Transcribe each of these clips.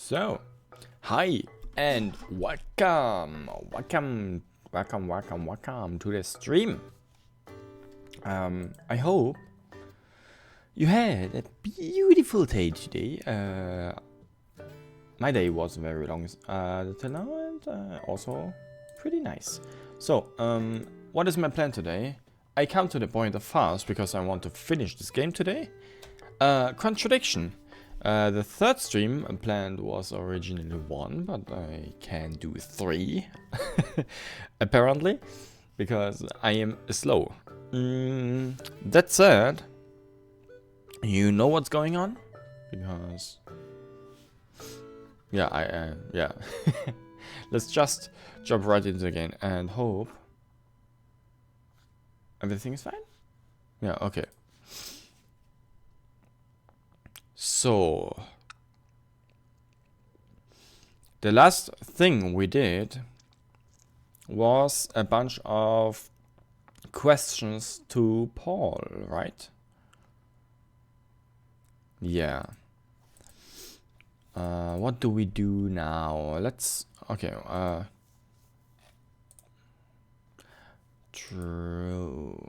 So, hi and welcome to the stream. I hope you had a beautiful day today. My day was very long till now, and also pretty nice. So, what is my plan today? I come to the point of fast because I want to finish this game today. Contradiction. The third stream planned was originally 1, but I can do 3. Apparently, because I am slow. That said, you know what's going on? Because... yeah, yeah. Let's just jump right into the game and hope everything is fine? Yeah, okay. So, the last thing we did was a bunch of questions to Paul, right? Yeah. What do we do now? Let's... okay, true.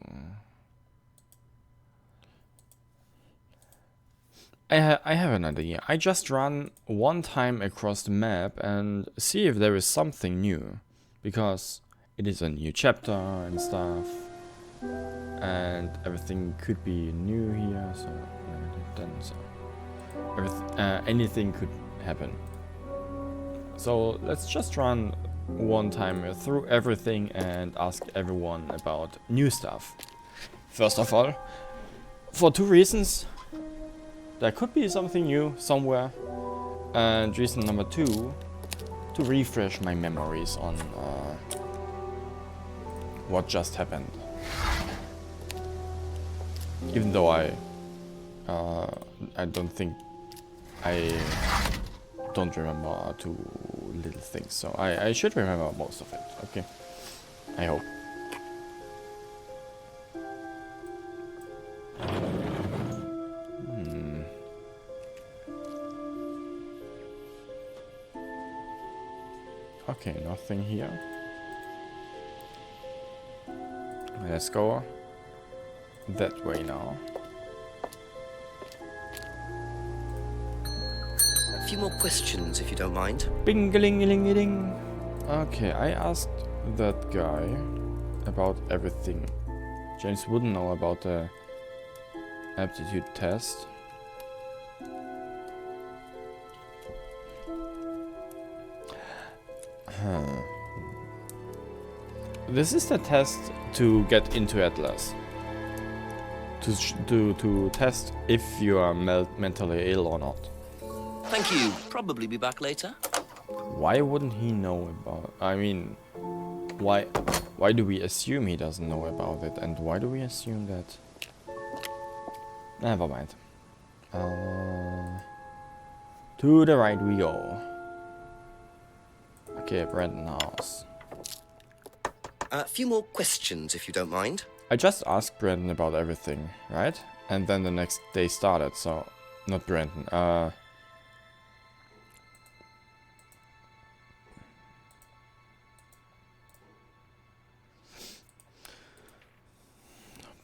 I have an idea. I just run one time across the map and see if there is something new. Because it is a new chapter and stuff. And everything could be new here, so... anything could happen. So let's just run one time through everything and ask everyone about new stuff. First of all, for 2 reasons. There could be something new somewhere. And reason number 2, to refresh my memories on what just happened. Even though I don't think I don't remember too little things, so I should remember most of it. Okay, I hope. Okay, nothing here. Let's go that way now. A few more questions, if you don't mind. Bing-a-ling-a-ling-a-ling. Okay, I asked that guy about everything. James wouldn't know about the aptitude test. This is the test to get into Atlas. To test if you are mentally ill or not. Thank you. Probably be back later. Why wouldn't he know about? I mean, why do we assume he doesn't know about it? And why do we assume that? Never mind. To the right we go. Okay, Brandon House. A few more questions, if you don't mind. I just asked Brandon about everything, right? And then the next day started, so... Not Brandon,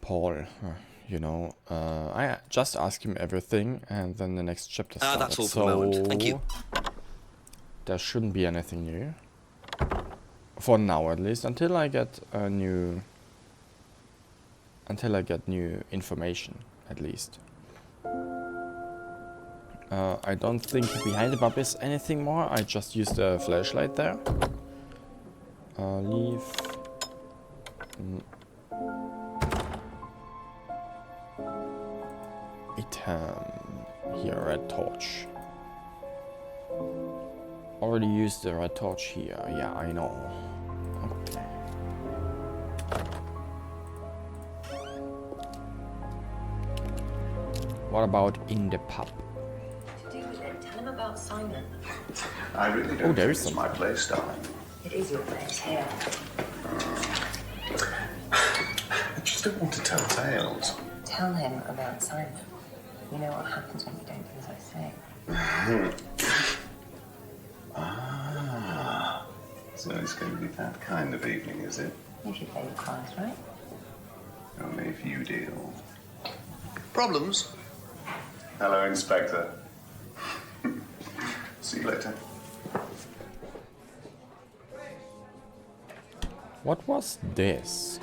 Paul, you know, I just asked him everything, and then the next chapter started. That's all for the moment. Thank you. There shouldn't be anything new. For now, at least, until I get new information, at least. I don't think behind the bump is anything more. I just used the flashlight there. Leave. Item. Here, red torch. Already used the red torch here. Yeah, I know. Okay. What about in the pub? To do with it, tell him about Simon. I really don't there think is it's my place, darling. It is your place here. I just don't want to tell tales. Tell him about Simon. You know what happens when you don't do as I say. So it's going to be that kind of evening, is it? If you play your cards right. Only if you deal. Problems? Hello, Inspector. See you later. What was this?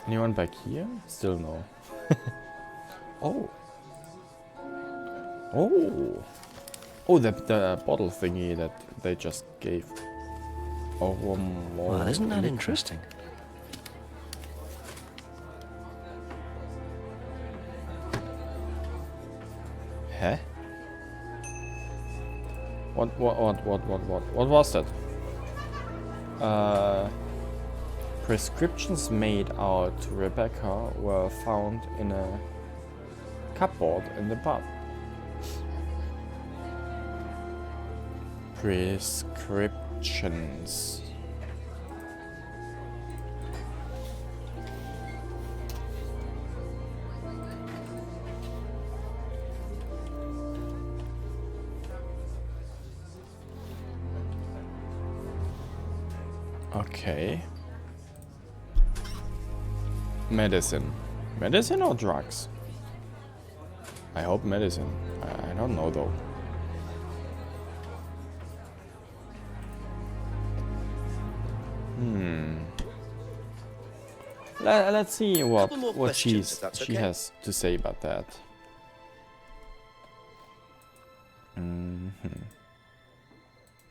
Anyone back here? Still no. Oh. Oh. Oh, the bottle thingy that they just gave. Oh, one more. Well, isn't that interesting? Huh? What was that? Prescriptions made out to Rebecca were found in a cupboard in the pub. Prescriptions. Okay. Medicine. Medicine or drugs? I hope medicine. I don't know though. Let's see what she has to say about that.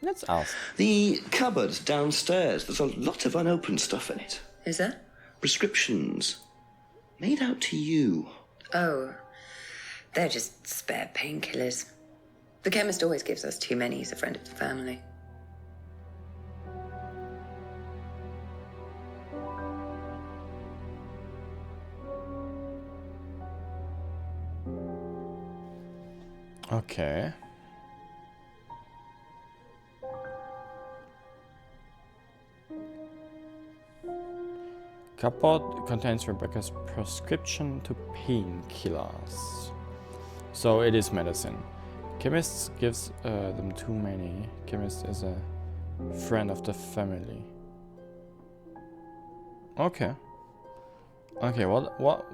Let's ask. The cupboard downstairs, there's a lot of unopened stuff in it. Is there? Prescriptions. Made out to you. Oh, they're just spare painkillers. The chemist always gives us too many. He's a friend of the family. Okay. Cupboard contains Rebecca's prescription to painkillers. So it is medicine. Chemist gives them too many. Chemist is a friend of the family. Okay. Okay, what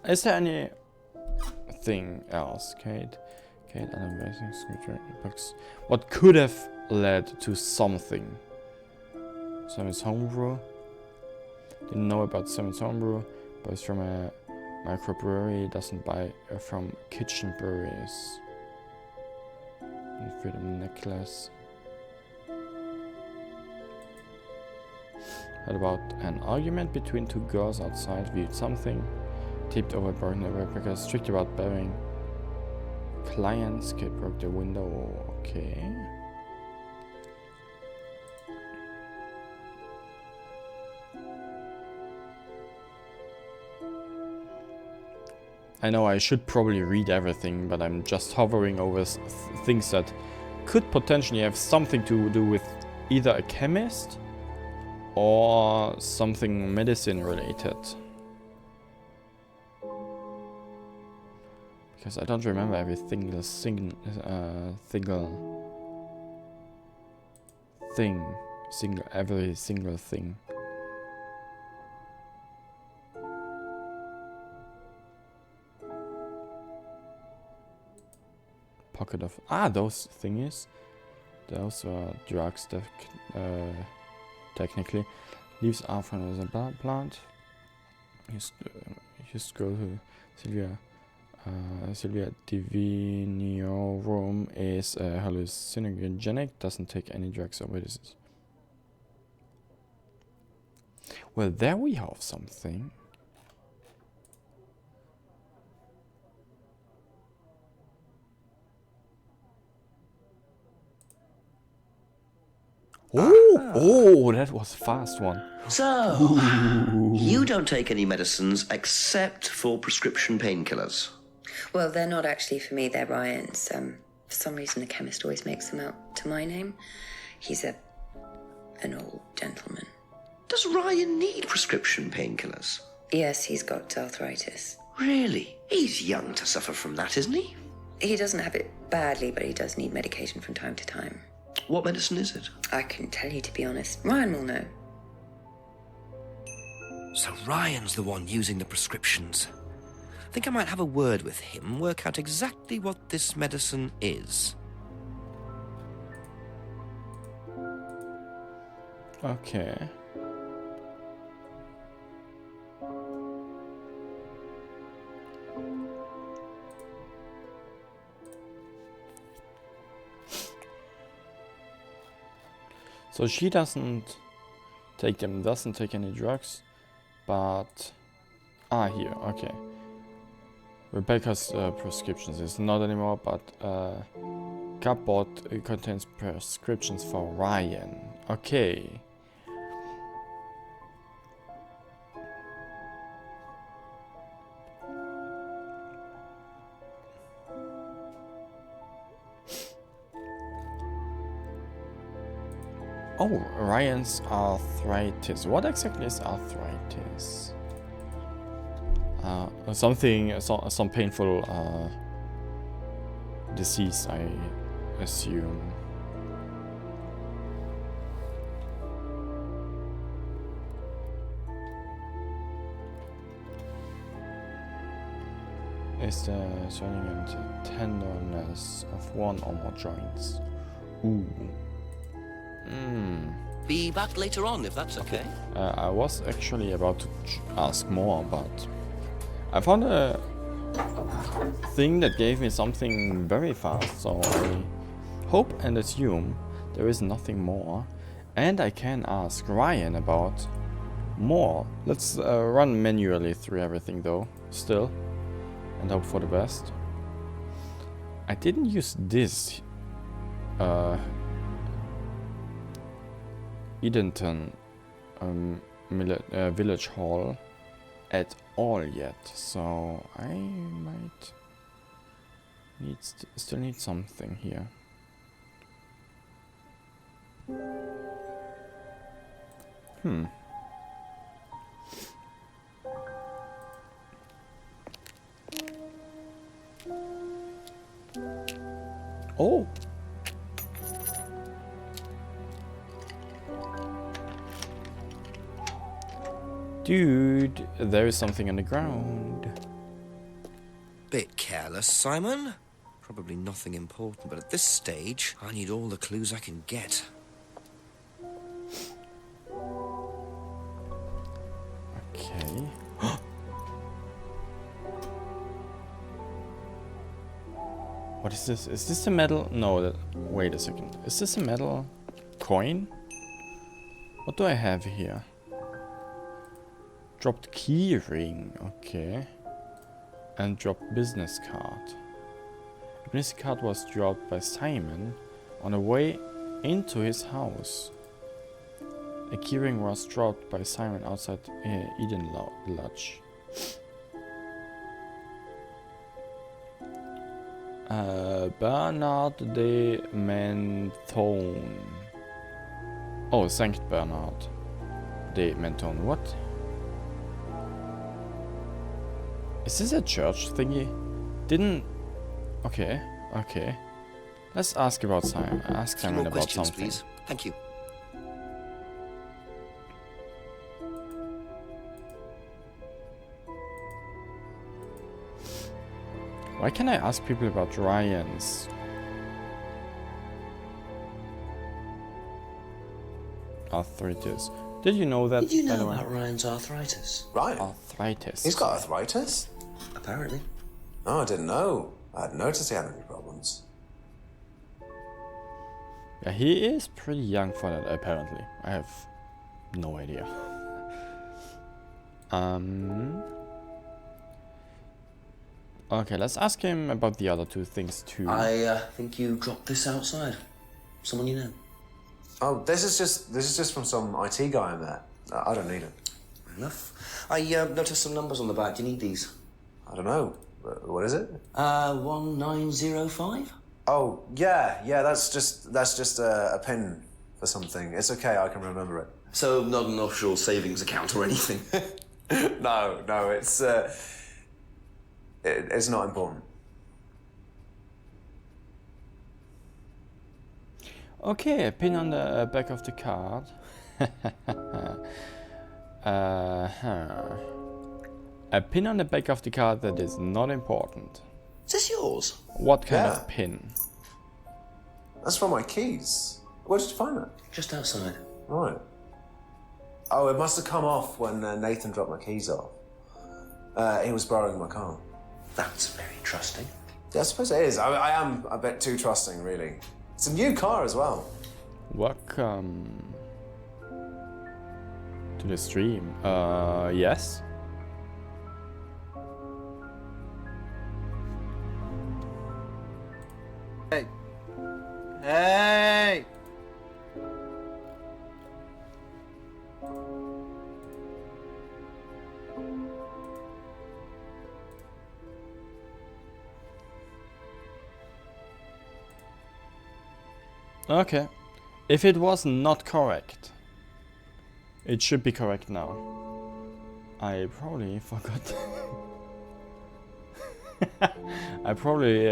is there anything else? Kate, Alan Basic, scripture books. What could have led to something? Simon's homebrew. Didn't know about Simon's homebrew, but it's from a microbrewery. Doesn't buy from kitchen breweries. Freedom necklace. Heard about an argument between two girls outside. Viewed something. Tipped over broken Rebecca. Strict about bearing clients. Kate broke the window. Okay. I know I should probably read everything, but I'm just hovering over things that could potentially have something to do with either a chemist or something medicine related. Because I don't remember every single thing. Pocket of those thingies. Those are drugs that technically leaves are from the plant. Just go to Sylvia. Sylvia Diviniorum is hallucinogenic. Doesn't take any drugs or medicines. Well, there we have something. Oh, that was a fast one. So, you don't take any medicines except for prescription painkillers. Well, they're not actually for me, they're Ryan's. For some reason, the chemist always makes them out to my name. He's an old gentleman. Does Ryan need prescription painkillers? Yes, he's got arthritis. Really? He's young to suffer from that, isn't he? He doesn't have it badly, but he does need medication from time to time. What medicine is it? I couldn't tell you, to be honest. Ryan will know. So Ryan's the one using the prescriptions. I think I might have a word with him, work out exactly what this medicine is. Okay. So she doesn't take any drugs, but here, okay. Rebecca's prescriptions is not anymore, but cupboard contains prescriptions for Ryan. Okay. Oh, Ryan's arthritis. What exactly is arthritis? Some painful disease, I assume. Is the swelling and tenderness of one or more joints. Ooh. Be back later on, if that's okay. I was actually about to ask more, but I found a thing that gave me something very fast, so I hope and assume there is nothing more, and I can ask Ryan about more. Let's run manually through everything though, still, and hope for the best. I didn't use this Edenton Village Hall at all yet, so I might Still need something here. Oh. Dude, there is something on the ground. Bit careless, Simon. Probably nothing important, but at this stage, I need all the clues I can get. Okay. What is this? Is this a metal? No, wait a second. Is this a metal coin? What do I have here? Dropped key ring, okay. And dropped business card. The business card was dropped by Simon on the way into his house. A keyring was dropped by Simon outside Eden Lodge. Bernard de Menthone. Oh, Saint Bernard de Menthone. What? Is this a church thingy? Didn't... Okay, okay. Let's ask about Simon. Ask Simon about something. Please. Thank you. Why can I ask people about Ryan's? Arthritis. Did you know that? Did you by the know way? about Ryan's arthritis? Right. Arthritis. He's got arthritis? Apparently. Oh, I didn't know. I hadn't noticed he had any problems. Yeah, he is pretty young for that, apparently. I have no idea. Okay, let's ask him about the other two things too. I think you dropped this outside. Someone you know. Oh, this is just from some IT guy I met. I don't need it. Enough. I noticed some numbers on the back. Do you need these? I don't know. What is it? 1905? Oh, yeah. That's just a pin for something. It's okay. I can remember it. So not an offshore savings account or anything? No. It's not important. Okay, a pin on the back of the card. A pin on the back of the card that is not important. Is this yours? What kind Yeah. of pin? That's from my keys. Where did you find that? Just outside. Right. Oh, it must have come off when Nathan dropped my keys off. He was borrowing my car. That's very trusting. Yeah, I suppose it is. I am a bit too trusting, really. It's a new car as well. Welcome to the stream. Yes. Hey! Okay. If it was not correct, it should be correct now. I probably forgot. I probably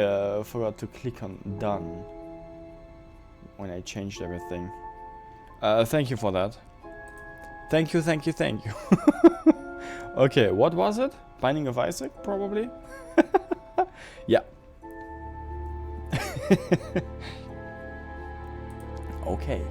forgot to click on done when I changed everything. Thank you for that. Thank you. Okay, what was it? Binding of Isaac, probably? Yeah. Okay.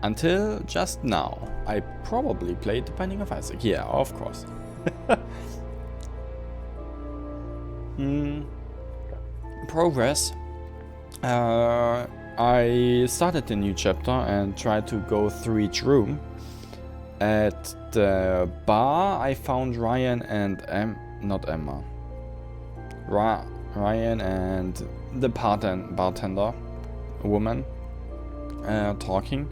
Until just now, I probably played The Binding of Isaac. Yeah, of course. Progress. I started a new chapter and tried to go through each room. At the bar, I found Ryan and not Emma. Ryan and the bartender, a woman, talking.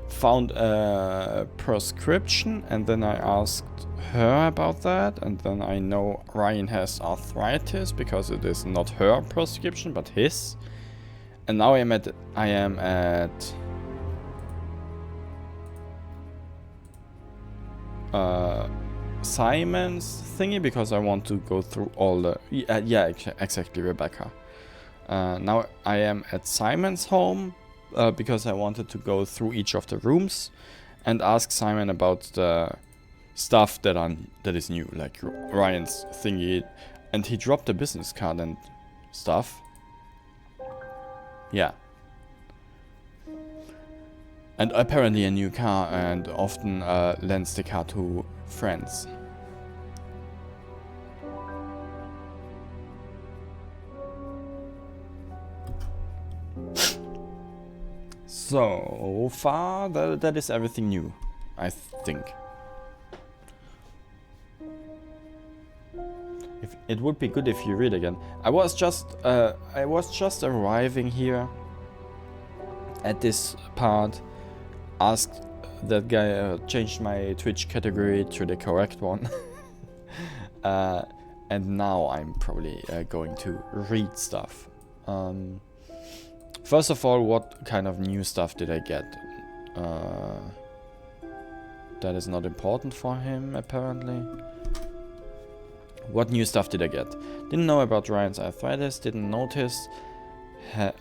found a prescription, and then I asked her about that, and then I know Ryan has arthritis because it is not her prescription but his. And now I am at Simon's thingy because I want to go through all the yeah, exactly, Rebecca. Now I am at Simon's home because I wanted to go through each of the rooms and ask Simon about the stuff that is new, like Ryan's thingy, and he dropped a business card and stuff. Yeah. And apparently a new car, and often lends the car to friends. So far, that is everything new, I think. It would be good if you read again. I was just arriving here at this part. Asked that guy, changed my Twitch category to the correct one. And now I'm probably going to read stuff. First of all, what kind of new stuff did I get? That is not important for him, apparently. What new stuff did I get? Didn't know about Ryan's arthritis, didn't notice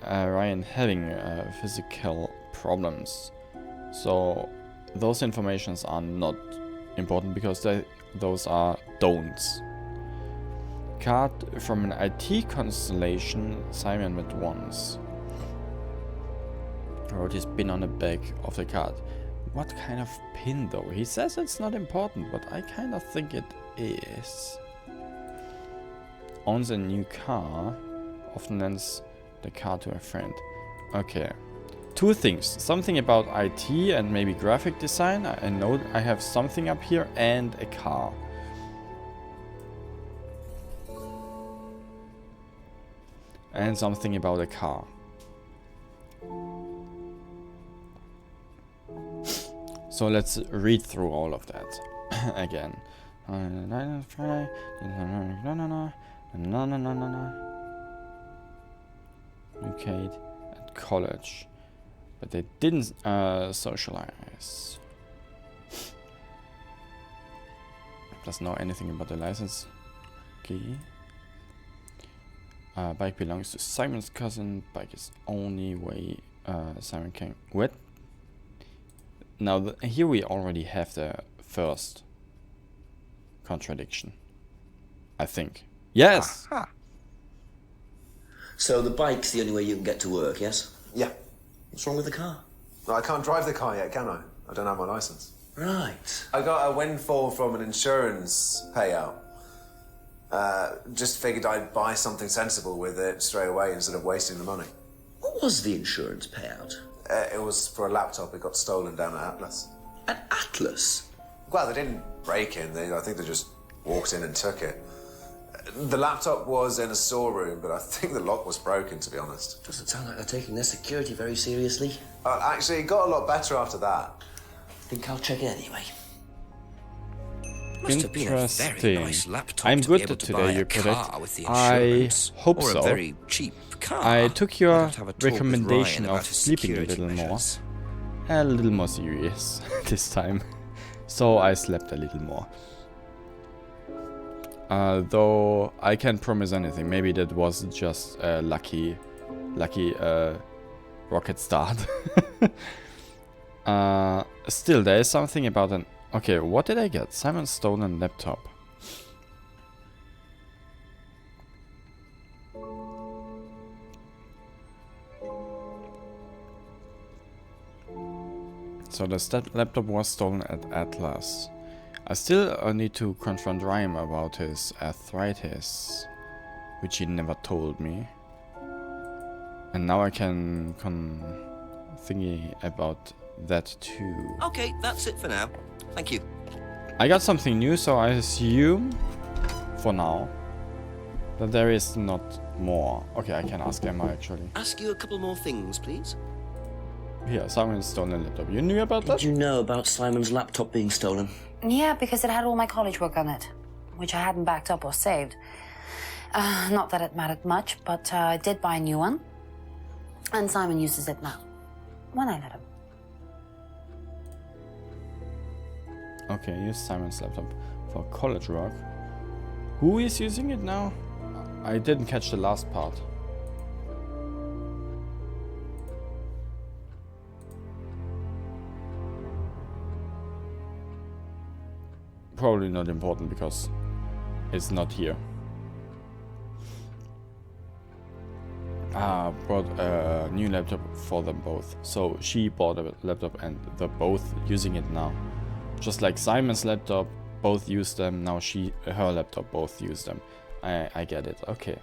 Ryan having physical problems. So those informations are not important because those are don'ts. Card from an IT constellation Simon met once. Wrote his pin on the back of the card. What kind of pin though? He says it's not important, but I kind of think it is. Owns a new car. Often lends the car to a friend. Okay. Two things. Something about IT and maybe graphic design. I know I have something up here, and a car. And something about a car. So let's read through all of that again. Friday. New Kate at college. But they didn't socialize. Doesn't know anything about the license. Okay. Bike belongs to Simon's cousin. Bike is only way Simon can. What? Now here we already have the first contradiction. I think. Yes. Aha. So the bike's the only way you can get to work, yes? Yeah. What's wrong with the car? I can't drive the car yet, can I? I don't have my license. Right. I got a windfall from an insurance payout. Just figured I'd buy something sensible with it straight away instead of wasting the money. What was the insurance payout? It was for a laptop. It got stolen down at Atlas. At Atlas? Well, they didn't break in. I think they just walked in and took it. The laptop was in a storeroom, but I think the lock was broken, to be honest. Doesn't sound like they're taking their security very seriously. Actually, it got a lot better after that. I think I'll check it anyway. Must have been a very nice laptop I'm to good be able to today, buy you a put car it. with the I insurance, hope or so. a very cheap car. I took your I'd have to have a talk with recommendation Ryan of about his sleeping a security little more. measures. A little more serious this time. So I slept a little more. Though I can't promise anything. Maybe that was just a lucky rocket start. Still, there is something about an... Okay, what did I get? Simon's stolen laptop. So the laptop was stolen at Atlas. I still need to confront Ryan about his arthritis, which he never told me. And now I can thingy about that too. Okay, that's it for now. Thank you. I got something new, so I assume, for now, that there is not more. Okay, I can ask Emma actually. Ask you a couple more things, please. Here, Simon's stolen laptop. You knew about that? Did you know about Simon's laptop being stolen? Yeah, because it had all my college work on it, which I hadn't backed up or saved. Not that it mattered much, but I did buy a new one. And Simon uses it now, when I let him. Okay, use Simon's laptop for college work. Who is using it now? I didn't catch the last part. Probably not important because it's not here. Bought a new laptop for them both. So she bought a laptop and they're both using it now. Just like Simon's laptop, both use them. Now her laptop, both use them. I get it. Okay.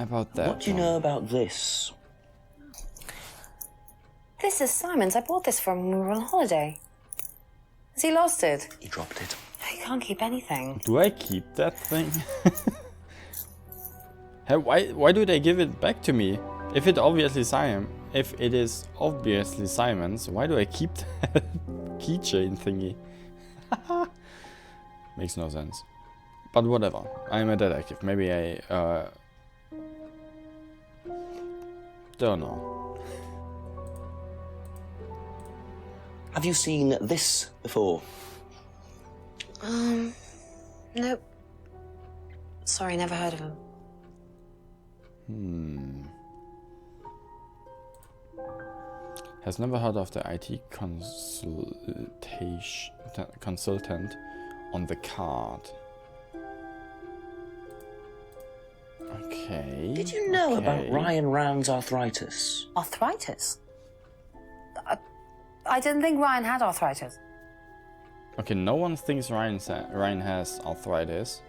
About that. What do you know about this? This is Simon's. I bought this from when we were on holiday. Has he lost it? He dropped it. He can't keep anything. Do I keep that thing? Hey, why do they give it back to me? If it is obviously Simon's, why do I keep that keychain thingy? Makes no sense. But whatever. I'm a detective. Maybe I don't know. Have you seen this before? Nope. Sorry, never heard of him. Has never heard of the IT consultant on the card. Okay. Did you know about Ryan Rand's arthritis? Arthritis? I didn't think Ryan had arthritis. Okay, no one thinks Ryan has arthritis.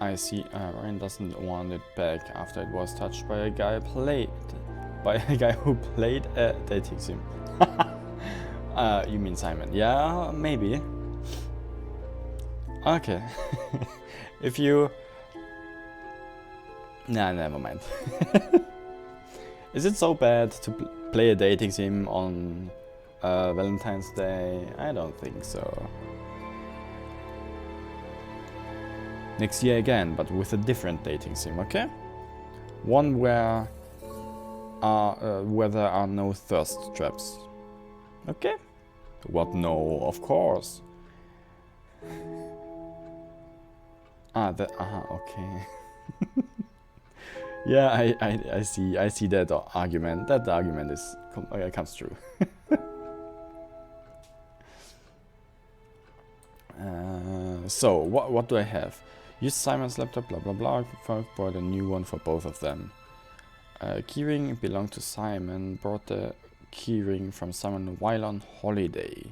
I see. Ryan doesn't want it back after it was touched by a guy who played a dating sim. You mean Simon? Yeah, maybe. Okay. If you. Nah, never mind. Is it so bad to play a dating sim on Valentine's Day? I don't think so. Next year again, but with a different dating sim, okay? One where there are no thirst traps. Okay? What? No, of course. Okay. Yeah, I see that argument. That argument comes true. So what do I have? Use Simon's laptop, blah blah blah. Bought a new one for both of them. Keyring belonged to Simon. Brought the keyring from Simon while on holiday.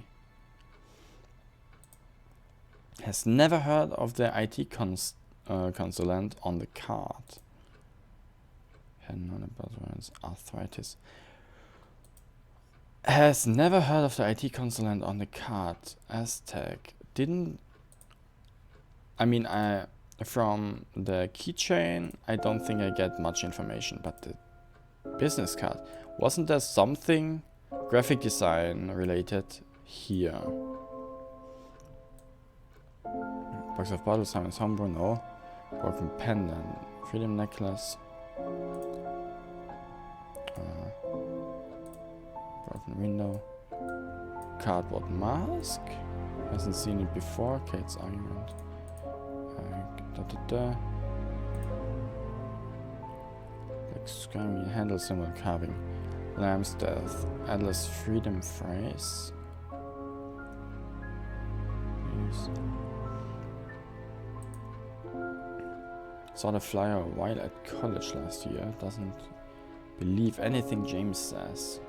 Has never heard of the IT consultant on the card. Had known about Ryan's arthritis. Has never heard of the IT consultant on the card. Aztec. Didn't. I mean, from the keychain, I don't think I get much information, but the business card. Wasn't there something graphic design related here? Box of bottles, Simon's homebrew, no. Broken pendant, freedom necklace. Broken window. Cardboard mask. Hasn't seen it before. Kate's argument. Like scary handle symbol carving. Lamb's death. Adler's freedom phrase. Use. Saw the flyer while at college last year. Doesn't believe anything James says.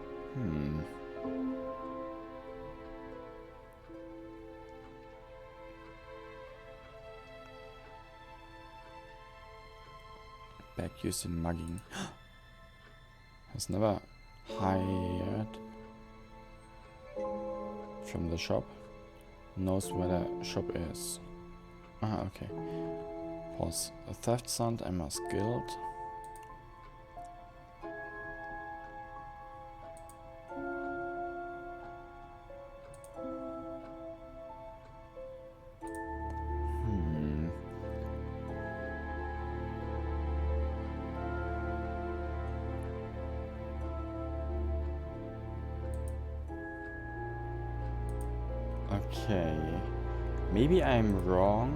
Back used in mugging. Has never hired from the shop. Knows where the shop is. Ah, okay. Pause. A theft sound, Emma's guild. Okay. Maybe I'm wrong.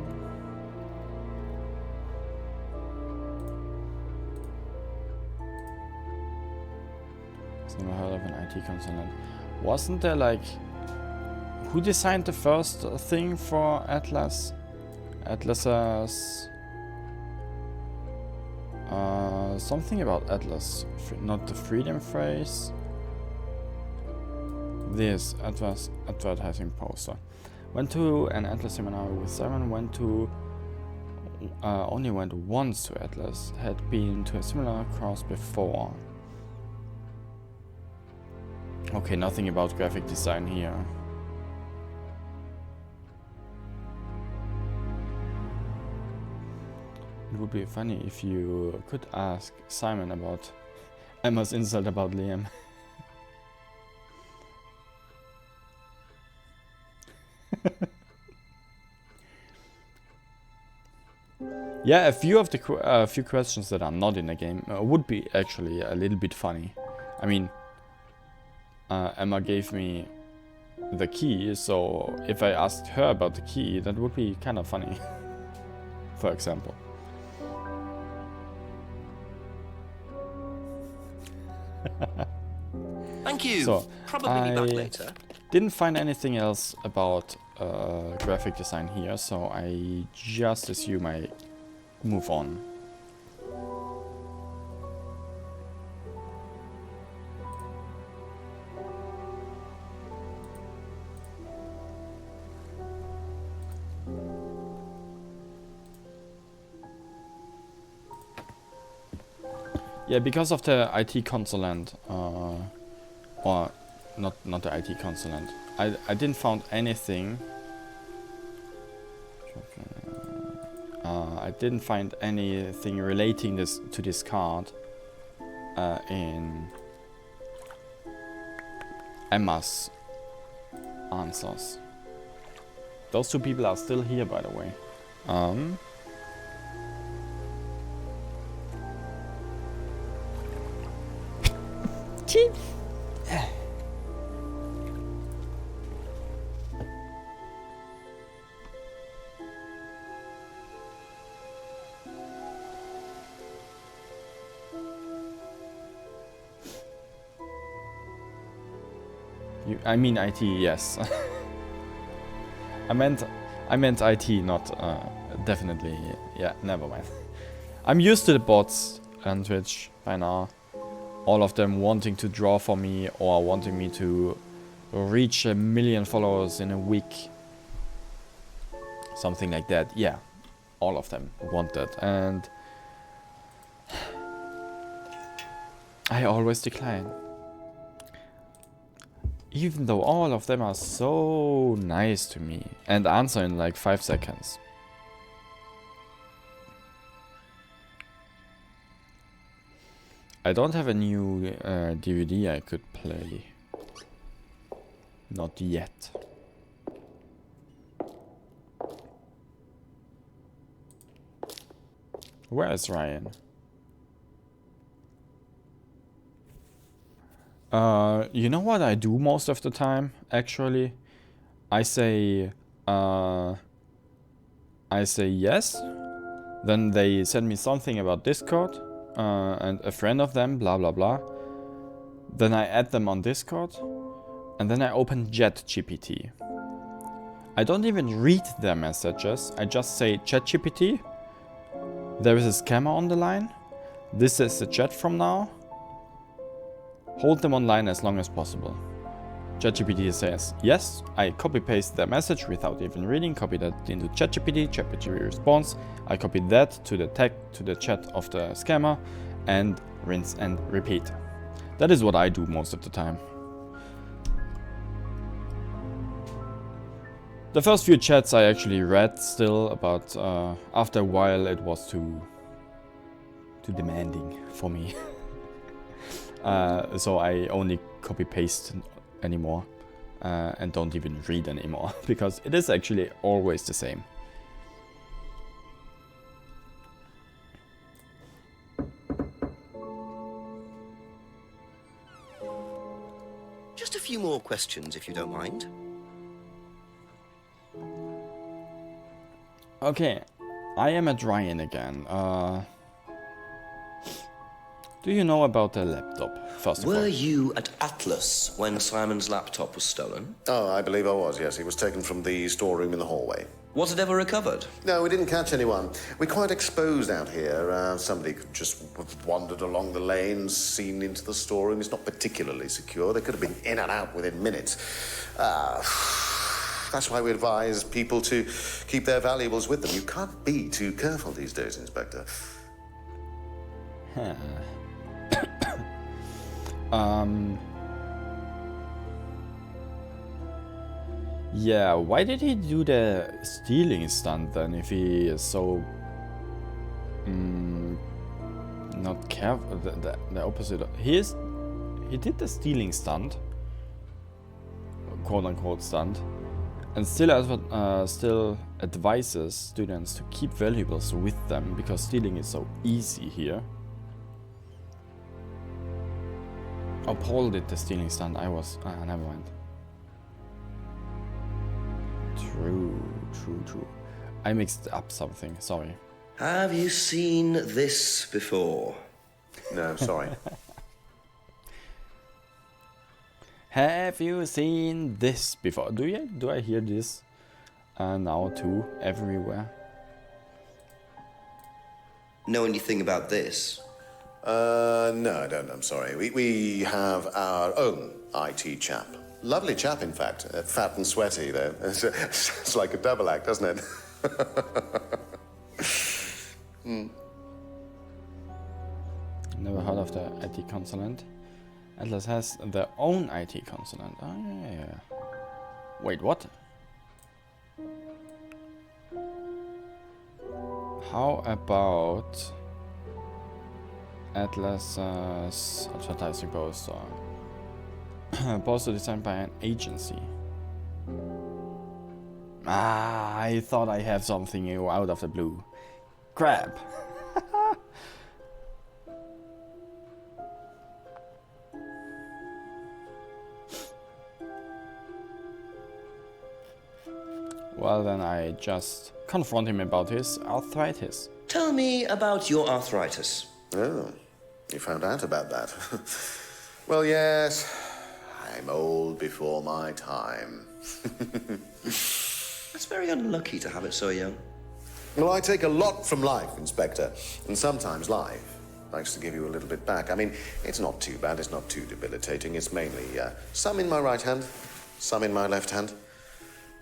I've never heard of an IT consultant. Wasn't there like... Who designed the first thing for Atlas? Atlas's... something about Atlas. Not the freedom phrase. This advertising poster. Went to an Atlas seminar with Simon. Only went once to Atlas. Had been to a similar course before. Okay, nothing about graphic design here. It would be funny if you could ask Simon about Emma's insult about Liam. Yeah, a few of the few questions that are not in the game would be actually a little bit funny. I mean, Emma gave me the key, so if I asked her about the key, that would be kind of funny. For example. Thank you. So, Probably be back later. Didn't find anything else about graphic design here, so I just assume I move on. Yeah, because of the IT consultant, or not the IT consultant, I didn't found anything. I didn't find anything relating this to this card in Emma's answers. Those two people are still here, by the way. I mean IT, yes. I meant IT, not definitely. Yeah, never mind. I'm used to the bots on Twitch by now. All of them wanting to draw for me or wanting me to reach 1 million followers in a week. Something like that. Yeah, all of them want that, and I always decline. Even though all of them are so nice to me and answer in like 5 seconds. I don't have a new DVD I could play. Not yet. Where is Ryan? You know what I do most of the time, actually? I say yes, then they send me something about Discord, and a friend of them, blah blah blah. Then I add them on Discord, and then I open ChatGPT. I don't even read their messages, I just say, ChatGPT, there is a scammer on the line, this is the chat from now. Hold them online as long as possible. ChatGPT says yes, I copy paste their message without even reading, copy that into ChatGPT, ChatGPT responds, I copy that to the chat of the scammer, and rinse and repeat. That is what I do most of the time. The first few chats I actually read still, but after a while it was too demanding for me. So I only copy-paste anymore and don't even read anymore, because it is actually always the same. Just a few more questions, if you don't mind. Okay, I am at Ryan again. Do you know about the laptop, first of all? Were you at Atlas when Simon's laptop was stolen? Oh, I believe I was, yes. It was taken from the storeroom in the hallway. Was it ever recovered? No, we didn't catch anyone. We're quite exposed out here. Somebody could just have wandered along the lanes, seen into the storeroom. It's not particularly secure. They could have been in and out within minutes. That's why we advise people to keep their valuables with them. You can't be too careful these days, Inspector. Yeah, why did he do the stealing stunt then if he is so not careful? The opposite. He did the stealing stunt, quote unquote stunt, and still advises students to keep valuables with them because stealing is so easy here. Oh, Paul did the stealing stunt. I was never mind. True. I mixed up something, sorry. Have you seen this before? No, sorry. Have you seen this before? Do I hear this now too, everywhere? Know anything about this? No, I don't. I'm sorry. We have our own IT chap. Lovely chap, in fact. Fat and sweaty, though. It's like a double act, doesn't it? Never heard of the IT consultant. Atlas has their own IT consultant. Oh, yeah. Wait, what? How about Atlas's advertising poster? Poster designed by an agency. I thought I had something new out of the blue. Crap. Well, then I just confront him about his arthritis. Tell me about your arthritis. Oh, you found out about that. Well, yes. I'm old before my time. That's very unlucky to have it so young. Well, I take a lot from life, Inspector. And sometimes life likes to give you a little bit back. I mean, it's not too bad. It's not too debilitating. It's mainly some in my right hand, some in my left hand.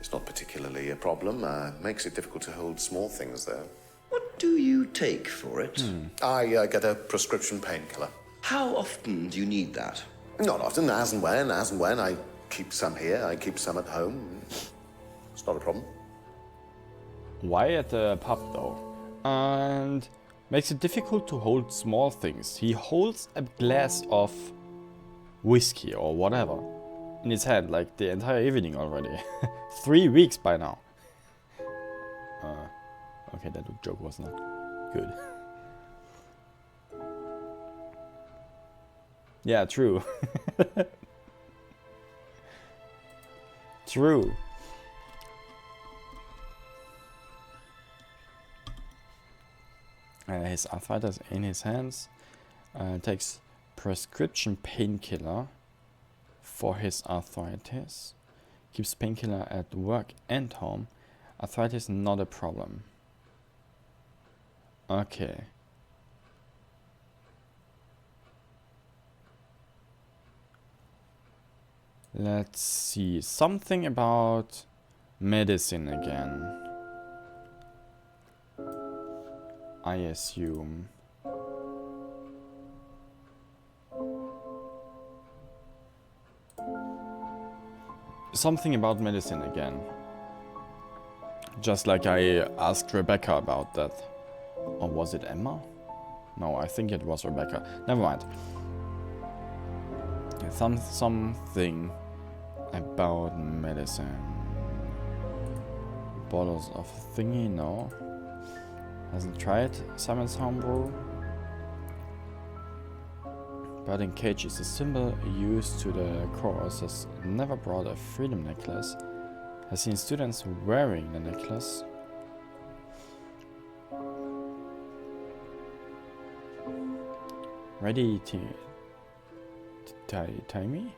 It's not particularly a problem. Makes it difficult to hold small things, though. What do you take for it? I get a prescription painkiller. How often do you need that? Not often, as and when. I keep some here, I keep some at home. It's not a problem. Why at the pub though? And makes it difficult to hold small things. He holds a glass of whiskey or whatever in his hand like the entire evening already. 3 weeks by now. Okay, that joke was not good. Yeah, true. True. His arthritis in his hands. Takes prescription painkiller for his arthritis. Keeps painkiller at work and home. Arthritis not a problem. Okay. Let's see. Something about medicine again. I assume. Something about medicine again. Just like I asked Rebecca about that. Or was it Emma? No, I think it was Rebecca. Never mind. Something about medicine. Bottles of thingy, no. Hasn't tried Simon's homebrew. Birding cage is a symbol used to the chorus. Has never brought a freedom necklace. Has seen students wearing the necklace. Ready to tie me?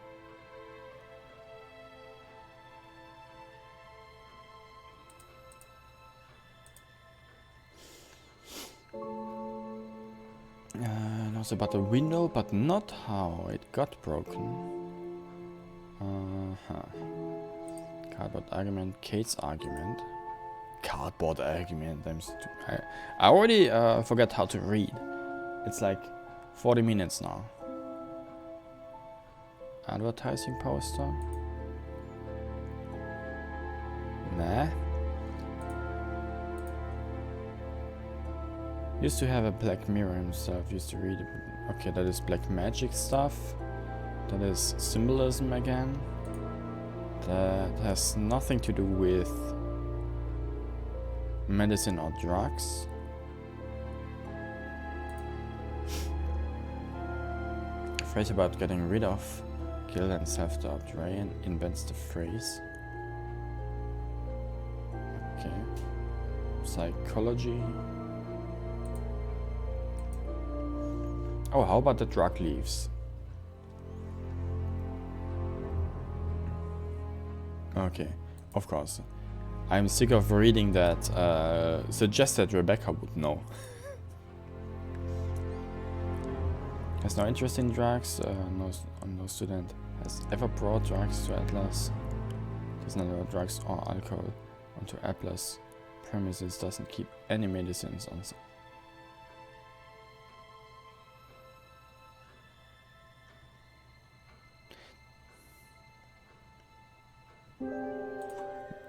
Knows about the window, but not how it got broken. Cardboard argument, Kate's argument. Cardboard argument. I already forgot how to read. It's like 40 minutes now. Advertising poster. Nah. Used to have a black mirror himself, used to read it. Okay, that is black magic stuff. That is symbolism again. That has nothing to do with medicine or drugs. Phrase about getting rid of guilt and self-doubt. Ryan invents the phrase. Okay. Psychology. Oh, how about the drug leaves? Okay, of course. I'm sick of reading that. Suggested Rebecca would know. Has no interest in drugs. No student has ever brought drugs to Atlas. Does not allow drugs or alcohol onto Atlas premises. Doesn't keep any medicines on.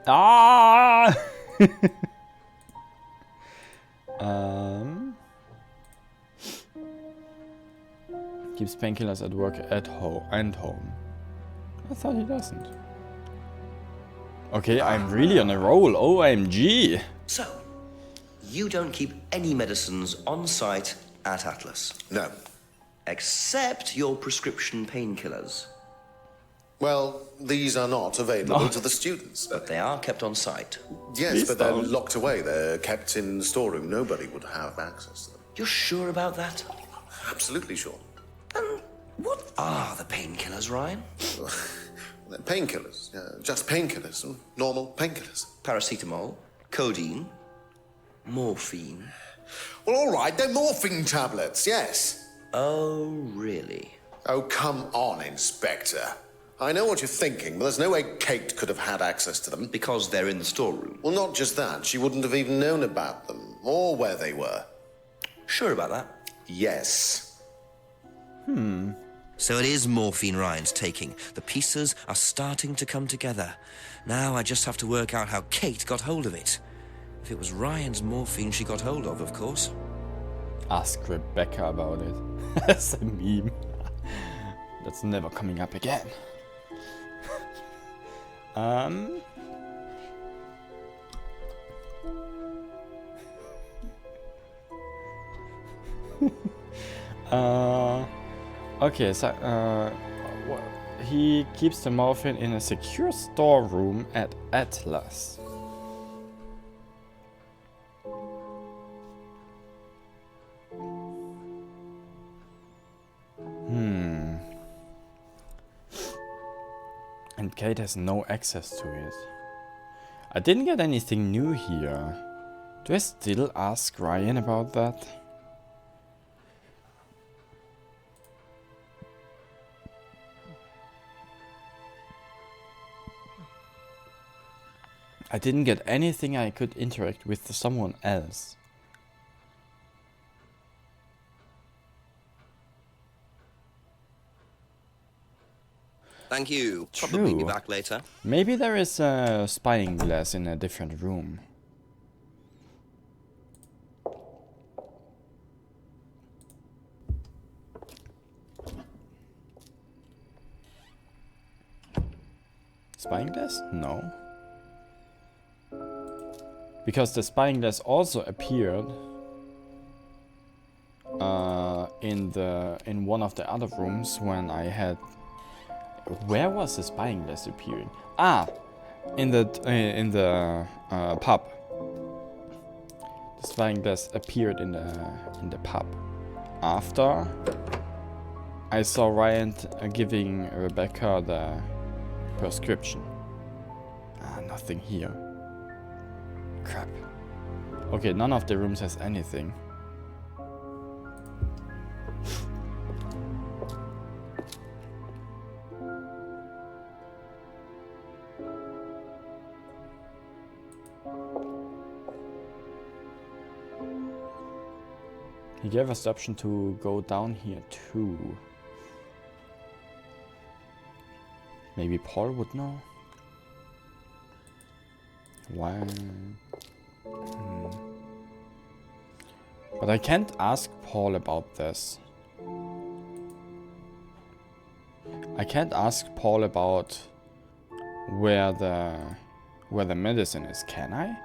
Ah! Keeps painkillers at work and home. I thought he doesn't. Okay, I'm really on a roll. OMG! So, you don't keep any medicines on site at Atlas? No. Except your prescription painkillers. Well, these are not available to the students. But they are kept on site. Yes, Please but they're don't. locked away. They're kept in the storeroom. Nobody would have access to them. You're sure about that? Absolutely sure. And what are the painkillers, Ryan? They're painkillers. Just painkillers. Normal painkillers. Paracetamol, codeine, morphine. Well, all right. They're morphine tablets, yes. Oh, really? Oh, come on, Inspector. I know what you're thinking, but there's no way Kate could have had access to them. Because they're in the storeroom. Well, not just that. She wouldn't have even known about them, or where they were. Sure about that? Yes. So it is morphine Ryan's taking. The pieces are starting to come together. Now I just have to work out how Kate got hold of it. If it was Ryan's morphine she got hold of course. Ask Rebecca about it. As a meme. That's never coming up again. Okay, so he keeps the morphine in a secure storeroom at Atlas. And Kate has no access to it. I didn't get anything new here. Do I still ask Ryan about that? I didn't get anything I could interact with someone else. Thank you. Probably be True. back later. Maybe there is a spying glass in a different room. Spying glass? No. Because the spying glass also appeared in one of the other rooms when I had. Where was the spying glass appearing? Ah, in the pub. The spying glass appeared in the pub. After I saw Ryan giving Rebecca the prescription. Ah, nothing here. Crap. Okay, none of the rooms has anything. He gave us the option to go down here too. Maybe Paul would know. Why? But I can't ask Paul about this. I can't ask Paul about where the medicine is, can I?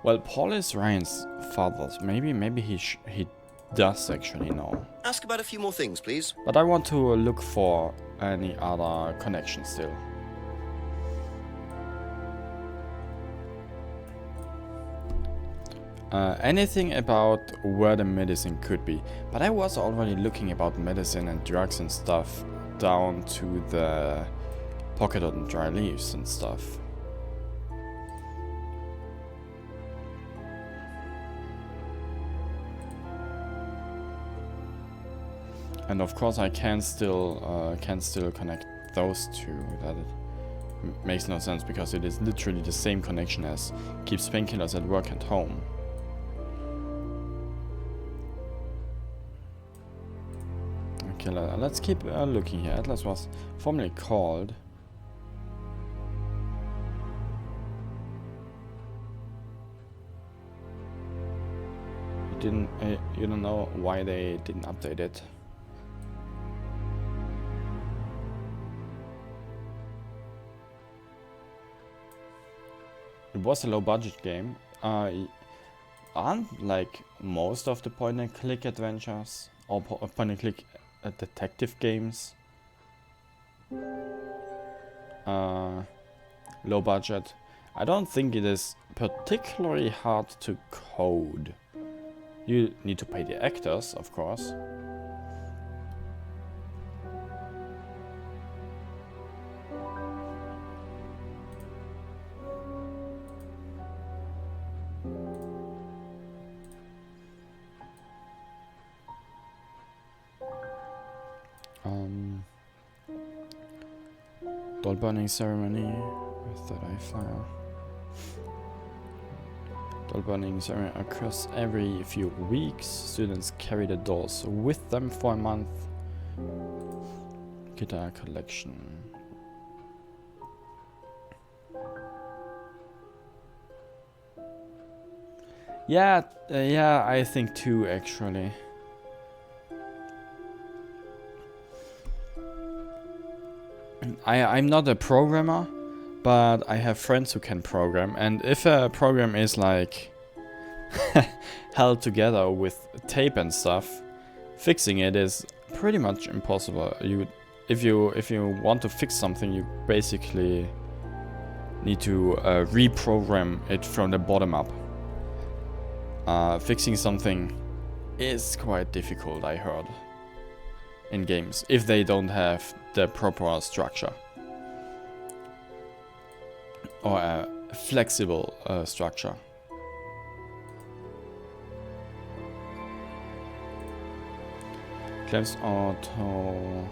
Well, Paul is Ryan's father. Maybe he does actually know. Ask about a few more things, please. But I want to look for any other connections still. Anything about where the medicine could be. But I was already looking about medicine and drugs and stuff down to the pocket on dry leaves and stuff. And of course I can still connect those two. That it makes no sense because it is literally the same connection as keeps painkillers at work and home. Okay, let's keep looking here. Atlas was formerly called. You don't know why they didn't update it. It was a low budget game. Aren't like most of the point and click adventures or point and click detective games low budget? I don't think it is particularly hard to code. You need to pay the actors, of course. Doll burning ceremony with the eye flyer. Doll burning ceremony occurs every few weeks. Students carry the dolls with them for a month. Guitar collection. Yeah, yeah, I think too, actually. I'm not a programmer, but I have friends who can program, and if a program is like held together with tape and stuff, fixing it is pretty much impossible. If you want to fix something, you basically need to reprogram it from the bottom up. Fixing something is quite difficult, I heard, in games, if they don't have the proper structure or a flexible structure. Claims auto,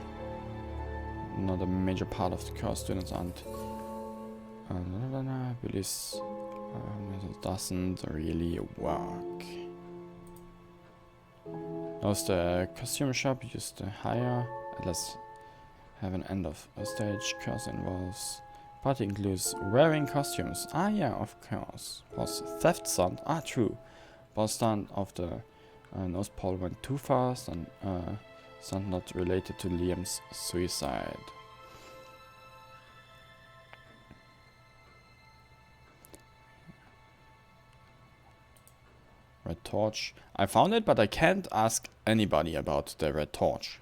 not a major part of the course. Students aren't. Billy's doesn't really work. Knows the costume shop used to hire. Atlas have an end of a stage curse involves. Party includes wearing costumes. Ah, yeah, of course. Was theft stunt? Ah, true. Boss stunt of the North Pole went too fast and stunt not related to Liam's suicide. Red torch. I found it, but I can't ask anybody about the red torch.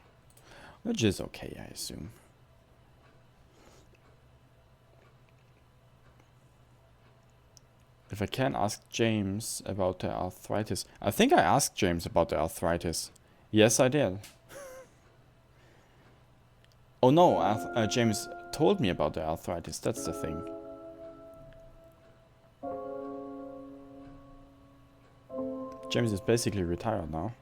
Which is okay, I assume. If I can ask James about the arthritis. I think I asked James about the arthritis. Yes, I did. Oh no, James told me about the arthritis. That's the thing. James is basically retired now.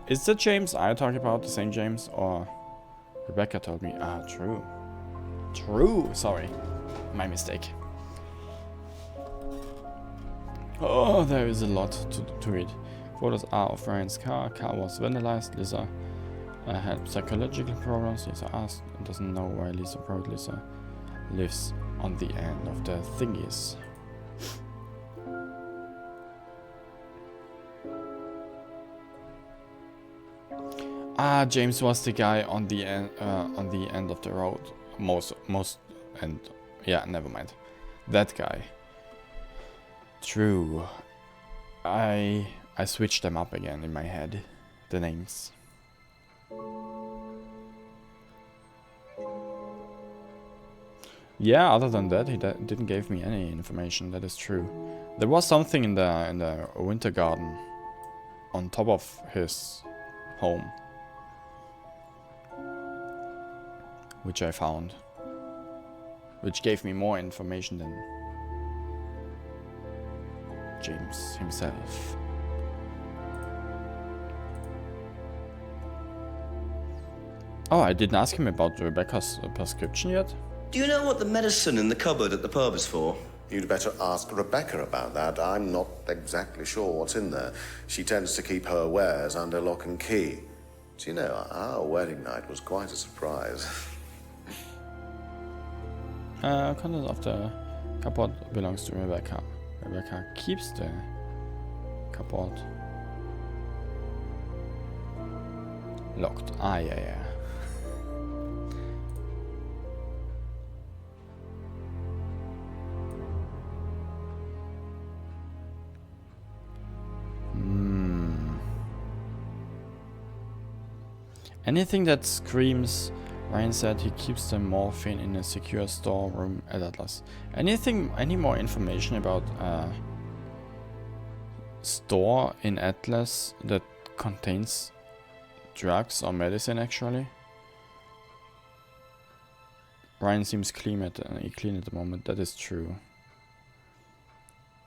Is the James I talk about the same James, or Rebecca told me? Ah, true. True, sorry. My mistake. Oh, there is a lot to read. Photos are of Ryan's car. Car was vandalized. Lisa had psychological problems. Lisa asked and doesn't know why Lisa wrote. Lisa lives on the end of the thingies. Ah, James was the guy on the end of the road. Most and yeah, never mind. That guy. True. I switched them up again in my head. The names. Yeah, other than that, he didn't give me any information. That is true. There was something in the winter garden on top of his home, which I found, which gave me more information than James himself. Oh, I didn't ask him about Rebecca's prescription yet. Do you know what the medicine in the cupboard at the pub is for? You'd better ask Rebecca about that. I'm not exactly sure what's in there. She tends to keep her wares under lock and key. Do you know, our wedding night was quite a surprise. Content of the cupboard belongs to Rebecca. Rebecca keeps the cupboard locked. Ah, yeah. Anything that screams. Ryan said he keeps the morphine in a secure storeroom at Atlas. Any more information about store in Atlas that contains drugs or medicine actually? Ryan seems clean at the moment. That is true.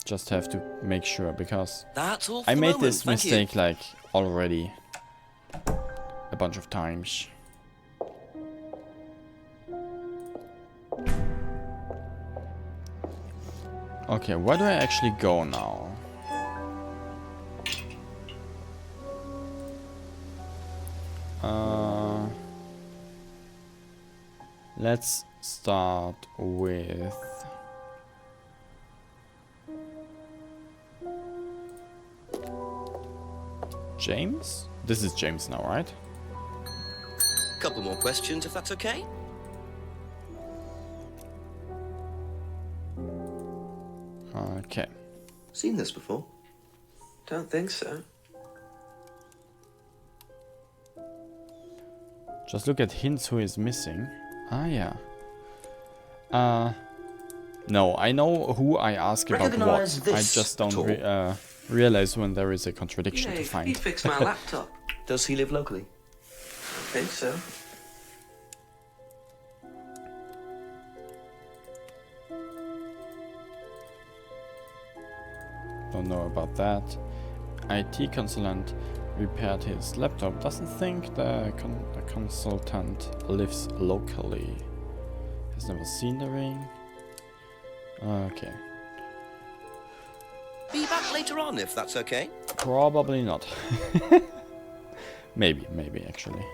Just have to make sure, because That's all for I the made moment, this thank you. mistake like already a bunch of times. Okay, where do I actually go now? Let's start with James? This is James now, right? Couple more questions, if that's okay. Okay. Seen this before? Don't think so. Just look at hints who is missing. Ah, yeah. No, I know who I ask about Recognize what. I this just don't at all? realize when there is a contradiction Yeah, to he find. fixed my laptop. Does he live locally? I think so. Don't know about that. IT consultant repaired his laptop. Doesn't think the consultant lives locally. Has never seen the ring. Okay. Be back later on, if that's okay. Probably not. Maybe actually.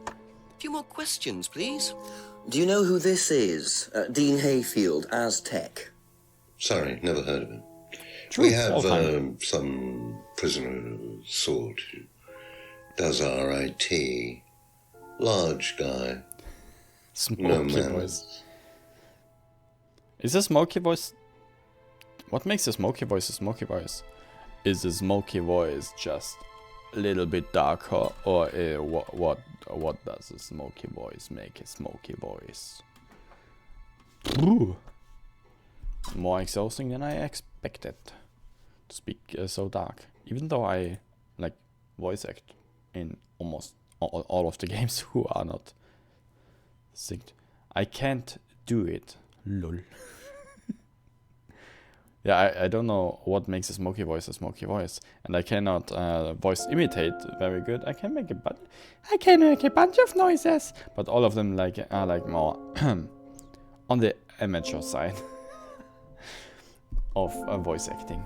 A few more questions, please. Do you know who this is? Dean Hayfield, Aztec. Sorry, never heard of him. True, We have all time. some prisoner of sort who does our IT. Large guy. Smoky No voice. manners. Is a smoky voice? What makes a smoky voice a smoky voice? Is a smoky voice just a little bit darker, or what does a smoky voice make a smoky voice? Ooh. More exhausting than I expected to speak so dark. Even though I like voice act in almost all of the games who are not synced. I can't do it. Lol. Yeah, I don't know what makes a smoky voice, and I cannot voice imitate very good. I can make a bunch of noises, but all of them are like more on the amateur side of voice acting.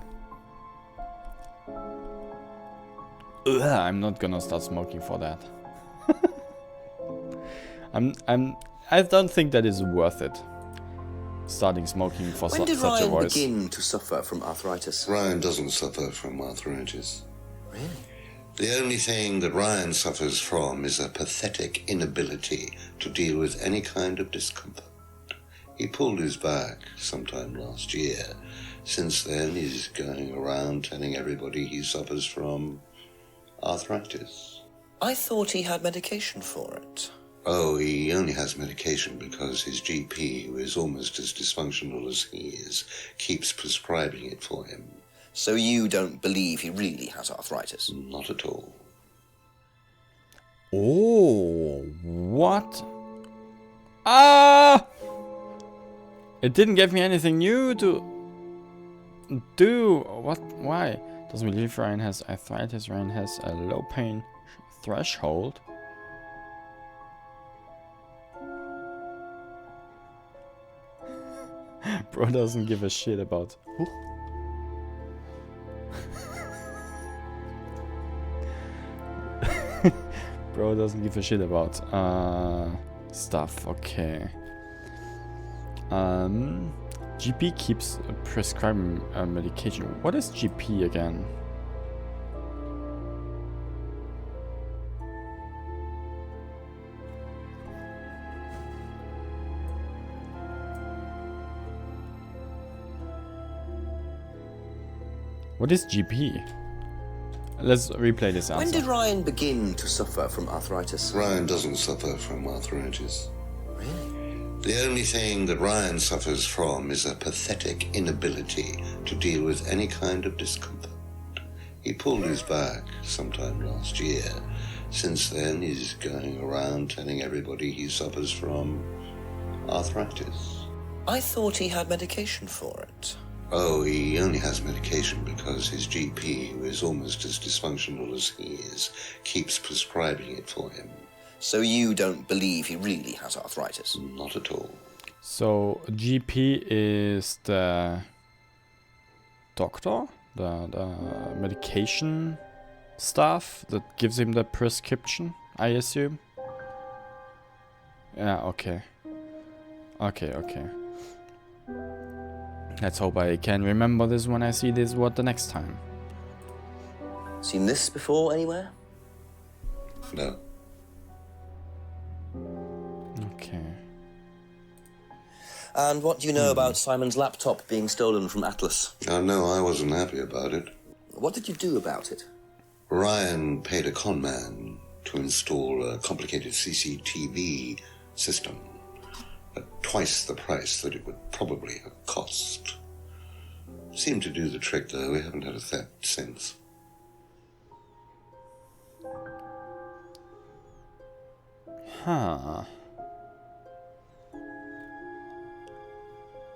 Ugh, I'm not gonna start smoking for that. I don't think that is worth it. Starting smoking for When did such a Ryan voice. begin to suffer from arthritis? Ryan doesn't suffer from arthritis. Really? The only thing that Ryan suffers from is a pathetic inability to deal with any kind of discomfort. He pulled his back sometime last year. Since then, he's going around telling everybody he suffers from arthritis. I thought he had medication for it. Oh, he only has medication because his GP, who is almost as dysfunctional as he is, keeps prescribing it for him. So you don't believe he really has arthritis? Not at all. Oh, what? Ah! It didn't give me anything new to do. What? Why? Doesn't believe Ryan has arthritis. Ryan has a low pain threshold. Bro doesn't give a shit about. Bro doesn't give a shit about stuff. Okay. GP keeps prescribing medication. What is GP again? What is GP? Let's replay this answer. When did Ryan begin to suffer from arthritis? Ryan doesn't suffer from arthritis. Really? The only thing that Ryan suffers from is a pathetic inability to deal with any kind of discomfort. He pulled his back sometime last year. Since then, he's going around telling everybody he suffers from arthritis. I thought he had medication for it. Oh, he only has medication because his GP, who is almost as dysfunctional as he is, keeps prescribing it for him. So you don't believe he really has arthritis? Not at all. So GP is the doctor, the medication staff that gives him the prescription, I assume. Yeah, okay. Okay. Let's hope I can remember this when I see this word the next time. Seen this before anywhere? No. Okay. And what do you know about Simon's laptop being stolen from Atlas? Oh, no, I wasn't happy about it. What did you do about it? Ryan paid a con man to install a complicated CCTV system at twice the price that it would probably have cost. Seemed to do the trick, though. We haven't had a theft since. Huh.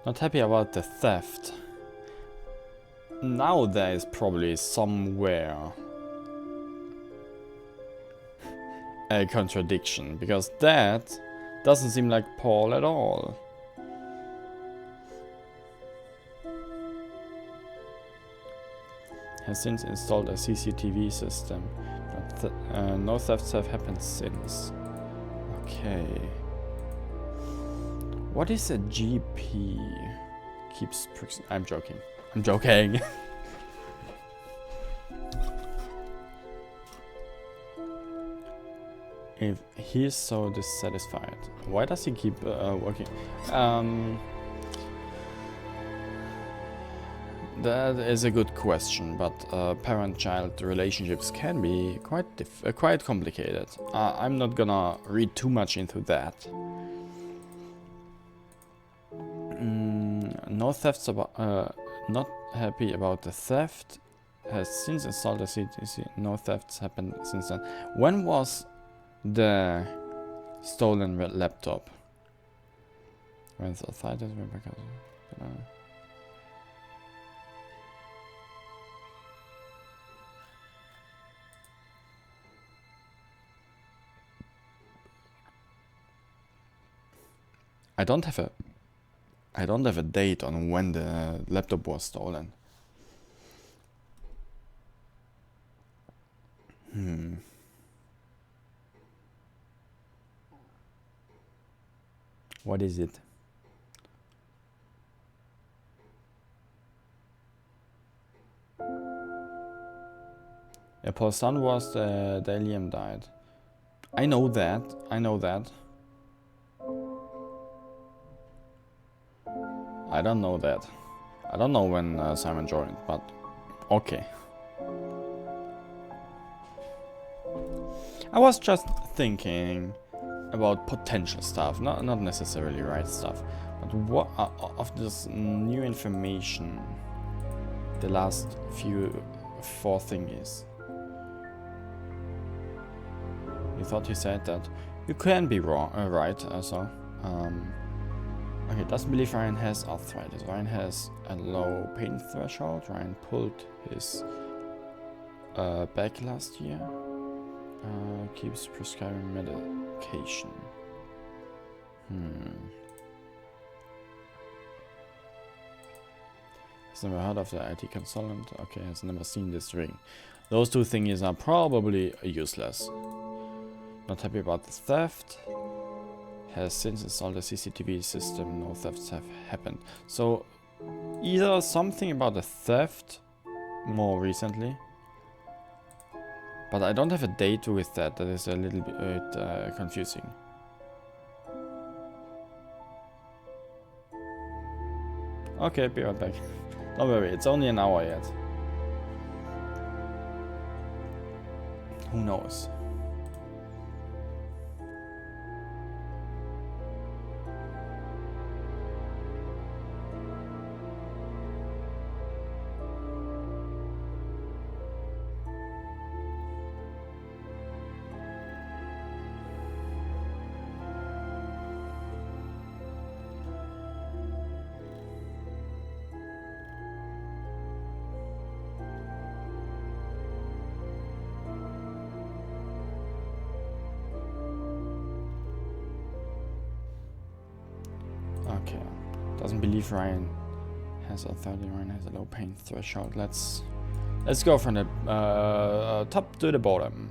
Not happy about the theft. Now there is probably somewhere a contradiction, because that doesn't seem like Paul at all. Has since installed a CCTV system, but no thefts have happened since. Okay. What is a GP? I'm joking. I'm joking. If he's so dissatisfied, why does he keep working? That is a good question, but parent-child relationships can be quite complicated. I'm not gonna read too much into that. No thefts about. Not happy about the theft. Has since installed a CTC. No thefts happened since then. When was the stolen laptop? When the authorities were back. I don't have a date on when the laptop was stolen. What is it? Yeah, Paul's son was the Liam died. I know that. I don't know that. I don't know when Simon joined, but okay. I was just thinking about potential stuff, not necessarily right stuff, but what of this new information, the last four thingies. You thought he said that you can be wrong, right? Also, okay, doesn't believe Ryan has arthritis. Ryan has a low pain threshold. Ryan pulled his back last year. Keeps prescribing medication. Has never heard of the IT consultant. Okay, has never seen this ring. Those two thingies are probably useless. Not happy about the theft. Has since installed a CCTV system. No thefts have happened. So either something about the theft more recently, but I don't have a date with that. That is a little bit confusing. Okay, be right back. Don't worry, it's only an hour yet. Who knows? Okay, doesn't believe Ryan has a 30. Ryan has a low pain threshold. Let's go from the top to the bottom.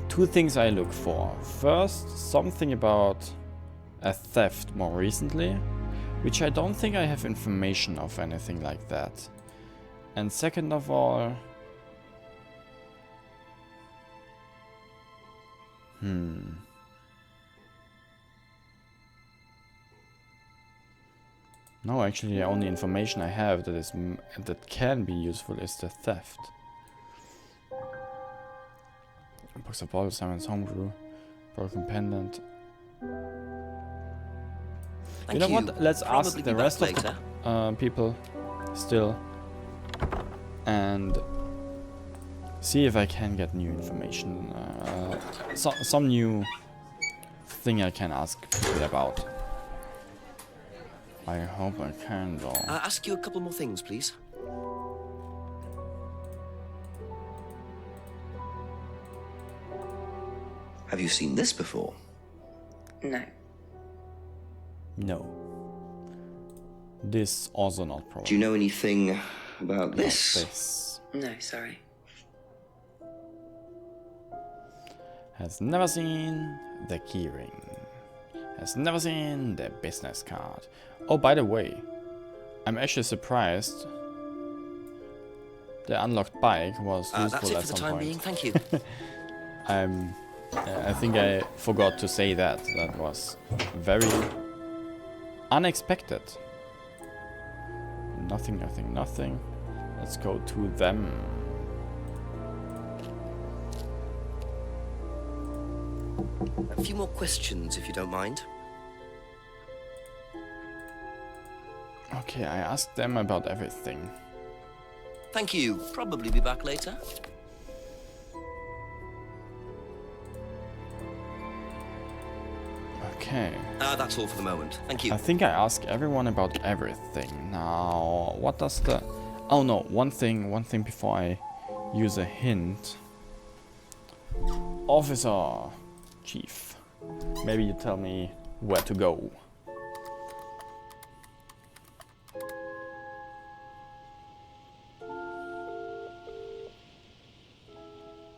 Two things I look for. First, something about a theft more recently, which I don't think I have information of anything like that. And second of all, no, actually the only information I have that can be useful is the theft. Box of balls, Simon's homebrew, broken pendant. You know what? Let's ask the rest of the people still and see if I can get new information. Some new thing I can ask people about. I hope I can, though. Ask you a couple more things, please. Have you seen this before? No. No. This also not probably. Do you know anything about this? This. No, sorry. Has never seen the keyring. Has never seen the business card. Oh, by the way, I'm actually surprised the unlocked bike was useful That's it at for the some time point. being, thank you. I think I forgot to say that. That was very unexpected. Nothing, nothing, nothing. Let's go to them. A few more questions, if you don't mind. Okay, I asked them about everything. Thank you. Probably be back later. Okay. That's all for the moment. Thank you. I think I asked everyone about everything. Now, what does the... Oh no, one thing before I use a hint. Officer Chief. Maybe you tell me where to go.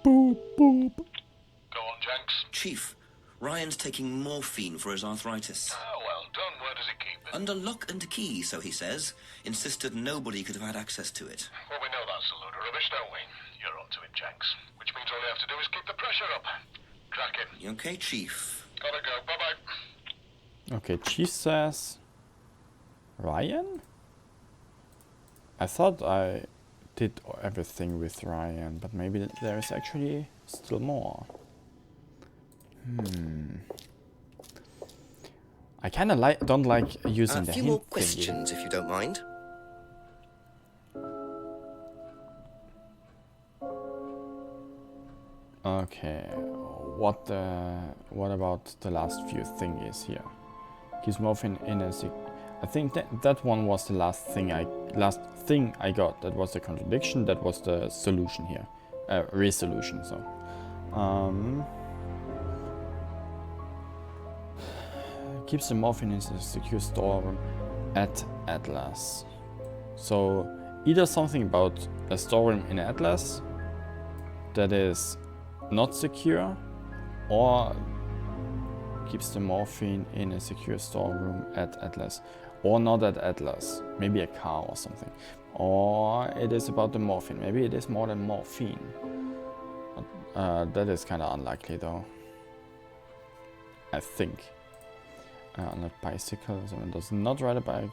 Boop, boop. Go on, Jenks. Chief, Ryan's taking morphine for his arthritis. Oh, well done. Where does he keep it? Under lock and key, so he says. Insisted nobody could have had access to it. Well, we know that's a load of rubbish, don't we? You're on to it, Jenks. Which means all you have to do is keep the pressure up. Crack it. You okay, Chief? Gotta go. Bye-bye. Okay, Chief says... Ryan? I thought I did everything with Ryan, but maybe there is actually still more. I kind of don't like using the A few hint more thingy. questions, if you don't mind. Okay, what about the last few thingies here? Gives morphine in a I think that one was the last thing I got. That was the contradiction. That was the solution here, resolution. So, keeps the morphine in a secure storeroom at Atlas. So either something about a storeroom in Atlas that is not secure, or keeps the morphine in a secure storeroom at Atlas. Or not at Atlas, maybe a car or something. Or it is about the morphine, maybe it is more than morphine. That is kind of unlikely though. I think. On a bicycle, someone does not ride a bike.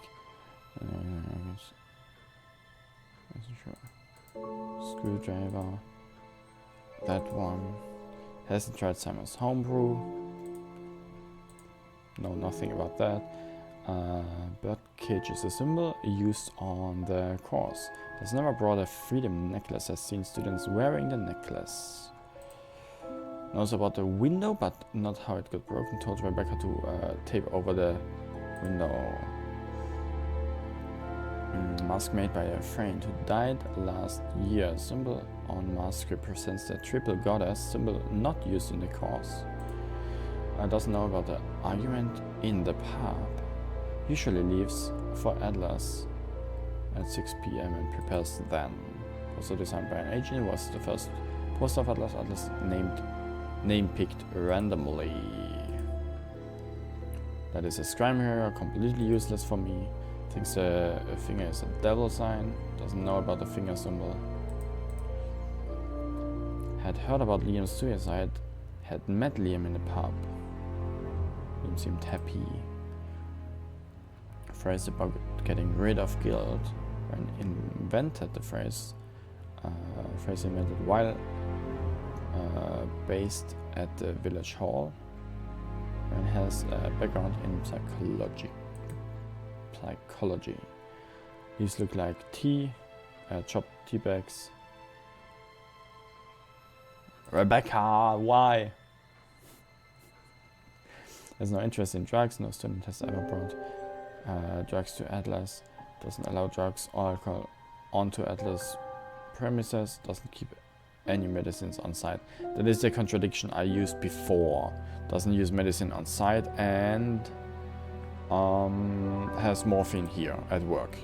Screwdriver. That one. Hasn't tried Simon's homebrew. No, nothing about that. Birdcage is a symbol used on the course. Has never brought a freedom necklace. Has seen students wearing the necklace. Knows about the window, but not how it got broken. Told Rebecca to tape over the window. Mask made by a friend who died last year. Symbol on mask represents the triple goddess. Symbol not used in the course. Doesn't know about the argument in the pub. Usually leaves for Atlas at 6 p.m. and prepares then. Also designed by an agent, was the first poster of Atlas. Atlas name picked randomly. That is a scrim hero, completely useless for me. Thinks a finger is a devil sign. Doesn't know about the finger symbol. Had heard about Liam's suicide. Had met Liam in the pub. Liam seemed happy. Phrase about getting rid of guilt. When invented the phrase. Phrase invented while based at the village hall. And has a background in psychology. These look like tea, chopped tea bags. Rebecca, why? Has no interest in drugs. No student has ever brought drugs to Atlas. Doesn't allow drugs or alcohol onto Atlas premises. Doesn't keep any medicines on site. That is the contradiction I used before. Doesn't use medicine on site and has morphine here at work.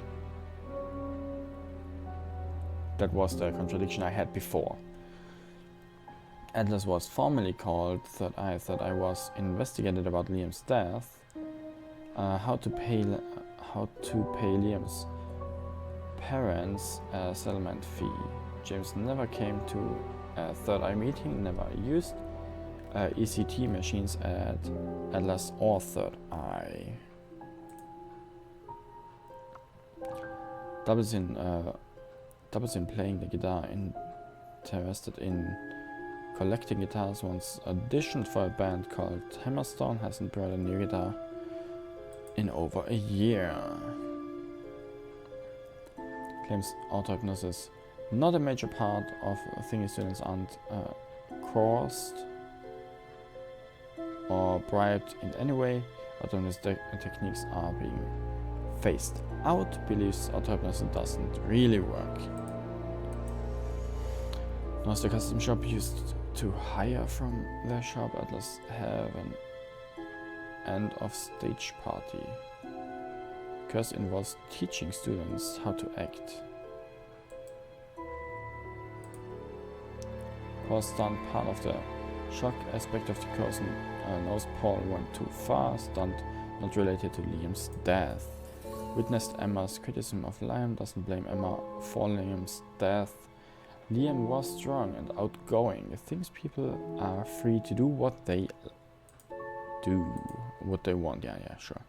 That was the contradiction I had before. Atlas was formerly called Third Eye. Third Eye was investigated about Liam's death. How to pay Liam's parents a settlement fee. James never came to a Third Eye meeting, never used ECT machines at Atlas or Third Eye. Doubles in playing the guitar, interested in collecting guitars, once auditioned for a band called Hammerstone, hasn't brought a new guitar in over a year. Claims auto-hypnosis not a major part of thingy. Students aren't coerced or bribed in any way. Autonomous techniques are being phased out. Believes auto-hypnosis doesn't really work. Knows the custom shop used to hire from their shop. Atlas have an end of stage party. Curse involves teaching students how to act. Paul stunned, part of the shock aspect of the curse, knows Paul went too far. Stunned, not related to Liam's death. Witnessed Emma's criticism of Liam, doesn't blame Emma for Liam's death. Liam was strong and outgoing. Thinks people are free to do what they want. Yeah, sure.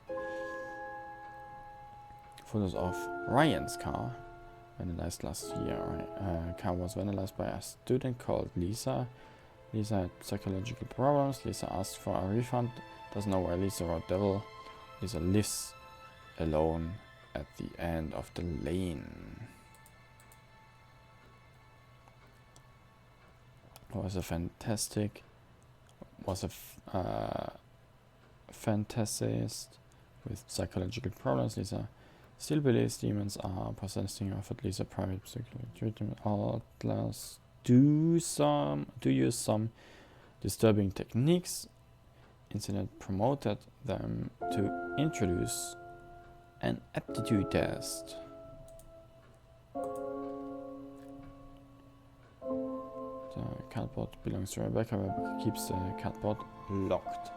Photos of Ryan's car, vandalized last year. Car was vandalized by a student called Lisa. Lisa had psychological problems. Lisa asked for a refund. Doesn't know why Lisa wrote devil. Lisa lives alone at the end of the lane. Was a fantastic. Was a fantasist with psychological problems. Lisa still believes demons are possessing, offered Lisa private psychological treatment. Atlas do use some disturbing techniques. Incident promoted them to introduce an aptitude test. The cardboard belongs to Rebecca. Rebecca keeps the cardboard locked.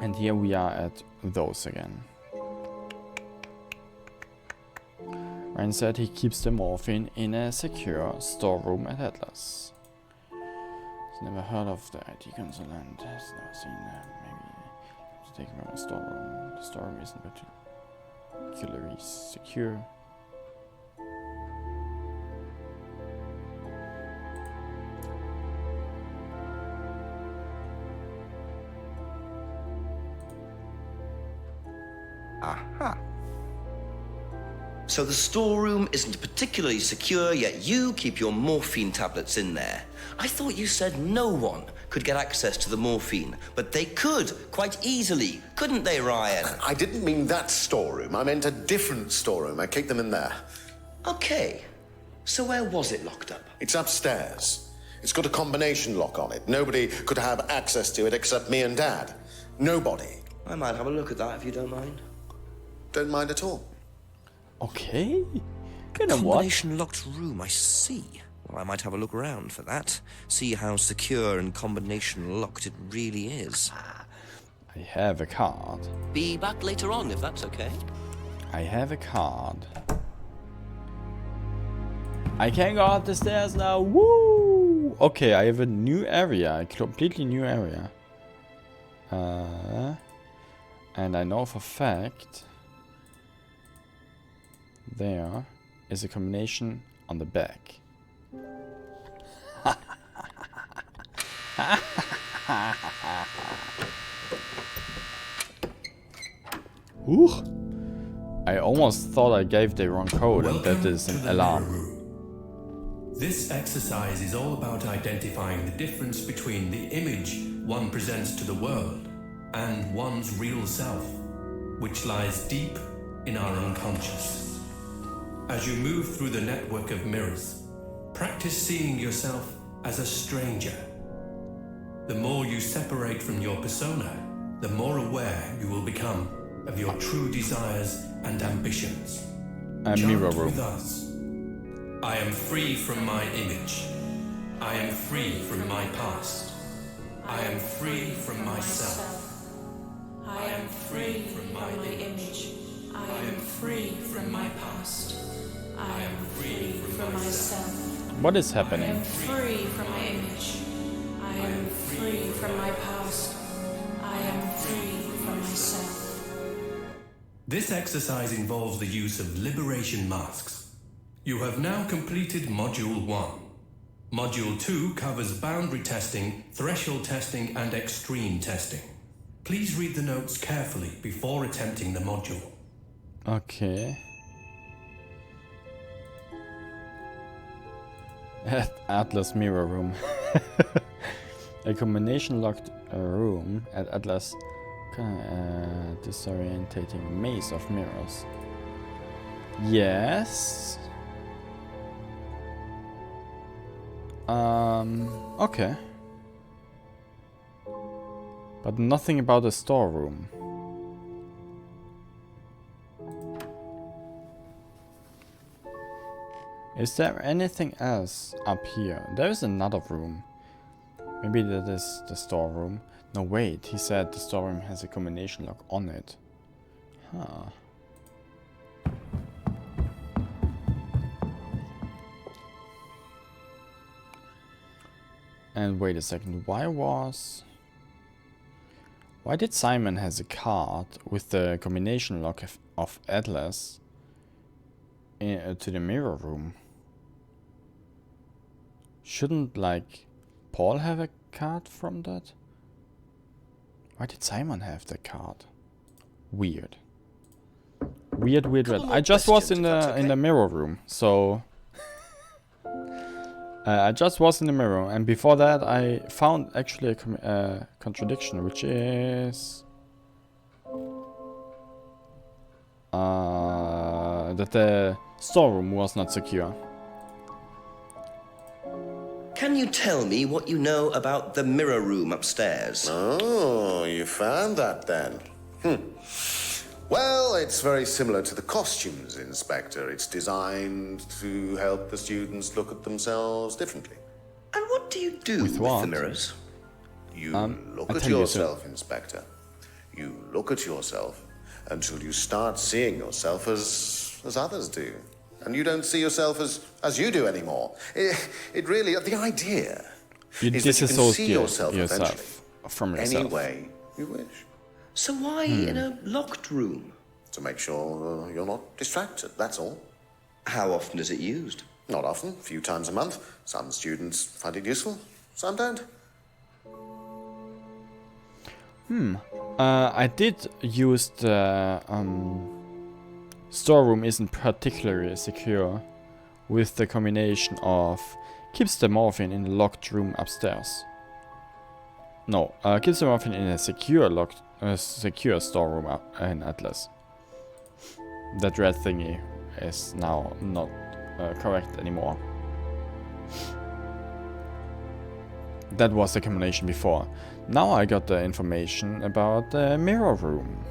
And here we are at those again. Ryan said he keeps the morphine in a secure storeroom at Atlas. He's never heard of the IT consultant. Has never seen them. Maybe to take him from a storeroom. The storeroom isn't particularly secure. Aha. So the storeroom isn't particularly secure, yet you keep your morphine tablets in there. I thought you said no one could get access to the morphine, but they could, quite easily, couldn't they, Ryan? I didn't mean that storeroom. I meant a different storeroom. I keep them in there. Okay. So where was it locked up? It's upstairs. It's got a combination lock on it. Nobody could have access to it except me and Dad. Nobody. I might have a look at that if you don't mind. Don't mind at all. Okay. You know what? Combination locked room, I see. Well, I might have a look around for that. See how secure and combination locked it really is. I have a card. Be back later on, if that's okay. I have a card. I can go up the stairs now. Woo! Okay, I have a new area, a completely new area. And I know for a fact there is a combination on the back. Ooh. I almost thought I gave the wrong code. Welcome and that is to an the alarm. mirror room. This exercise is all about identifying the difference between the image one presents to the world and one's real self, which lies deep in our unconscious. As you move through the network of mirrors, practice seeing yourself as a stranger. The more you separate from your persona, the more aware you will become of your true desires and ambitions. A mirror room. With us. I am free from my image. I am free from my past. I am free from myself. I am free from my image. I am free from my past. I am free from myself. What is happening? I am free from my image. I am free from my past. I am free from myself. This exercise involves the use of liberation masks. You have now completed Module 1. Module 2 covers boundary testing, threshold testing, and extreme testing. Please read the notes carefully before attempting the module. Okay. Atlas mirror room. A combination locked room at Atlas. Disorientating maze of mirrors. Yes. Okay. But nothing about the storeroom. Is there anything else up here? There is another room. Maybe that is the storeroom. No, wait, he said the storeroom has a combination lock on it. Huh. And wait a second, why did Simon has a card with the combination lock of Atlas to the mirror room? Shouldn't, like, Paul have a card from that? Why did Simon have the card? Weird. Weird. I just was in the mirror room, so I just was in the mirror, and before that I found actually a contradiction, which is that the storeroom was not secure. Can you tell me what you know about the mirror room upstairs? Oh, you found that then. Well, it's very similar to the costumes, Inspector. It's designed to help the students look at themselves differently. And what do you do with the mirrors? You look at yourself, Inspector. You look at yourself until you start seeing yourself as others do. And you don't see yourself as you do anymore. It really, the idea you is that you can see yourself from yourself. Any way you wish. So why in a locked room? To make sure you're not distracted, that's all. How often is it used? Not often, a few times a month. Some students find it useful, some don't. I did use the storeroom isn't particularly secure with the combination of keeps the morphine in the locked room upstairs. No, keeps the morphine in a secure storeroom in Atlas. That red thingy is now not correct anymore. That was the combination before. Now I got the information about the mirror room.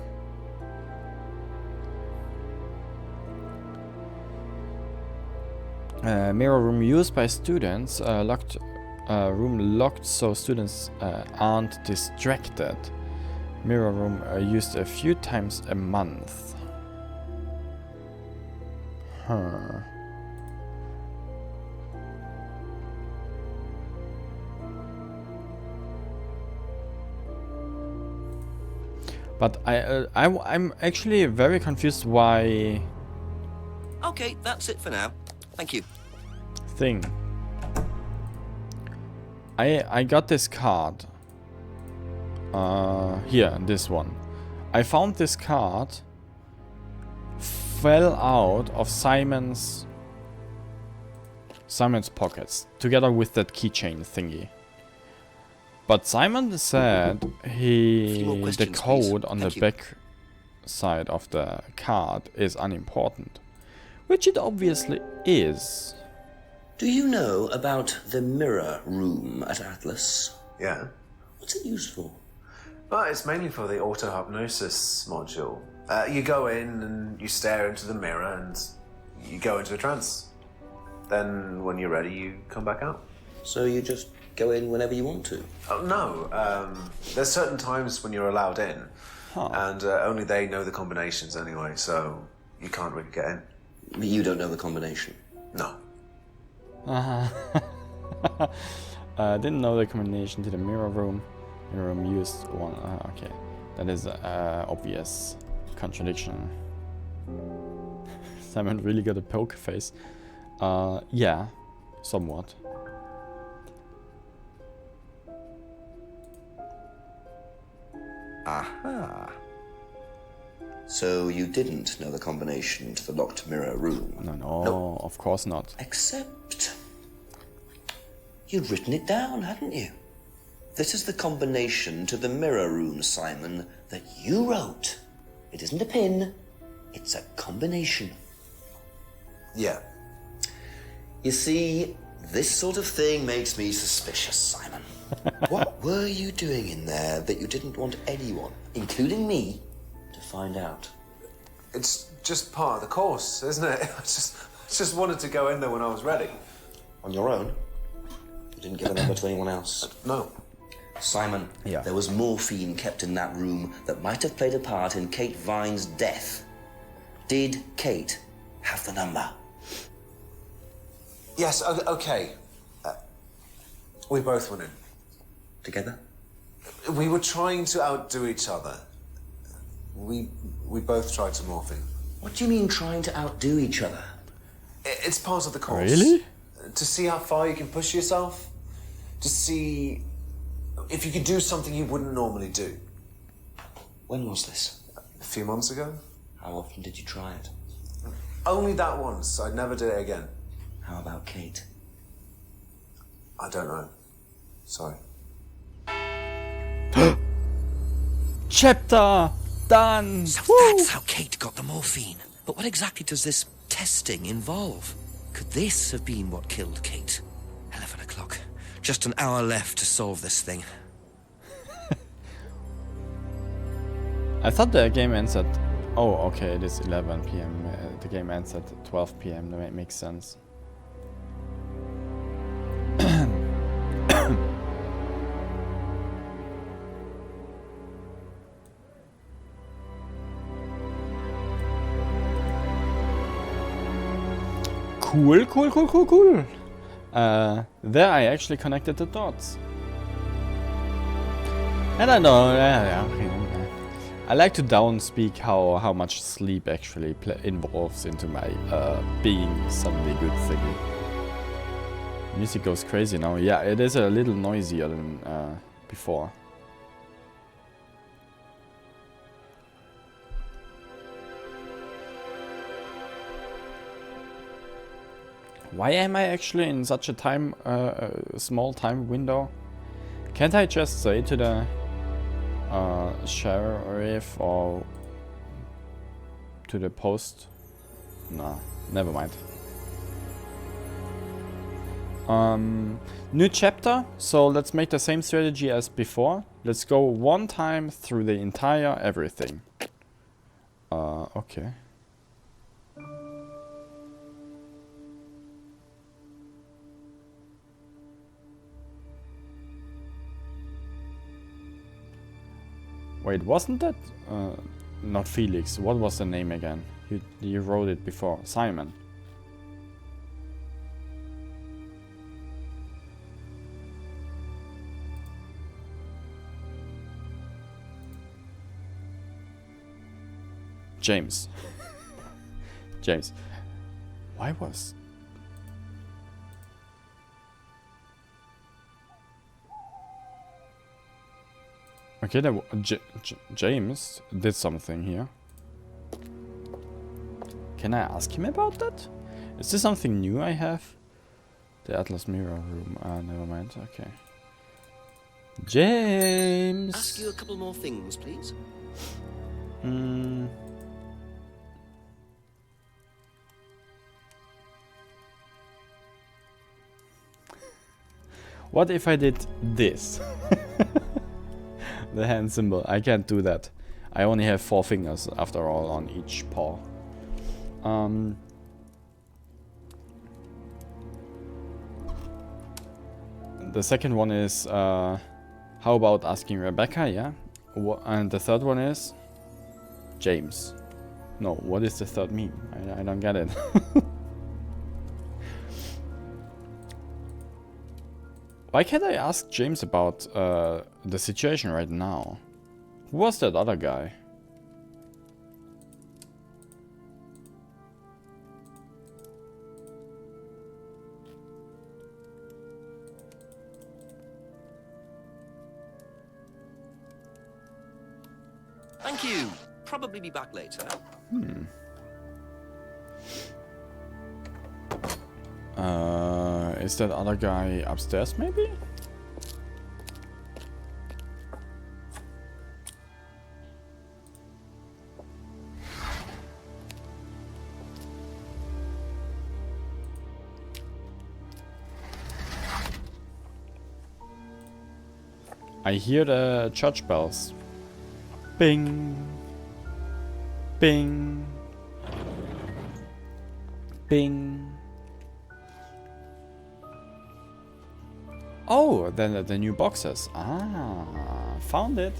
Mirror room used by students, room locked so students aren't distracted. Mirror room used a few times a month. Huh. But I'm actually very confused why. Okay, that's it for now. Thank you. Thing. I got this card. Here, this one. I found this card. Fell out of Simon's pockets together with that keychain thingy. But Simon said the code on the back side of the card is unimportant, which it obviously is. Do you know about the mirror room at Atlas? Yeah. What's it used for? Well, it's mainly for the auto-hypnosis module. You go in and you stare into the mirror and you go into a trance. Then when you're ready, you come back out. So you just go in whenever you want to? Oh, no. There's certain times when you're allowed in. Huh. And only they know the combinations anyway, so you can't really get in. But you don't know the combination? No. Didn't know the combination to the mirror room. Mirror room used one. Okay, that is obvious contradiction. Simon really got a poker face. Yeah, somewhat. Aha. So you didn't know the combination to the locked mirror room? No, of course not. Except you'd written it down, hadn't you? This is the combination to the mirror room, Simon, that you wrote. It isn't a pin, it's a combination. Yeah. You see, this sort of thing makes me suspicious, Simon. What were you doing in there that you didn't want anyone, including me, to find out? It's just part of the course, isn't it? I just wanted to go in there when I was ready. On your own? You didn't give a number to anyone else? No. Simon, there was morphine kept in that room that might have played a part in Kate Vine's death. Did Kate have the number? Yes, okay. We both went in. Together? We were trying to outdo each other. We both tried to morphine. What do you mean trying to outdo each other? It's part of the course. Really? To see how far you can push yourself. To see if you could do something you wouldn't normally do. When was this? A few months ago. How often did you try it? Only that once. I'd never do it again. How about Kate? I don't know. Sorry. Chapter done. So that's how Kate got the morphine. But what exactly does this testing involve? Could this have been what killed Kate? 11 o'clock. Just an hour left to solve this thing. I thought the game ends at... Oh, okay, it is 11 p.m. The game ends at 12 p.m. That makes sense. Cool. There I actually connected the dots. And I know, I like to downspeak how much sleep actually involves into my being suddenly good thingy. Music goes crazy now. Yeah, it is a little noisier than before. Why am I actually in such a small time window? Can't I just say to the sheriff or to the post? No, never mind. New chapter, so let's make the same strategy as before. Let's go one time through the entire everything. Okay. Wait, wasn't that not Felix? What was the name again? You wrote it before. Simon. James. James. Why was... Okay, James did something here. Can I ask him about that? Is this something new I have? The Atlas Mirror Room. Never mind. Okay. James! Ask you a couple more things, please. What if I did this? The hand symbol. I can't do that. I only have 4 fingers after all on each paw. The second one is how about asking Rebecca, yeah? And the third one is James. No, what does the third mean? I don't get it. Why can't I ask James about the situation right now? Who was that other guy? Thank you. Probably be back later. Is that other guy upstairs maybe? I hear the church bells. Bing. Bing. Bing. Oh, then the new boxes. Ah, found it.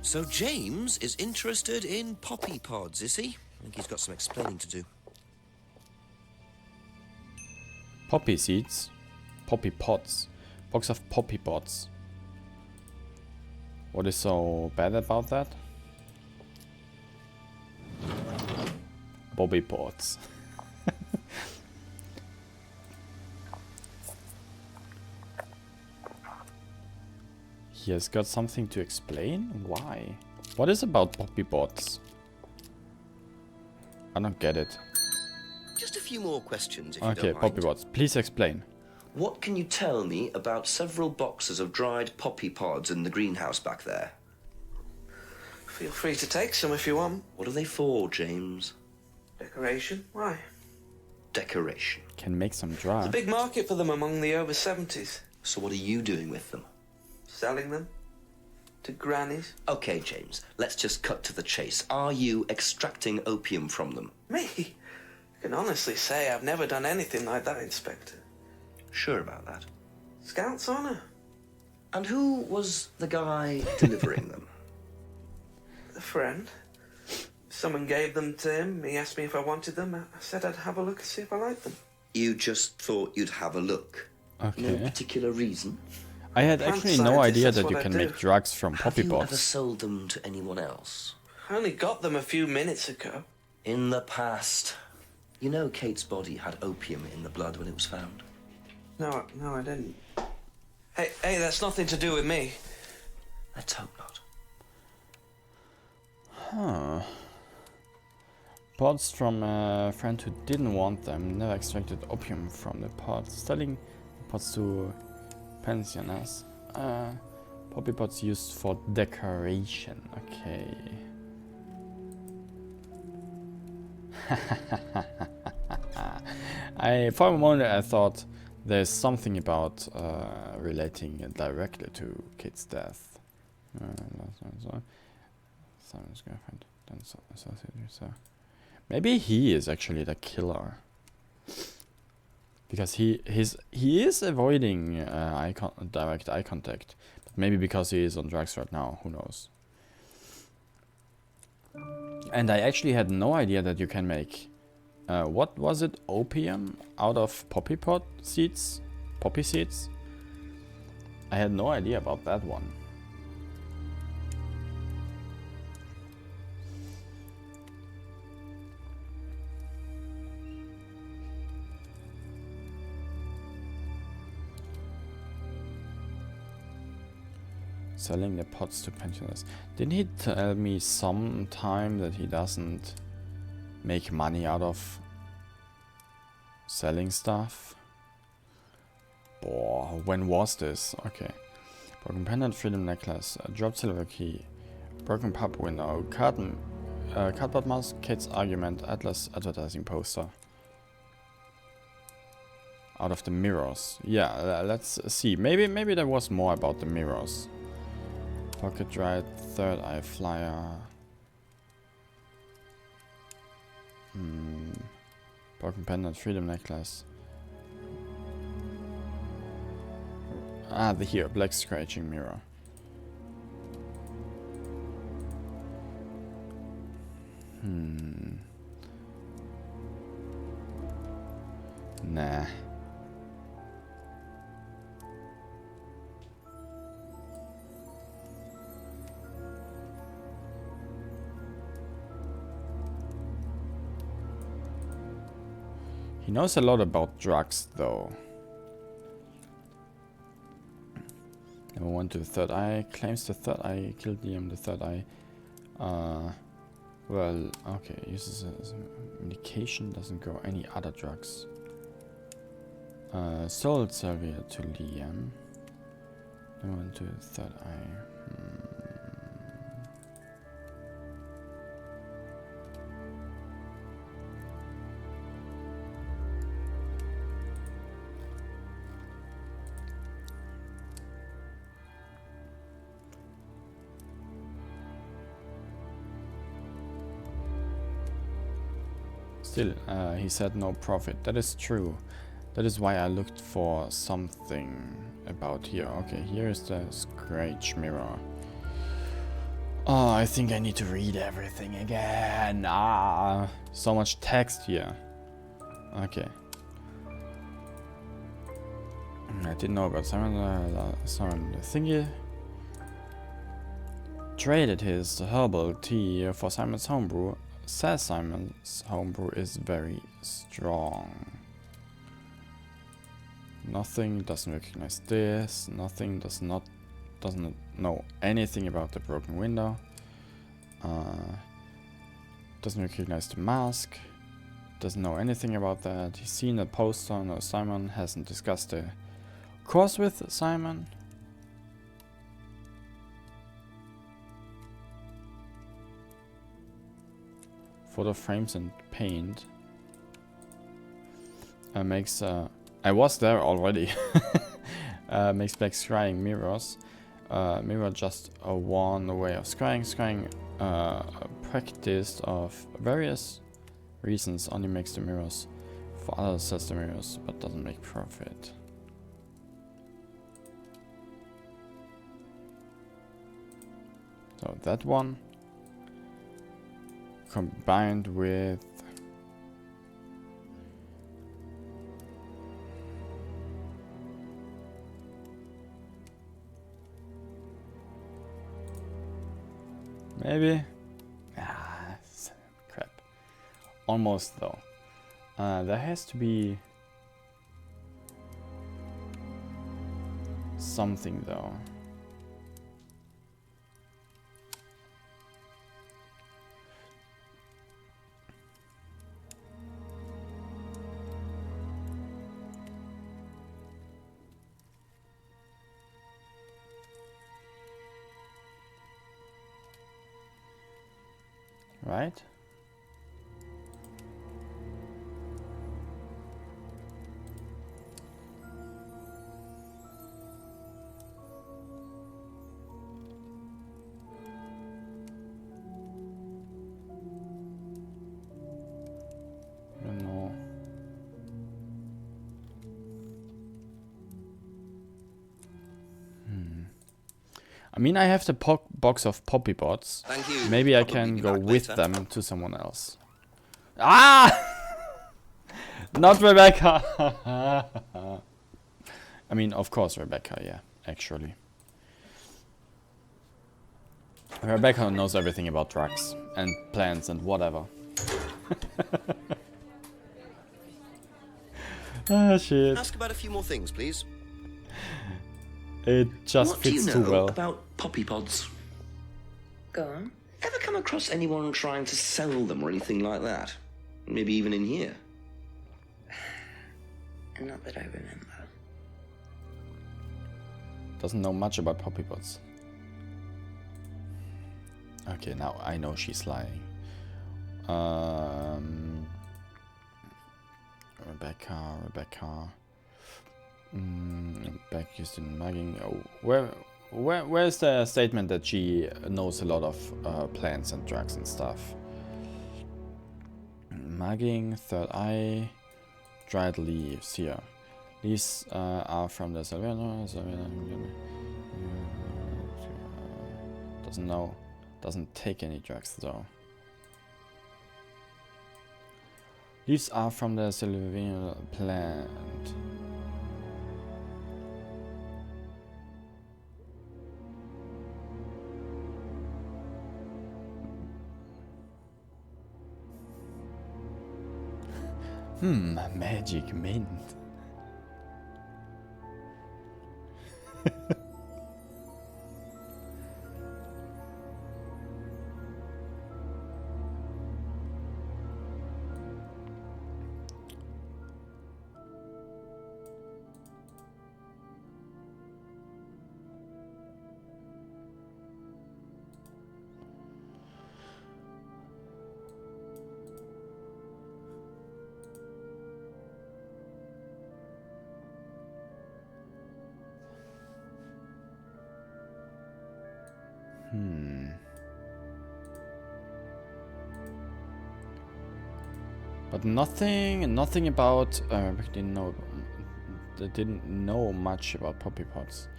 So James is interested in poppy pods, is he? I think he's got some explaining to do. Poppy seeds. Poppy pods. Box of poppy pods. What is so bad about that? Bobby pods. He has got something to explain? Why? What is about poppy pods? I don't get it. Just a few more questions, if you Okay, don't mind. poppy pods. Please explain. What can you tell me about several boxes of dried poppy pods in the greenhouse back there? Feel free to take some if you want. What are they for, James? Decoration? Why? Decoration. Can make some There's a drugs. big market for them among the over 70s. So what are you doing with them? Selling them to grannies. Okay, James, let's just cut to the chase. Are you extracting opium from them? Me? I can honestly say I've never done anything like that, Inspector. Sure about that. Scout's honor. And who was the guy delivering them? A friend. Someone gave them to him. He asked me if I wanted them. I said I'd have a look and see if I liked them. You just thought you'd have a look. Okay. No particular reason? I had Plant actually no scientist, idea that's that what you I can do. make drugs from poppy Have you ever pods. sold them to anyone else? I only got them a few minutes ago. In the past. You know Kate's body had opium in the blood when it was found? No, I didn't. Hey, that's nothing to do with me. Let's hope not. Huh. Pods from a friend who didn't want them. Never extracted opium from the pods. Selling pods to pensioners. Poppy pods used for decoration. Okay. For a moment I thought there's something about relating it directly to Kate's death. Simon's girlfriend. Maybe he is actually the killer. Because he is avoiding direct eye contact. But maybe because he is on drugs right now. Who knows? And I actually had no idea that you can make what was it? Opium out of poppy pod seeds? Poppy seeds? I had no idea about that one. Selling the pots to pensioners. Didn't he tell me sometime that he doesn't make money out of selling stuff? Boah, when was this? Okay. Broken pendant, freedom necklace, dropped silver key, broken pub window, cardboard mouse, Kate's argument, Atlas advertising poster. Out of the mirrors. Yeah, let's see. Maybe there was more about the mirrors. Pocket ride, third eye flyer. Broken pendant, freedom necklace. Ah, here, black scratching mirror. Nah. He knows a lot about drugs, though. Number 1 to the third eye. Claims the third eye killed Liam, the third eye. Well, okay. Uses as medication, doesn't grow any other drugs. Sold Sylvia to Liam. Number 1 to the third eye. Still, he said no profit. That is true. That is why I looked for something about here. Okay, here is the scratch mirror. Oh, I think I need to read everything again. Ah, so much text here. Okay. I didn't know about Simon. Simon the thingy traded his herbal tea for Simon's homebrew. Says Simon's homebrew is very strong. Nothing, doesn't recognize this. Nothing, doesn't know anything about the broken window. Doesn't recognize the mask. Doesn't know anything about that. He's seen a poster. No, Simon hasn't discussed the course with Simon. Photo frames and paint. Makes I was there already. Makes black scrying mirrors. Mirror just one way of scrying. Scrying practiced of various reasons. Only makes the mirrors for others, sells the mirrors, but doesn't make profit. So that one combined with maybe crap. Almost though. There has to be something though. Right? I don't know. I mean, I have the box of poppy bots. Thank you. Maybe I Probably can be go back with later. them to someone else. Ah! Not Rebecca! I mean, of course Rebecca, yeah, actually. Rebecca knows everything about drugs and plants and whatever. Ah, shit. Ask about a few more things, please. It just What do you fits know too well. about poppy pods? Go on. Ever come across anyone trying to sell them or anything like that? Maybe even in here? Not that I remember. Doesn't know much about poppy pods. Okay, now I know she's lying. Rebecca. Back used in mugging. Oh, where's the statement that she knows a lot of plants and drugs and stuff? Mugging, third eye, dried leaves here. These are from the Savannah. Doesn't know. Doesn't take any drugs though. Leaves are from the Sylvania plant. Magic mint. But nothing about. They didn't know much about poppy pods.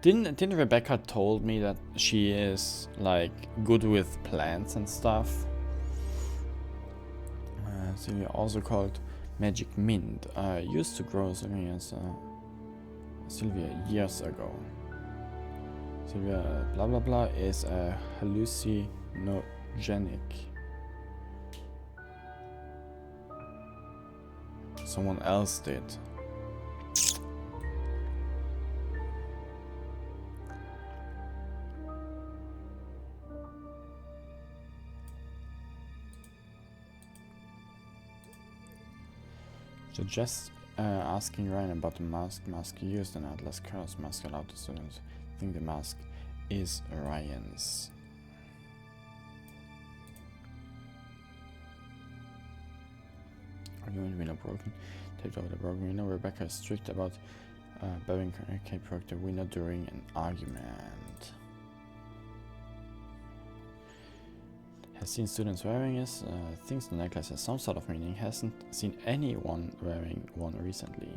Didn't Rebecca told me that she is like good with plants and stuff? Sylvia also called magic mint. Used to grow something as Sylvia years ago. Sylvia blah blah blah is a hallucinogenic. Someone else did. So just asking Ryan about the mask used in Atlas Curse mask allowed the students think the mask is Ryan's. Argument window broken. Taped over the broken window. Rebecca is strict about burying Kate broke the window during an argument. Has seen students wearing it. Thinks the necklace has some sort of meaning. Hasn't seen anyone wearing one recently.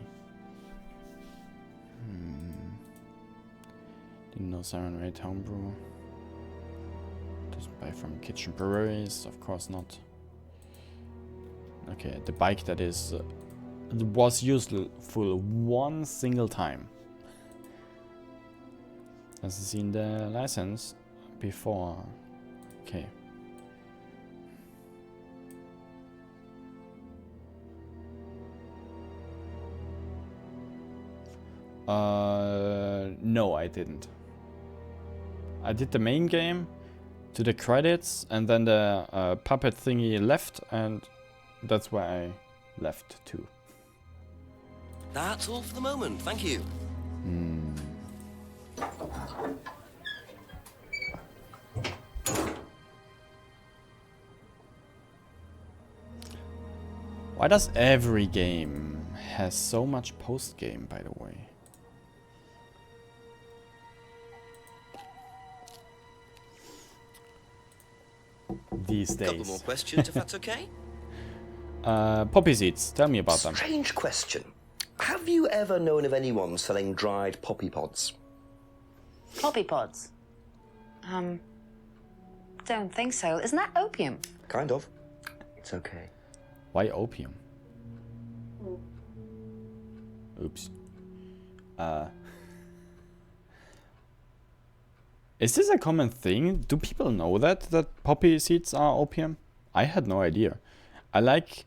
Didn't know Siren made homebrew. Doesn't buy from kitchen breweries. Of course not. Okay, the bike that is was useful one single time. Hasn't seen the license before. Okay. No, I didn't. I did the main game to the credits, and then the puppet thingy left, and that's where I left too. That's all for the moment, thank you. Why does every game has so much post-game, by the way? These days. Couple more questions, if that's okay. Poppy seeds, tell me about them. Strange question. Have you ever known of anyone selling dried poppy pods? Poppy pods? Don't think so. Isn't that opium? Kind of. It's okay. Why opium? Oops. Is this a common thing? Do people know that poppy seeds are opium? I had no idea. I like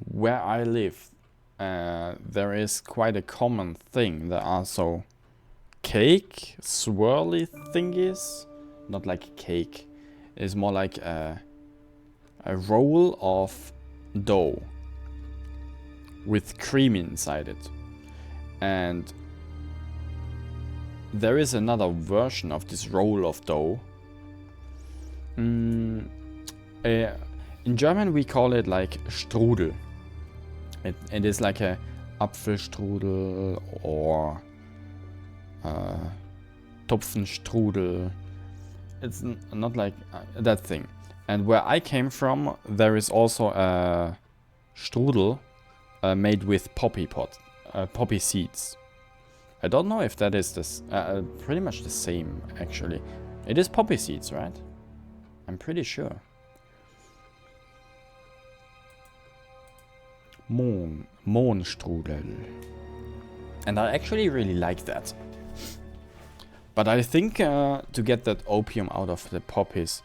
where I live, there is quite a common thing. There are so cake, swirly thingies. Not like cake. It's more like a roll of dough with cream inside it. And there is another version of this roll of dough. In German we call it like Strudel. It is like a Apfelstrudel or Topfenstrudel. It's not like that thing. And where I came from, there is also a strudel made with poppy seeds. I don't know if that is this, pretty much the same actually. It is poppy seeds, right? I'm pretty sure. Mohnstrudel. And I actually really like that. But I think to get that opium out of the poppies,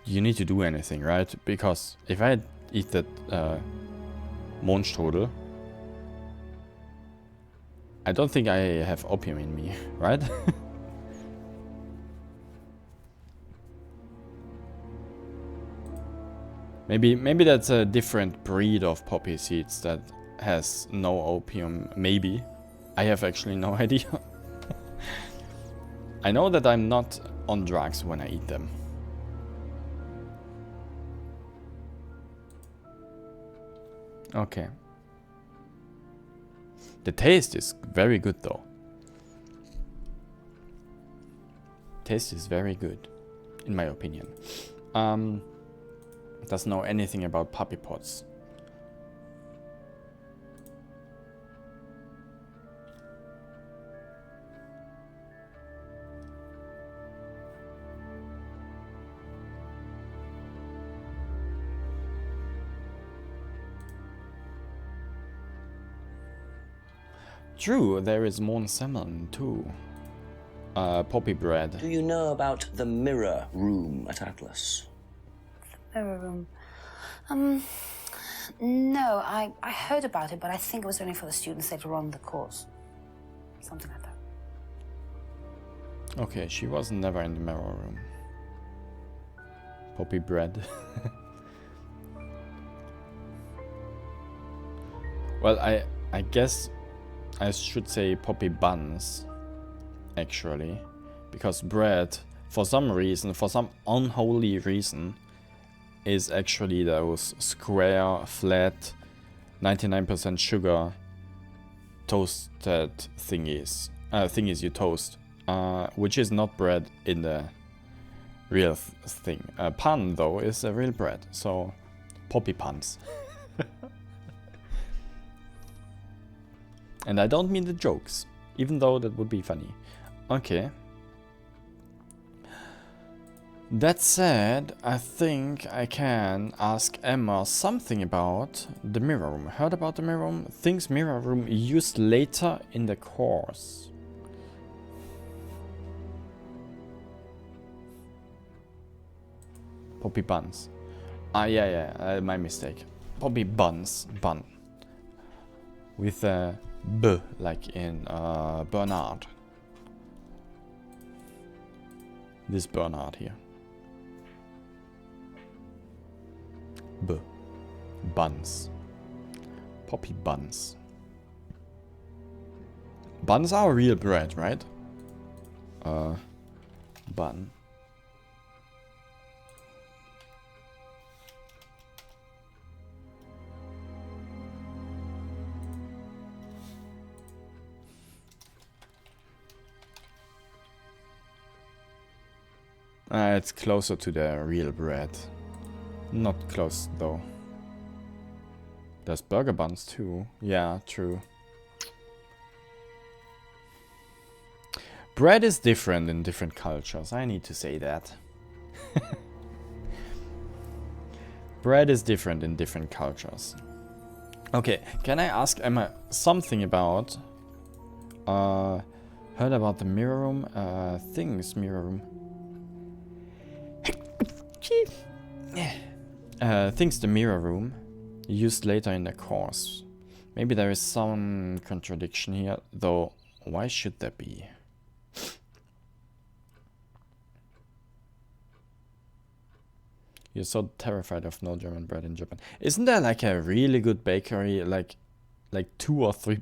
you need to do anything, right? Because if I eat that Mohnstrudel, I don't think I have opium in me, right? Maybe that's a different breed of poppy seeds that has no opium, maybe. I have actually no idea. I know that I'm not on drugs when I eat them. Okay. The taste is very good though. Taste is very good, in my opinion. Doesn't know anything about puppy pods. True, there is Mohnsemmeln too. Poppy bread. Do you know about the mirror room at Atlas? Mirror room. No, I heard about it, but I think it was only for the students later on in the course. Something like that. Okay, she was never in the mirror room. Poppy bread. Well, I guess I should say poppy buns, actually. Because bread, for some reason, for some unholy reason, is actually those square, flat, 99% sugar toasted thingies you toast, which is not bread in the real thing. Pan though is a real bread, so poppy puns. And I don't mean the jokes, even though that would be funny. Okay. That said, I think I can ask Emma something about the mirror room. Heard about the mirror room? Things mirror room used later in the course. Poppy buns. Yeah, my mistake. Poppy buns, bun. With a B, like in Bernard. This Bernard here. B. Buns. Poppy buns. Buns are real bread, right? Bun. It's closer to the real bread. Not close though. There's burger buns too. Yeah, true. Bread is different in different cultures. I need to say that. Bread is different in different cultures. Okay, can I ask Emma something about... heard about the mirror room? Things mirror room. Things the mirror room used later in the course. Maybe there is some contradiction here, though why should there be? You're so terrified of no German bread in Japan. Isn't there like a really good bakery, like 2 or 3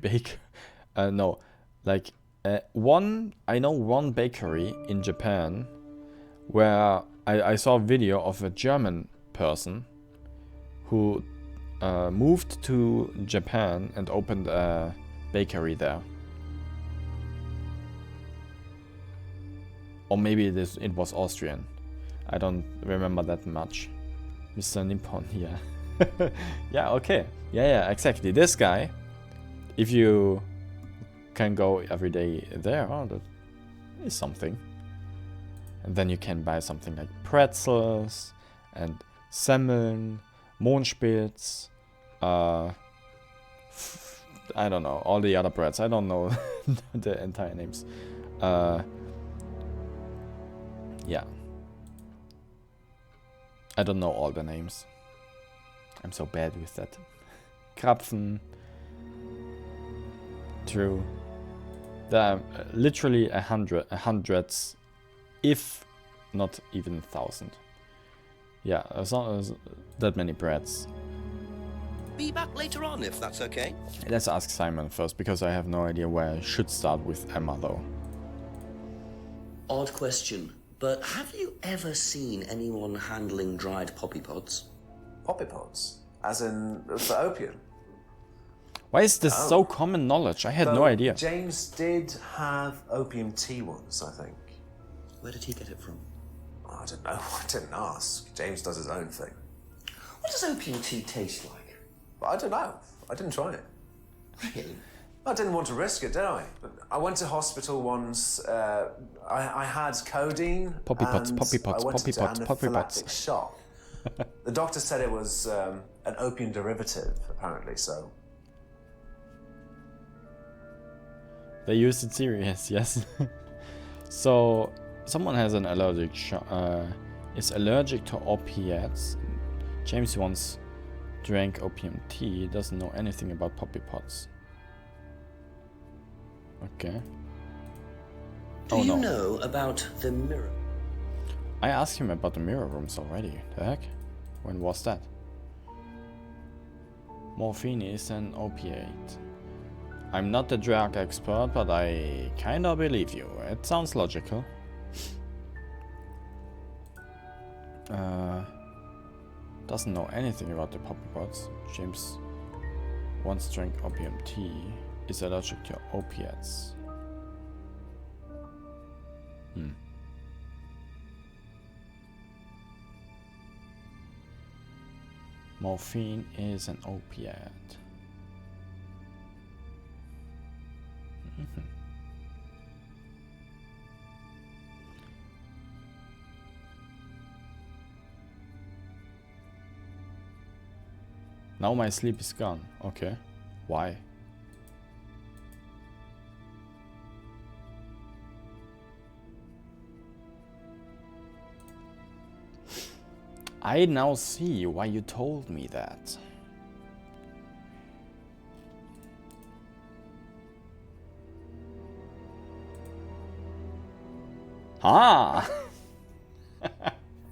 no, like I know one bakery in Japan where I saw a video of a German person who moved to Japan and opened a bakery there. Or maybe it was Austrian. I don't remember that much. Mr. Nippon, yeah. Yeah, okay. Yeah, exactly. This guy, if you can go every day there, oh, that is something. And then you can buy something like pretzels and semmeln, Mondspitz, I don't know, all the other breads. I don't know the entire names. Yeah. I don't know all the names. I'm so bad with that. Krapfen. True. There are literally hundreds, if not even 1,000. Yeah, that many breads. Be back later on, if that's okay. Let's ask Simon first, because I have no idea where I should start with Emma, though. Odd question, but have you ever seen anyone handling dried poppy pods? Poppy pods? As in, for opium? Why is this so common knowledge? I had no idea. James did have opium tea once, I think. Where did he get it from? I don't know. I didn't ask. James does his own thing. What does opium tea taste like? I don't know. I didn't try it. Really? I didn't want to risk it, did I? I went to hospital once. I had codeine. Poppy pots, poppy pots, I went poppy into pots, poppy anaphylactic pots. shock. The doctor said it was an opium derivative, apparently, so... They use it serious, yes. So, someone has an is allergic to opiates. James once drank opium tea, doesn't know anything about poppy pots. Okay. Do you know about the mirror? I asked him about the mirror rooms already. The heck? When was that? Morphine is an opiate. I'm not a drug expert, but I kinda believe you. It sounds logical. Doesn't know anything about the poppy pods. James once drank opium tea. Is allergic to opiates. Morphine is an opiate. Now my sleep is gone. Okay. Why? I now see why you told me that. Ah!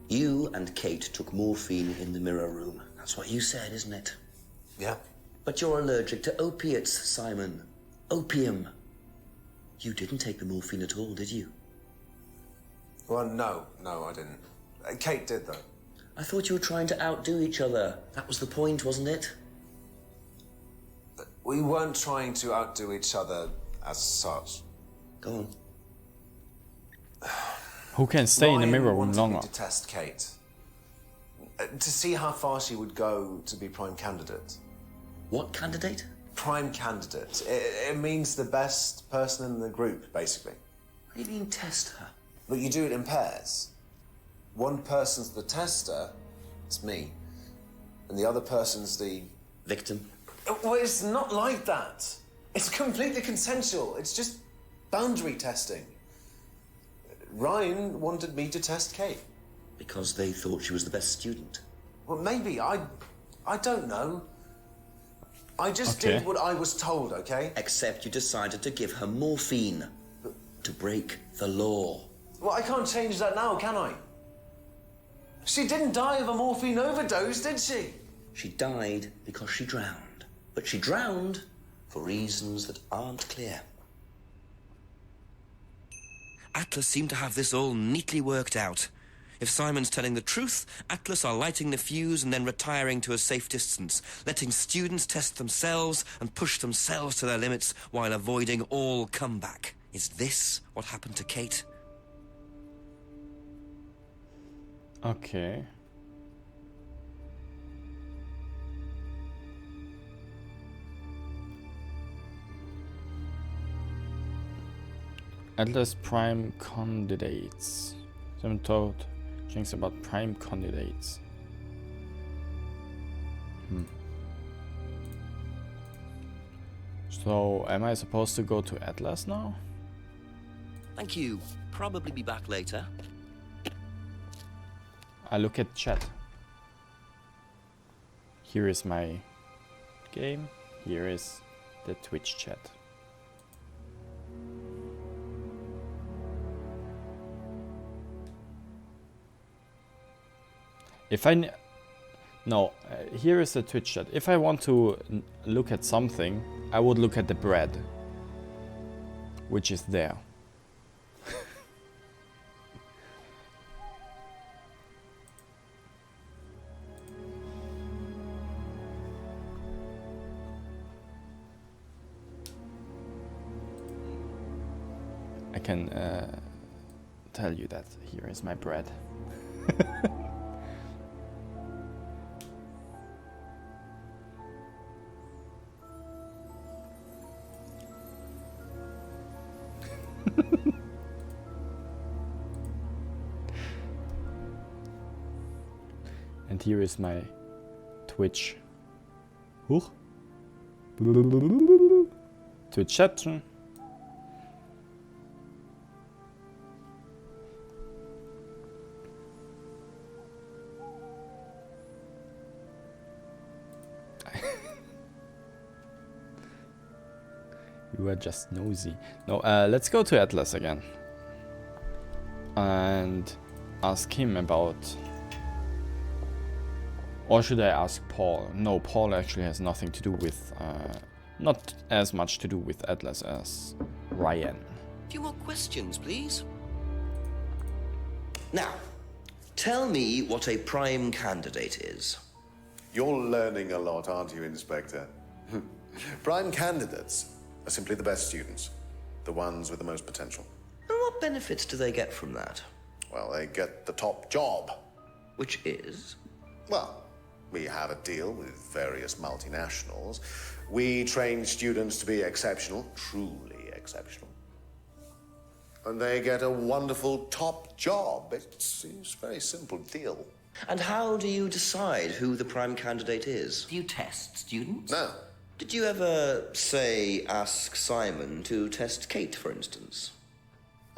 You and Kate took morphine in the mirror room. That's what you said, isn't it? Yeah. But you're allergic to opiates, Simon. Opium. You didn't take the morphine at all, did you? Well, no, I didn't. Kate did, though. I thought you were trying to outdo each other. That was the point, wasn't it? We weren't trying to outdo each other as such. Go on. Who can stay in the mirror room longer? To test Kate. To see how far she would go to be prime candidate. What candidate? Prime candidate. It means the best person in the group, basically. What do you mean, test her? But you do it in pairs. One person's the tester, it's me, and the other person's the... victim? Well, it's not like that. It's completely consensual. It's just boundary testing. Ryan wanted me to test Kate. Because they thought she was the best student? Well, maybe. I don't know. I just did what I was told, okay? Except you decided to give her morphine. To break the law. Well, I can't change that now, can I? She didn't die of a morphine overdose, did she? She died because she drowned. But she drowned for reasons that aren't clear. Atlas seemed to have this all neatly worked out. If Simon's telling the truth, Atlas are lighting the fuse and then retiring to a safe distance, letting students test themselves and push themselves to their limits while avoiding all comeback. Is this what happened to Kate? Okay. Atlas prime candidates. Someone told Jinx about prime candidates. So, am I supposed to go to Atlas now? Thank you. Probably be back later. I look at chat. Here is my game. Here is the Twitch chat. If I here is the Twitch chat. If I want to look at something, I would look at the bread, which is there. I can tell you that here is my bread. And here is my Twitch. Huch. Twitch Chapter. You are just nosy. No, let's go to Atlas again. And ask him about... Or should I ask Paul? No, Paul actually has nothing to do with... not as much to do with Atlas as Ryan. A few more questions, please. Now, tell me what a prime candidate is. You're learning a lot, aren't you, Inspector? Prime candidates are simply the best students, the ones with the most potential. And what benefits do they get from that? Well, they get the top job. Which is? Well, we have a deal with various multinationals. We train students to be exceptional, truly exceptional. And they get a wonderful top job. It's a very simple deal. And how do you decide who the prime candidate is? Do you test students? No. Did you ever, say, ask Simon to test Kate, for instance?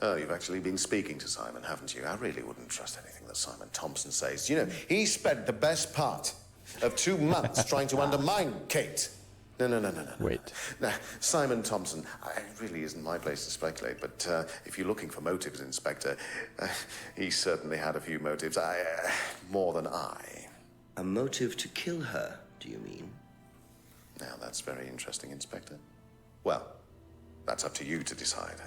Oh, you've actually been speaking to Simon, haven't you? I really wouldn't trust anything that Simon Thompson says. You know, he spent the best part of 2 months trying to undermine Kate. No. Wait. Now, Simon Thompson, it really isn't my place to speculate, but if you're looking for motives, Inspector, he certainly had a few motives. More than I. A motive to kill her, do you mean? Now, that's very interesting, Inspector. Well, that's up to you to decide.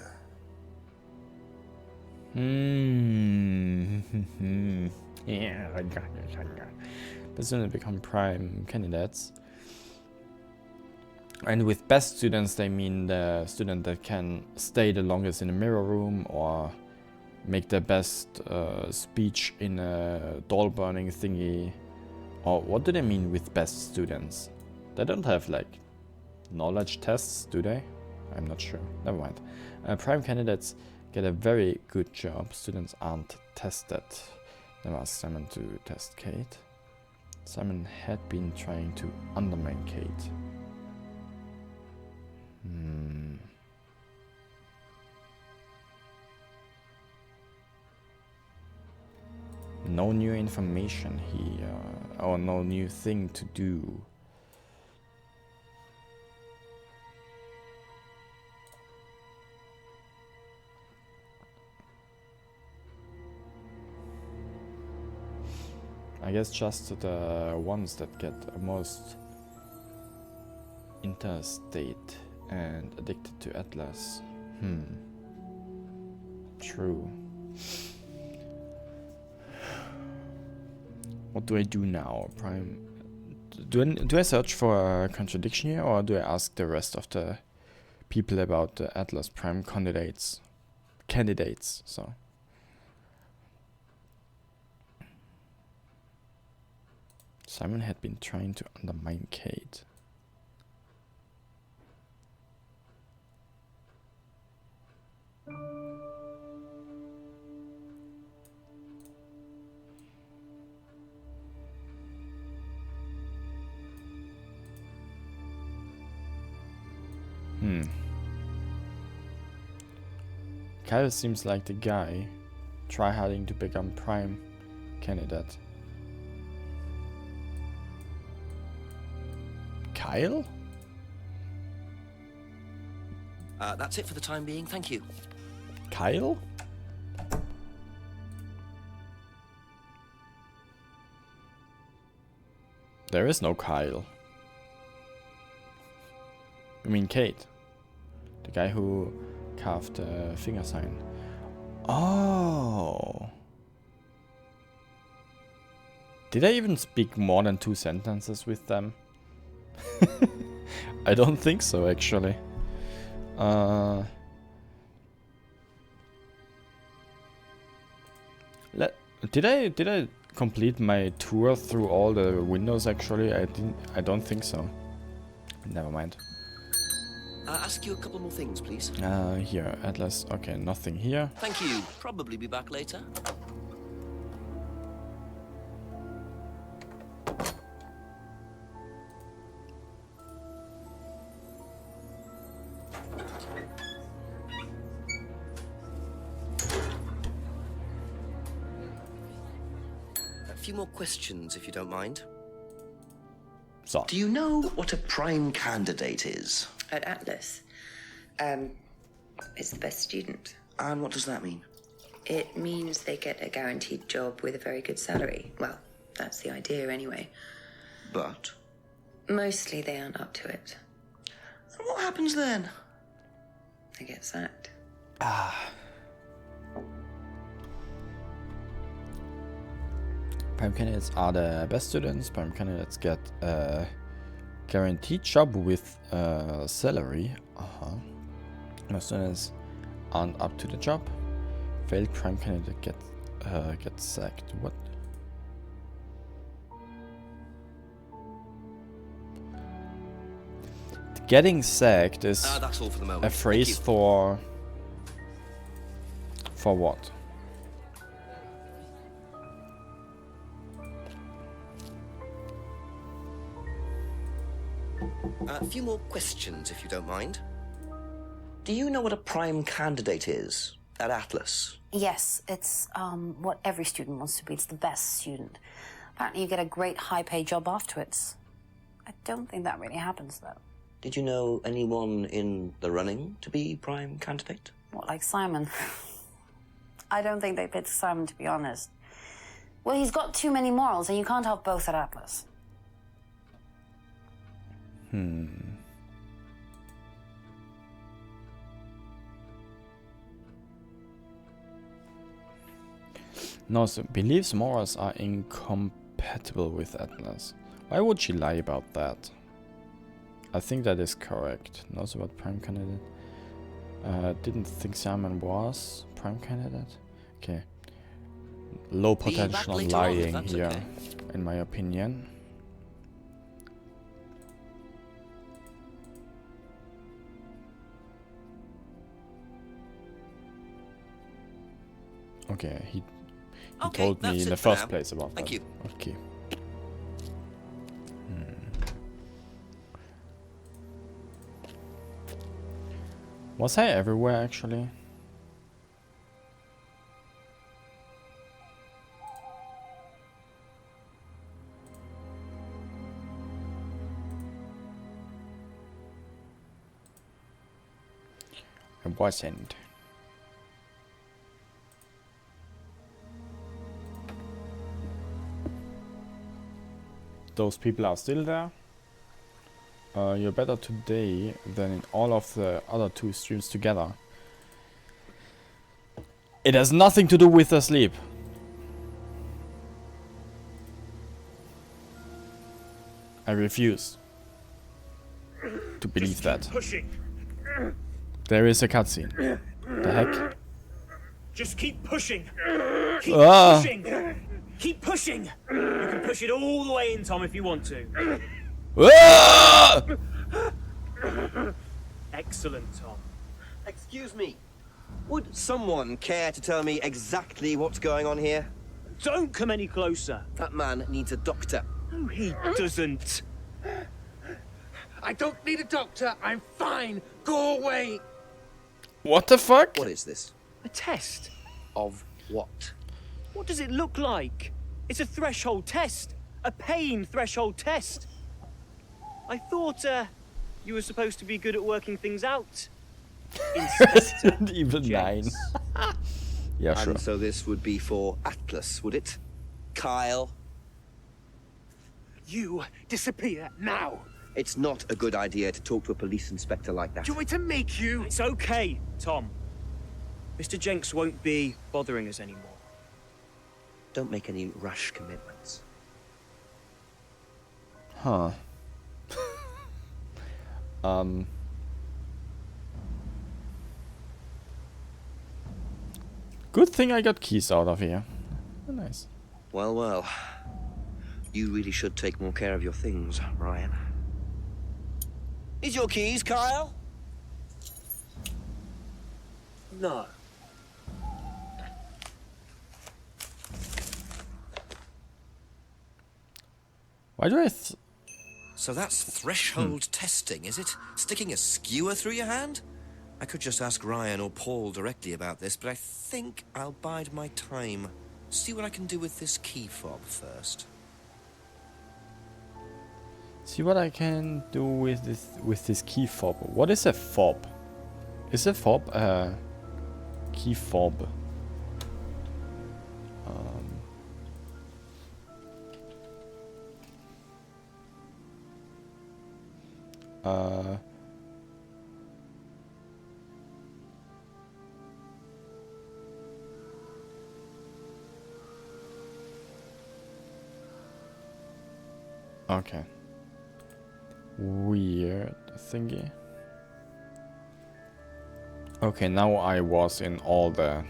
Yeah, I got it. But soon they become prime candidates. And with best students, they mean the student that can stay the longest in the mirror room or make the best speech in a doll burning thingy. Or what do they mean with best students? They don't have like knowledge tests, do they? I'm not sure. Never mind. Prime candidates get a very good job. Students aren't tested. Never ask Simon to test Kate. Simon had been trying to undermine Kate. No new information here, or no new thing to do. I guess just the ones that get most interstate and addicted to Atlas. True. What do I do now? Prime. Do I search for a contradiction here, or do I ask the rest of the people about the Atlas Prime candidates? So. Simon had been trying to undermine Kate. Kyle seems like the guy try-harding to become prime candidate. Kyle? That's it for the time being, thank you. Kyle? There is no Kyle. You mean Kate? The guy who carved the finger sign. Oh. Did I even speak more than 2 sentences with them? I don't think so, actually. Did I complete my tour through all the windows? Actually, I don't think so. Never mind. Ask you a couple more things, please. Here, Atlas. Okay, nothing here. Thank you. Probably be back later. A few more questions, if you don't mind. So. Do you know what a prime candidate is? At Atlas, it's the best student. And what does that mean? It means they get a guaranteed job with a very good salary. Well, that's the idea anyway. But? Mostly they aren't up to it. And what happens then? They get sacked. Prime candidates are the best students. Prime candidates get a guaranteed job with salary. Most students aren't up to the job. Failed prime candidate gets sacked. What? Getting sacked is that's all for the moment. a phrase for what? A few more questions, if you don't mind. Do you know what a prime candidate is at Atlas? Yes, it's what every student wants to be. It's the best student. Apparently you get a great high-paid job afterwards. I don't think that really happens, though. Did you know anyone in the running to be prime candidate? What, like Simon? I don't think they picked Simon, to be honest. Well, he's got too many morals, and you can't have both at Atlas. No, so beliefs morals are incompatible with Atlas. Why would she lie about that? I think that is correct. Knows about prime candidate. Didn't think Simon was prime candidate. Okay. Low potential lying here, in my opinion. Okay, he told me in the first place about that. Thank you. Okay. Was I everywhere actually? I wasn't. those people are still there. You're better today than in all of the other 2 streams together. It has nothing to do with the sleep. I refuse to believe that. Pushing. There is a cutscene. The heck? Just keep pushing. Keep Ah. pushing. Keep pushing. You can push it all the way in, Tom, if you want to. Ah! Excellent, Tom. Excuse me. Would someone care to tell me exactly what's going on here? Don't come any closer. That man needs a doctor. No, he doesn't. I don't need a doctor. I'm fine. Go away. What the fuck? What is this? A test. Of what? What does it look like? It's a threshold test. A pain threshold test. I thought, you were supposed to be good at working things out. Inspector Even 9. Jenks. Yeah, sure. And so this would be for Atlas, would it? Kyle? You disappear now. It's not a good idea to talk to a police inspector like that. Do you want me to make you? It's okay, Tom. Mr. Jenks won't be bothering us anymore. Don't make any rash commitments. Huh. Good thing I got keys out of here. Oh, nice. Well, well. You really should take more care of your things, Ryan. Need your keys, Kyle? No. Why do I So that's threshold testing, is it? Sticking a skewer through your hand? I could just ask Ryan or Paul directly about this, but I think I'll bide my time. See what I can do with this key fob first. see what I can do with this key fob? What is a fob? Is a fob a key fob? Okay. Weird thingy. Okay, now I was in all the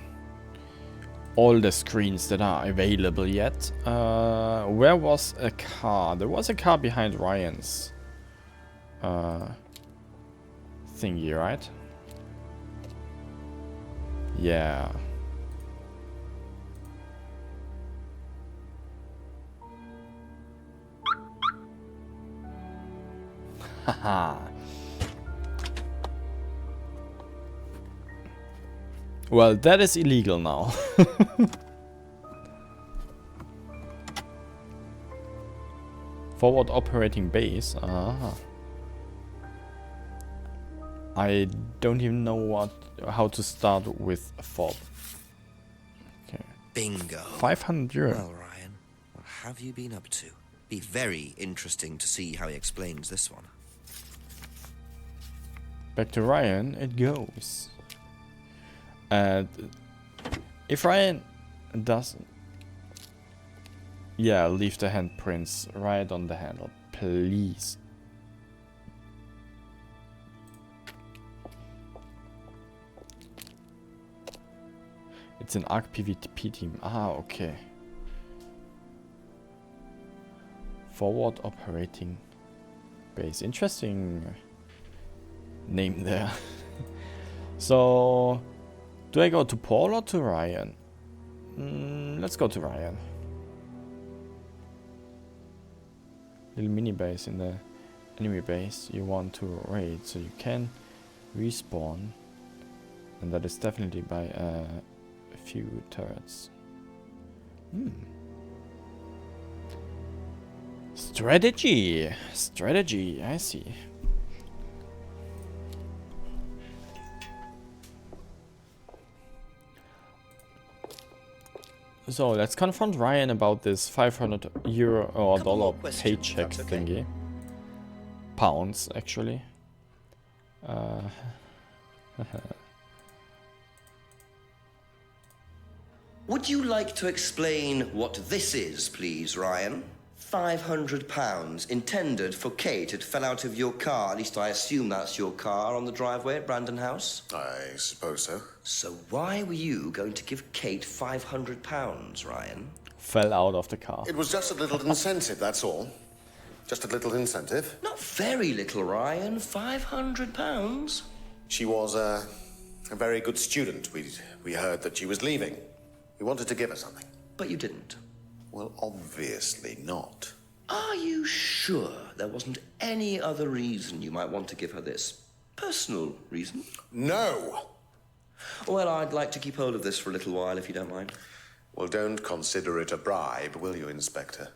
screens that are available yet. Where was a car? There was a car behind Ryan's thingy, right? Yeah. Haha. Well, that is illegal now. Forward operating base. Ah. I don't even know how to start with a fob. Okay. Bingo. 500 euro. Well, Ryan, what have you been up to? Be very interesting to see how he explains this one. Back to Ryan it goes. And if Ryan doesn't... Yeah, leave the handprints right on the handle, please. It's an ARC PvP team. Ah, okay. Forward operating base. Interesting name there. So, do I go to Paul or to Ryan? Let's go to Ryan. Little mini base in the enemy base you want to raid, so you can respawn, and that is definitely by a few turrets. Strategy, I see. So let's confront Ryan about this €500 or dollar paycheck that's okay. thingy. Pounds, actually. Would you like to explain what this is, please, Ryan? £500 intended for Kate. It fell out of your car. At least I assume that's your car on the driveway at Brandon House. I suppose so. So why were you going to give Kate £500, Ryan? Fell out of the car. It was just a little incentive, that's all. Just a little incentive. Not very little, Ryan. £500. She was a very good student. We heard that she was leaving. We wanted to give her something. But you didn't. Well, obviously not. Are you sure there wasn't any other reason you might want to give her this? Personal reason? No! Well, I'd like to keep hold of this for a little while, if you don't mind. Well, don't consider it a bribe, will you, Inspector?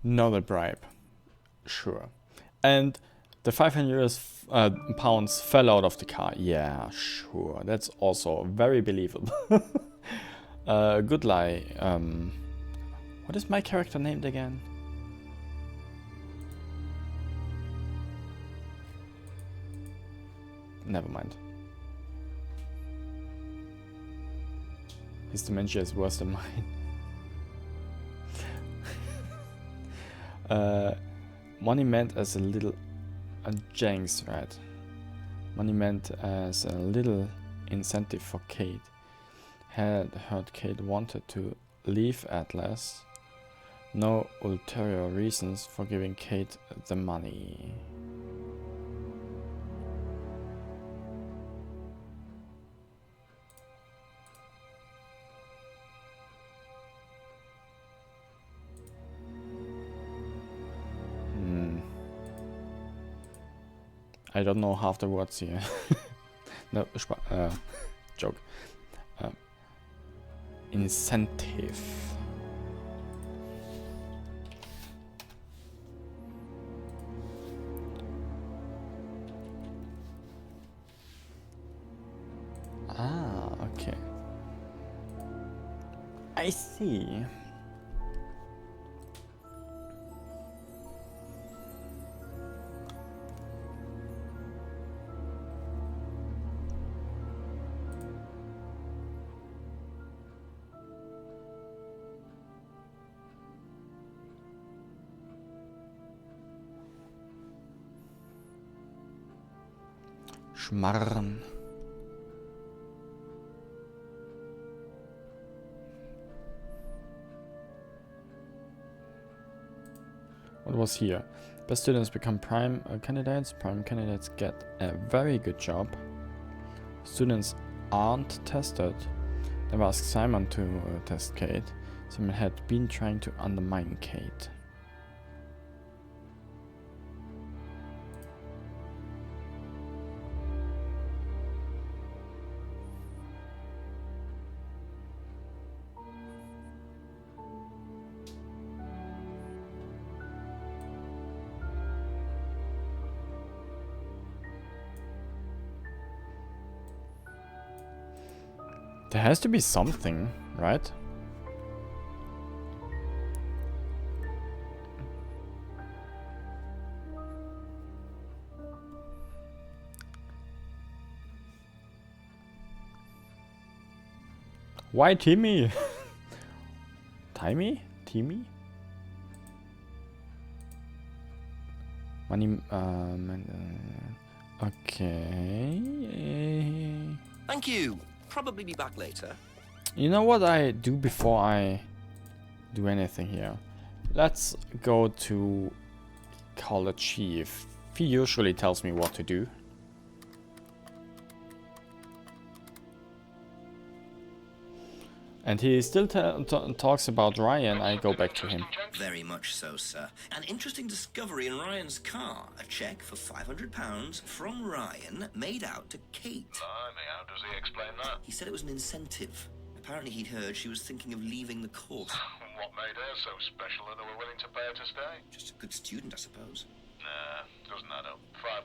Not a bribe. Sure. And the £500 fell out of the car. Yeah, sure. That's also very believable. Good lie. What is my character named again? Never mind. His dementia is worse than mine. Money meant as a little... Jenks, right. Money meant as a little incentive for Kate. Had heard Kate wanted to leave Atlas. No ulterior reasons for giving Kate the money. I don't know half the words here. No, joke. Incentive. Ah, okay. I see. Schmarrn. What was here? Best students become prime candidates. Prime candidates get a very good job. Students aren't tested. Never asked Simon to test Kate. Simon had been trying to undermine Kate. There has to be something, right? Why Timmy? Timmy? Timmy? Money, okay. Thank you. Probably be back later. You know what I do before I do anything here? Let's go to call the chief. He usually tells me what to do. And he still talks about Ryan. I go back to him. Very much so, sir. An interesting discovery in Ryan's car. A check for £500 from Ryan made out to Kate. Blimey, how does he explain that? He said it was an incentive. Apparently he'd heard she was thinking of leaving the course. What made her so special that they were willing to pay her to stay? Just a good student, I suppose. Nah, doesn't add up. £500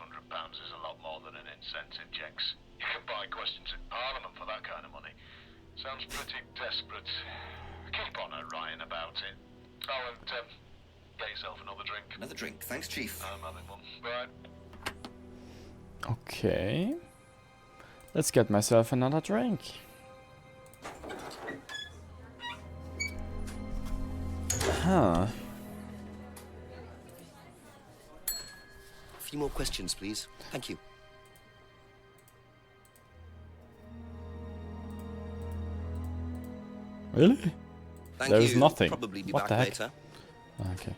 is a lot more than an incentive, Jenks. You can buy questions in Parliament for that kind of money. Sounds pretty desperate. Keep on her Ryan about it. Oh, and get yourself another drink. Another drink. Thanks, Chief. I'm having one. Right. Okay. Let's get myself another drink. Huh. A few more questions, please. Thank you. Really? Thank There is you. nothing. Probably be What back the heck? later. Okay.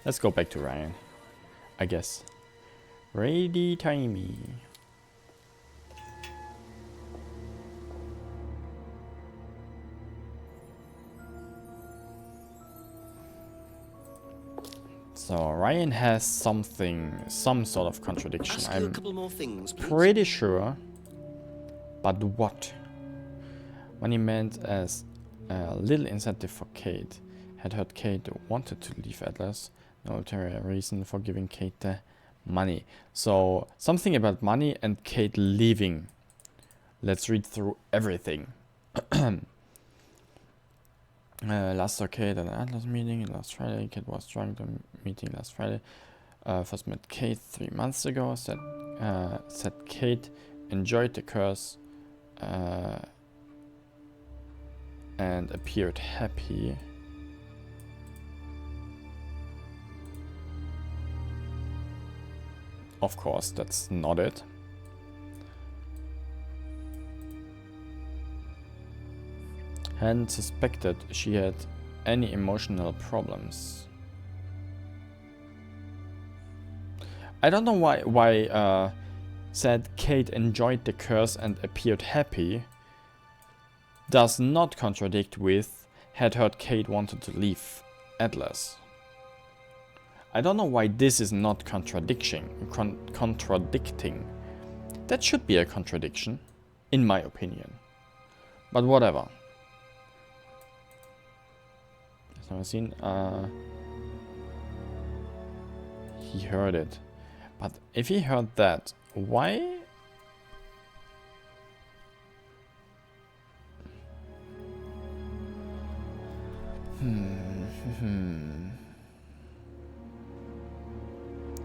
Let's go back to Ryan. I guess. Ready timey. So Ryan has some sort of contradiction. Ask you a I'm couple more things, please. pretty sure. But what? When he meant as a little incentive for Kate, had heard Kate wanted to leave Atlas. No ulterior reason for giving Kate the money. So something about money and Kate leaving. Let's read through everything. Last saw Kate at an Atlas meeting last Friday. Kate was drunk the meeting last Friday. First met Kate 3 months ago. Said Kate enjoyed the curse and appeared happy. Of course, that's not it. Hadn't suspected she had any emotional problems. I don't know why said Kate enjoyed the curse and appeared happy does not contradict with had heard Kate wanted to leave Atlas. I don't know why this is not contradicting. That should be a contradiction, in my opinion. But whatever. Never seen. He heard it, but if he heard that, why?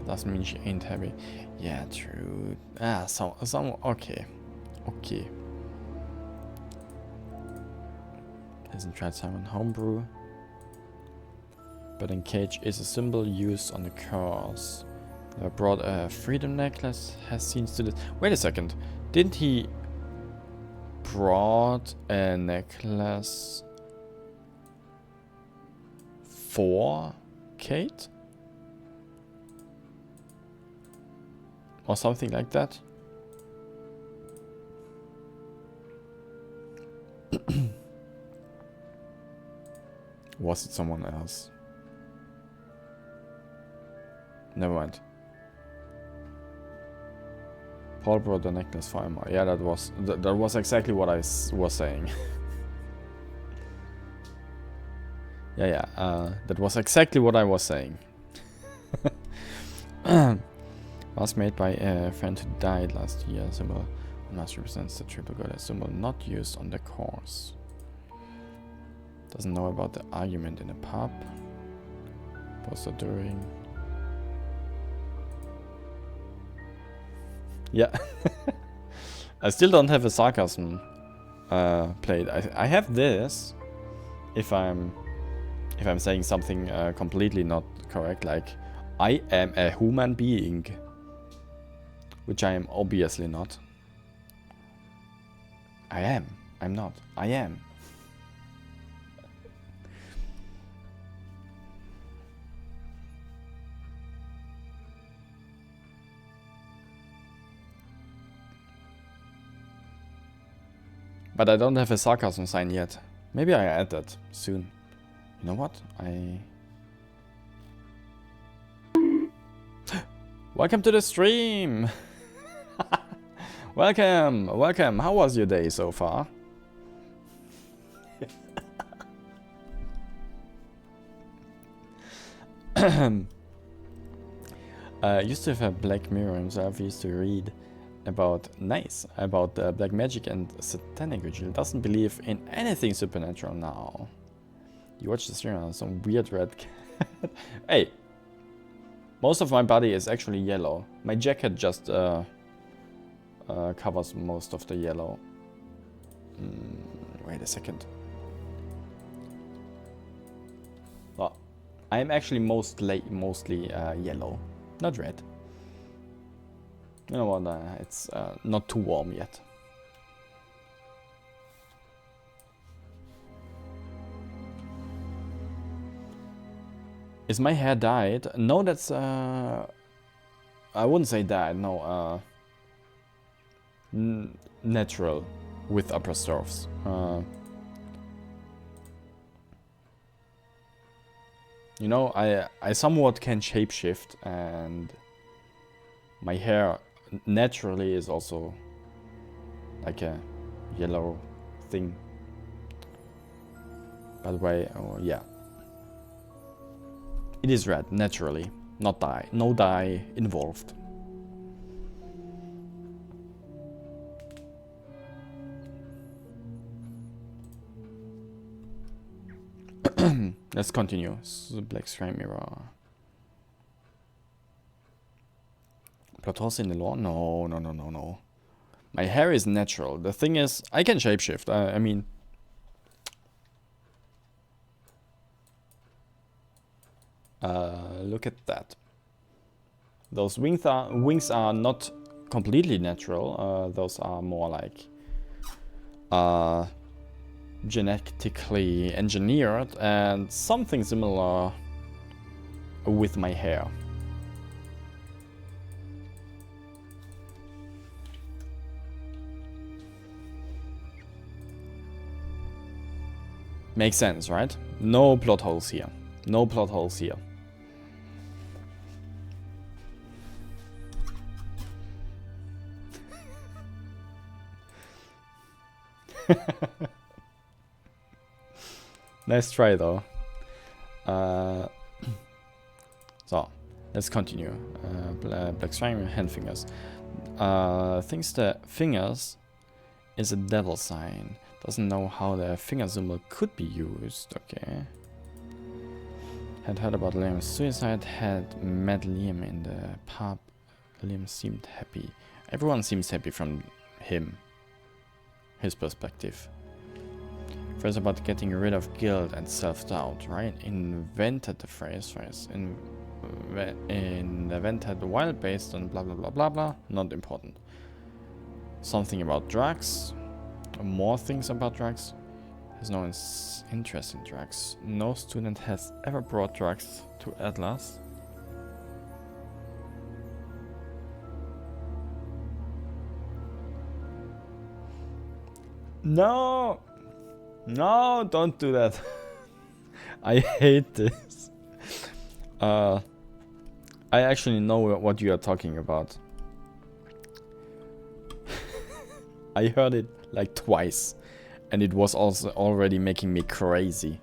Doesn't mean she ain't happy. Yeah, true. Some okay. Hasn't tried Simon homebrew. But in Cage is a symbol used on the curse. I brought a freedom necklace. Has seen students. Wait a second. Didn't he brought a necklace for Kate? Or something like that? Was it someone else? Never mind. Paul brought the necklace for Emma. Yeah, that was exactly what I was saying. That was exactly what I was saying. Was made by a friend who died last year. Symbol must represents the triple goddess symbol not used on the course. Doesn't know about the argument in a pub. Poster during. Yeah. I still don't have a sarcasm played. I have this if I'm saying something completely not correct, like I am a human being, which I am obviously not. I am. I'm not. I am. But I don't have a sarcasm sign yet. Maybe I add that soon. You know what? Welcome to the stream! Welcome! How was your day so far? Used to have a Black Mirror himself. Used to read about black magic and satanic ritual. Doesn't believe in anything supernatural now. You watch the stream on some weird red cat. Hey, most of my body is actually yellow. My jacket just covers most of the yellow. Wait a second. Well, I'm actually mostly yellow, not red. You know what? It's not too warm yet. Is my hair dyed? No, that's I wouldn't say dyed. No, natural with apostrophes. You know, I somewhat can shapeshift, and my hair naturally is also like a yellow thing. By the way, oh, yeah. It is red, naturally, not dye. No dye involved. Let's continue. Black Screen Mirror. Plot holes in the lawn? No. My hair is natural. The thing is, I can shapeshift. I mean... look at that. Those wings are not completely natural. Those are more like... genetically engineered, and something similar with my hair. Makes sense, right? No plot holes here. No plot holes here. Nice try though. So, let's continue. Black String, hand fingers. Thinks the fingers is a devil sign. Doesn't know how the finger symbol could be used. Okay. Had heard about Liam's suicide. Had met Liam in the pub. Liam seemed happy. Everyone seems happy from him. His perspective. Phrase about getting rid of guilt and self-doubt, right? Invented the phrase. Invented while based on blah blah blah blah blah. Not important. Something about drugs. More things about drugs. Has no interest in drugs. No student has ever brought drugs to Atlas. No! No, don't do that. I hate this. I actually know what you are talking about. I heard it like twice, and it was also already making me crazy.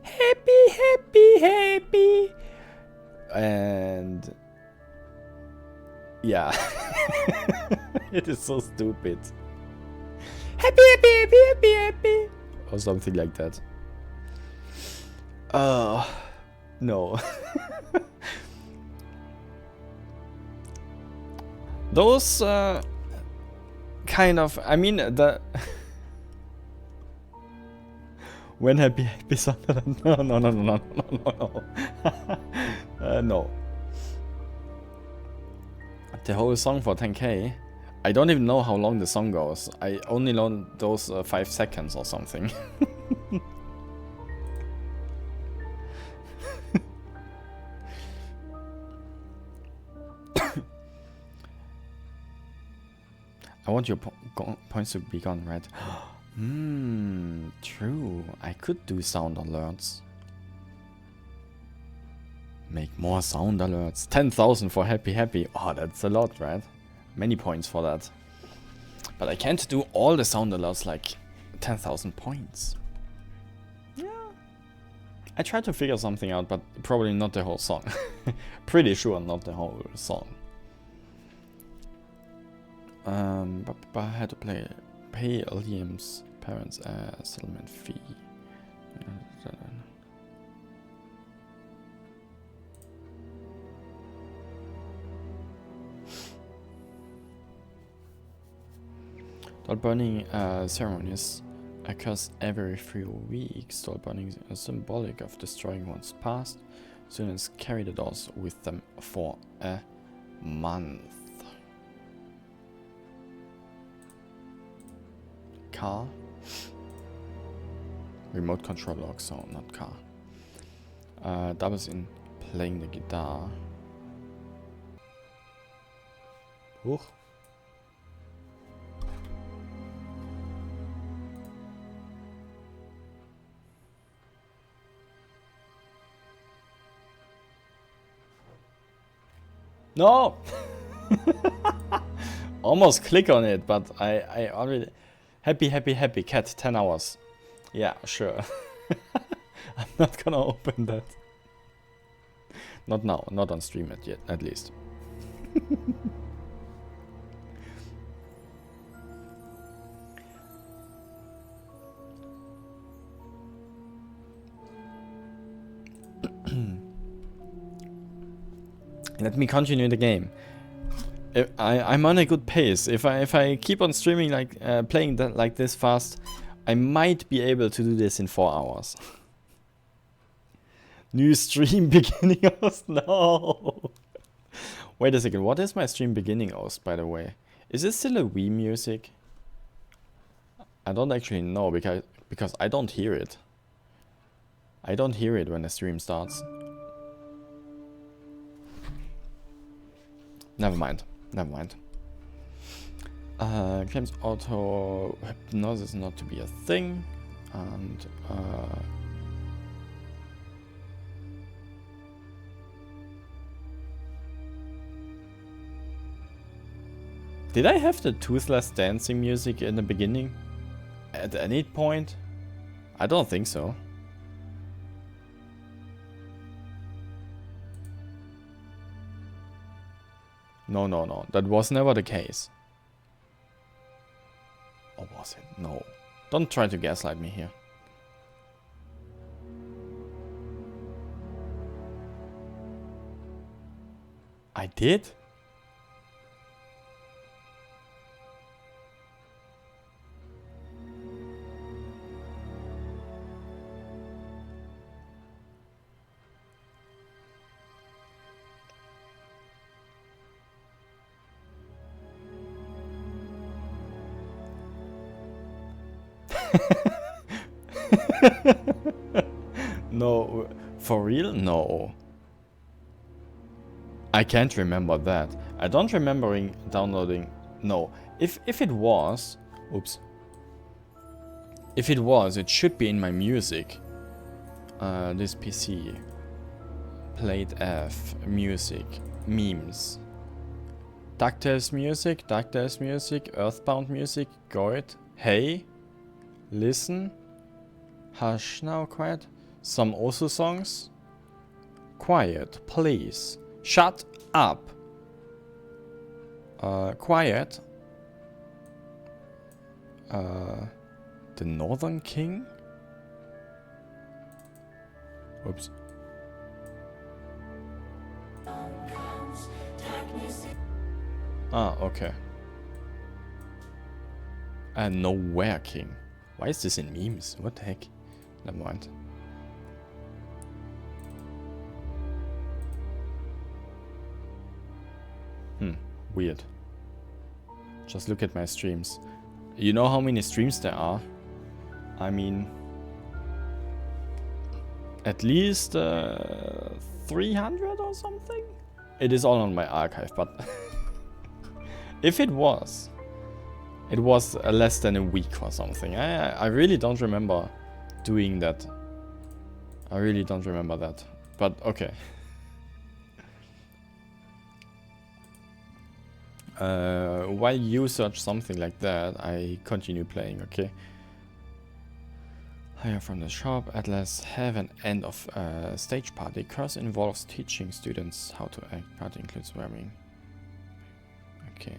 Happy, happy, happy. And yeah, it is so stupid. Happy, happy, happy, happy, happy. Or something like that. No. Those kind of, I mean, the when happy song. No. No. The whole song for 10k. I don't even know how long the song goes. I only know those 5 seconds or something. I want your points to be gone, right? True. I could do sound alerts. Make more sound alerts. 10,000 for happy. Oh, that's a lot, right? Many points for that. But I can't do all the sound alerts like 10,000 points. Yeah. I tried to figure something out, but probably not the whole song. Pretty sure not the whole song. But I had to pay Liam's parents a settlement fee. Doll burning ceremonies occurs every few weeks. Doll burning is symbolic of destroying one's past. Students carry the dolls with them for a month. Car. Remote control lock, so not car. Doubles in playing the guitar. Huch. No! Almost click on it, but I already... Happy, cat, 10 hours. Yeah, sure. I'm not gonna open that. Not now, not on stream yet, at least. Let me continue the game. I'm on a good pace. If I keep on streaming playing that like this fast, I might be able to do this in 4 hours. New stream beginning host? No. Wait a second. What is my stream beginning host, by the way? Is it still a Wii music? I don't actually know because I don't hear it. I don't hear it when the stream starts. Never mind. Claims auto hypnosis not to be a thing, and did I have the toothless dancing music in the beginning? At any point? I don't think so. No. That was never the case. Or was it? No. Don't try to gaslight me here. I did? No, for real? No. I can't remember that. I don't remember downloading. No, if it was, oops. If it was, it should be in my music. This PC. Played F, music, memes. DuckTales music, Earthbound music, Goit, Hey, Listen, Hush Now, Quiet, some Osu songs, Quiet, Please, Shut Up, Quiet, The Northern King, oops. Ah, okay. And Nowhere King. Why is this in memes? What the heck? Never mind. Weird. Just look at my streams. You know how many streams there are? I mean... at least 300 or something? It is all on my archive, but... if it was less than a week or something. I really don't remember doing that. I really don't remember that. But okay. While you search something like that, I continue playing, okay? Hire from the shop. Atlas have an end of stage party. Course involves teaching students how to act. Party includes wearing. Okay.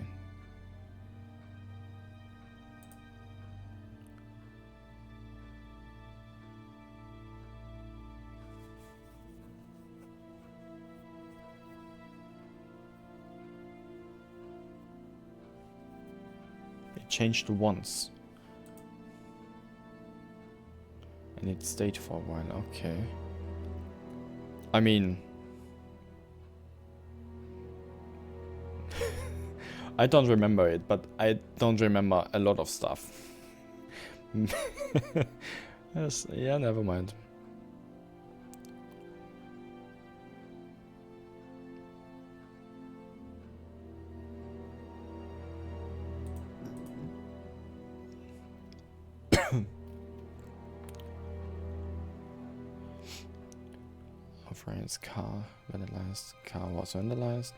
changed once. And it stayed for a while, okay. I mean... I don't remember it, but I don't remember a lot of stuff. Yes, yeah, never mind. Friend's car vandalized. Car was vandalized.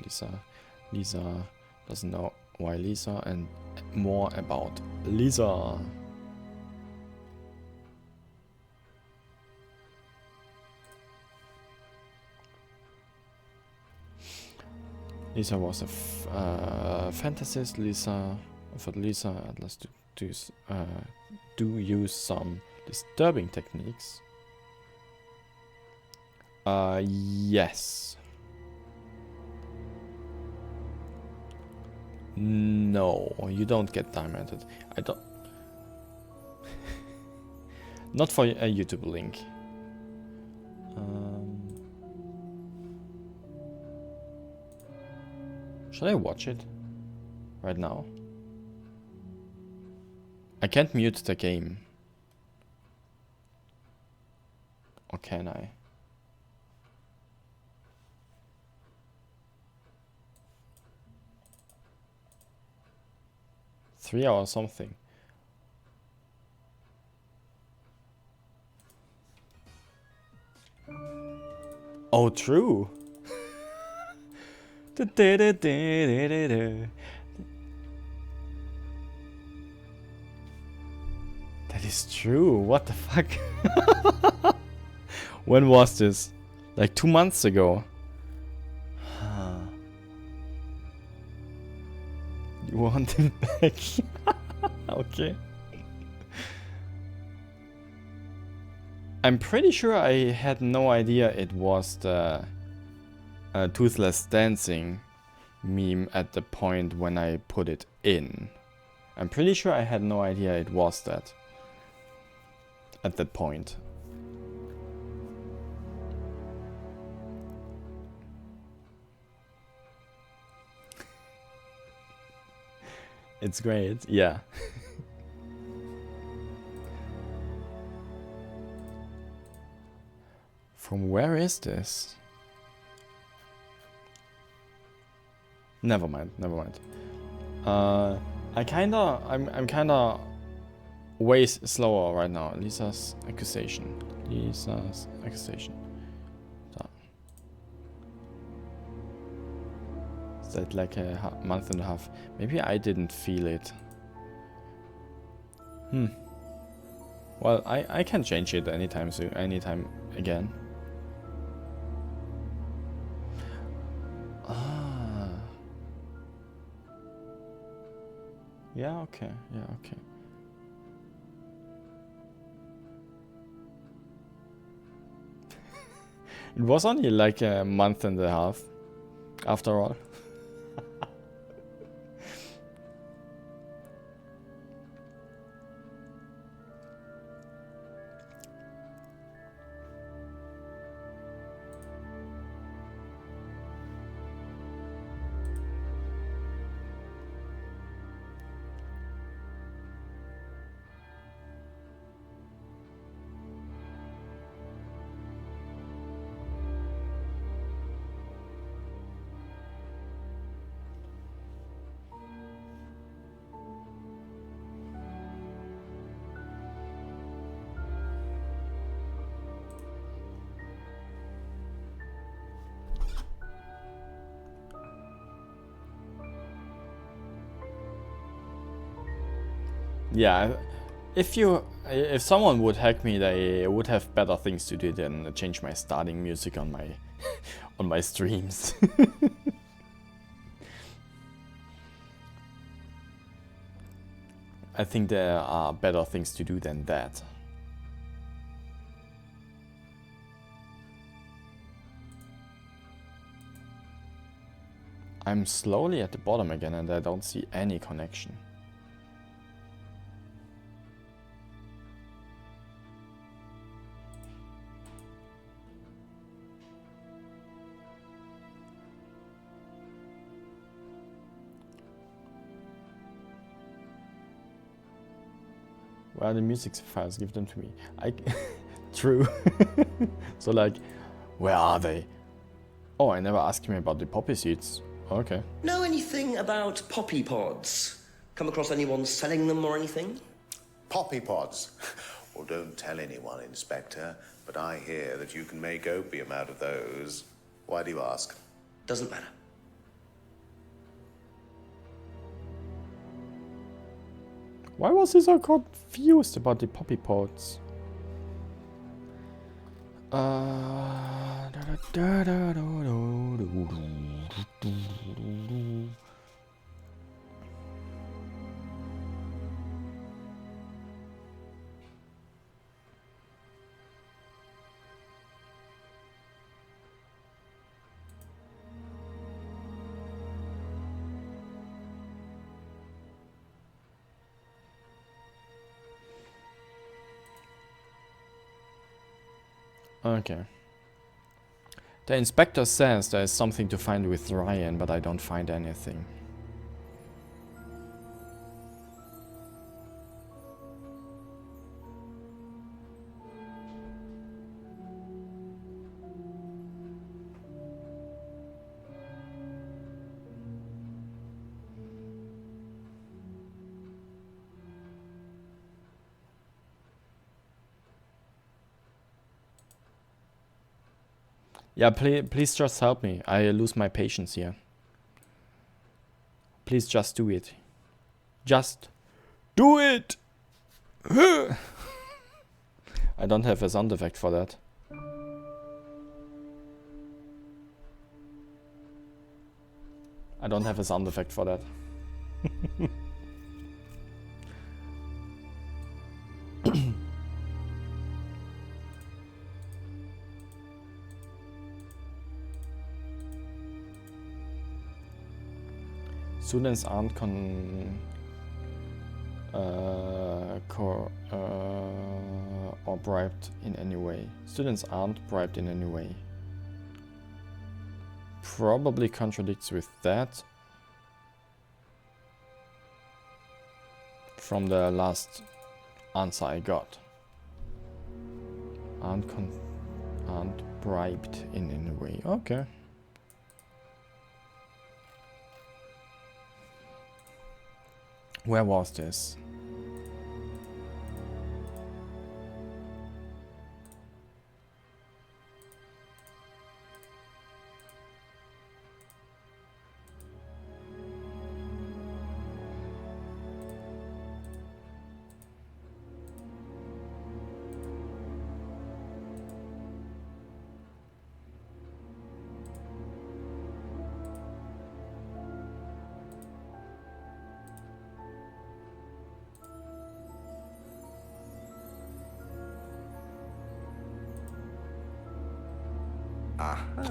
Lisa doesn't know why Lisa, and more about Lisa. Lisa was a fantasist. Lisa offered Lisa Atlas to do use some disturbing techniques. Yes. No, you don't get diamonded. I don't. Not for a YouTube link. Should I watch it right now? I can't mute the game. Or can I? $3 or something. Oh, true. That is true. What the fuck? When was this? Like 2 months ago. You want it back? Okay. I'm pretty sure I had no idea it was the Toothless Dancing meme at the point when I put it in. I'm pretty sure I had no idea it was that at that point. It's great, yeah. From where is this? Never mind, never mind. I'm kinda way slower right now. Lisa's accusation. Lisa's accusation. So. Is that like a month and a half? Maybe I didn't feel it. Well, I can change it anytime soon, anytime again. Yeah, okay, yeah, okay. It was only like a month and a half, after all. Yeah, if someone would hack me, they would have better things to do than change my starting music on my on my streams. I think there are better things to do than that. I'm slowly at the bottom again and I don't see any connection. Where are the music files? Give them to me. True. So like, where are they? Oh, I never asked me about the poppy seeds. Okay. Know anything about poppy pods? Come across anyone selling them or anything? Poppy pods? Well, don't tell anyone, Inspector, but I hear that you can make opium out of those. Why do you ask? Doesn't matter. Why was he so confused about the poppy pods? Okay. The inspector says there is something to find with Ryan, but I don't find anything. Yeah, please just help me. I lose my patience here. Please just do it. Just do it! I don't have a sound effect for that. I don't have a sound effect for that. Students aren't or bribed in any way. Students aren't bribed in any way. Probably contradicts with that from the last answer I got. Aren't bribed in any way. Okay. Where was this?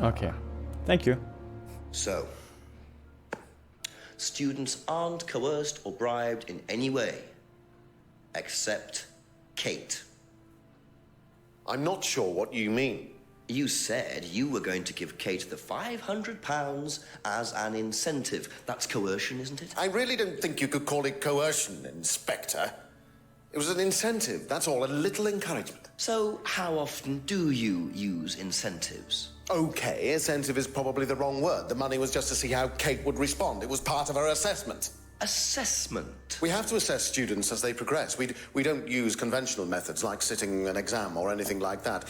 Okay, thank you. So, students aren't coerced or bribed in any way, except Kate. I'm not sure what you mean. You said you were going to give Kate the £500 as an incentive. That's coercion, isn't it? I really don't think you could call it coercion, Inspector. It was an incentive, that's all, a little encouragement. So, how often do you use incentives? Okay, incentive is probably the wrong word. The money was just to see how Kate would respond. It was part of her assessment. Assessment? We have to assess students as they progress. We don't use conventional methods like sitting an exam or anything like that.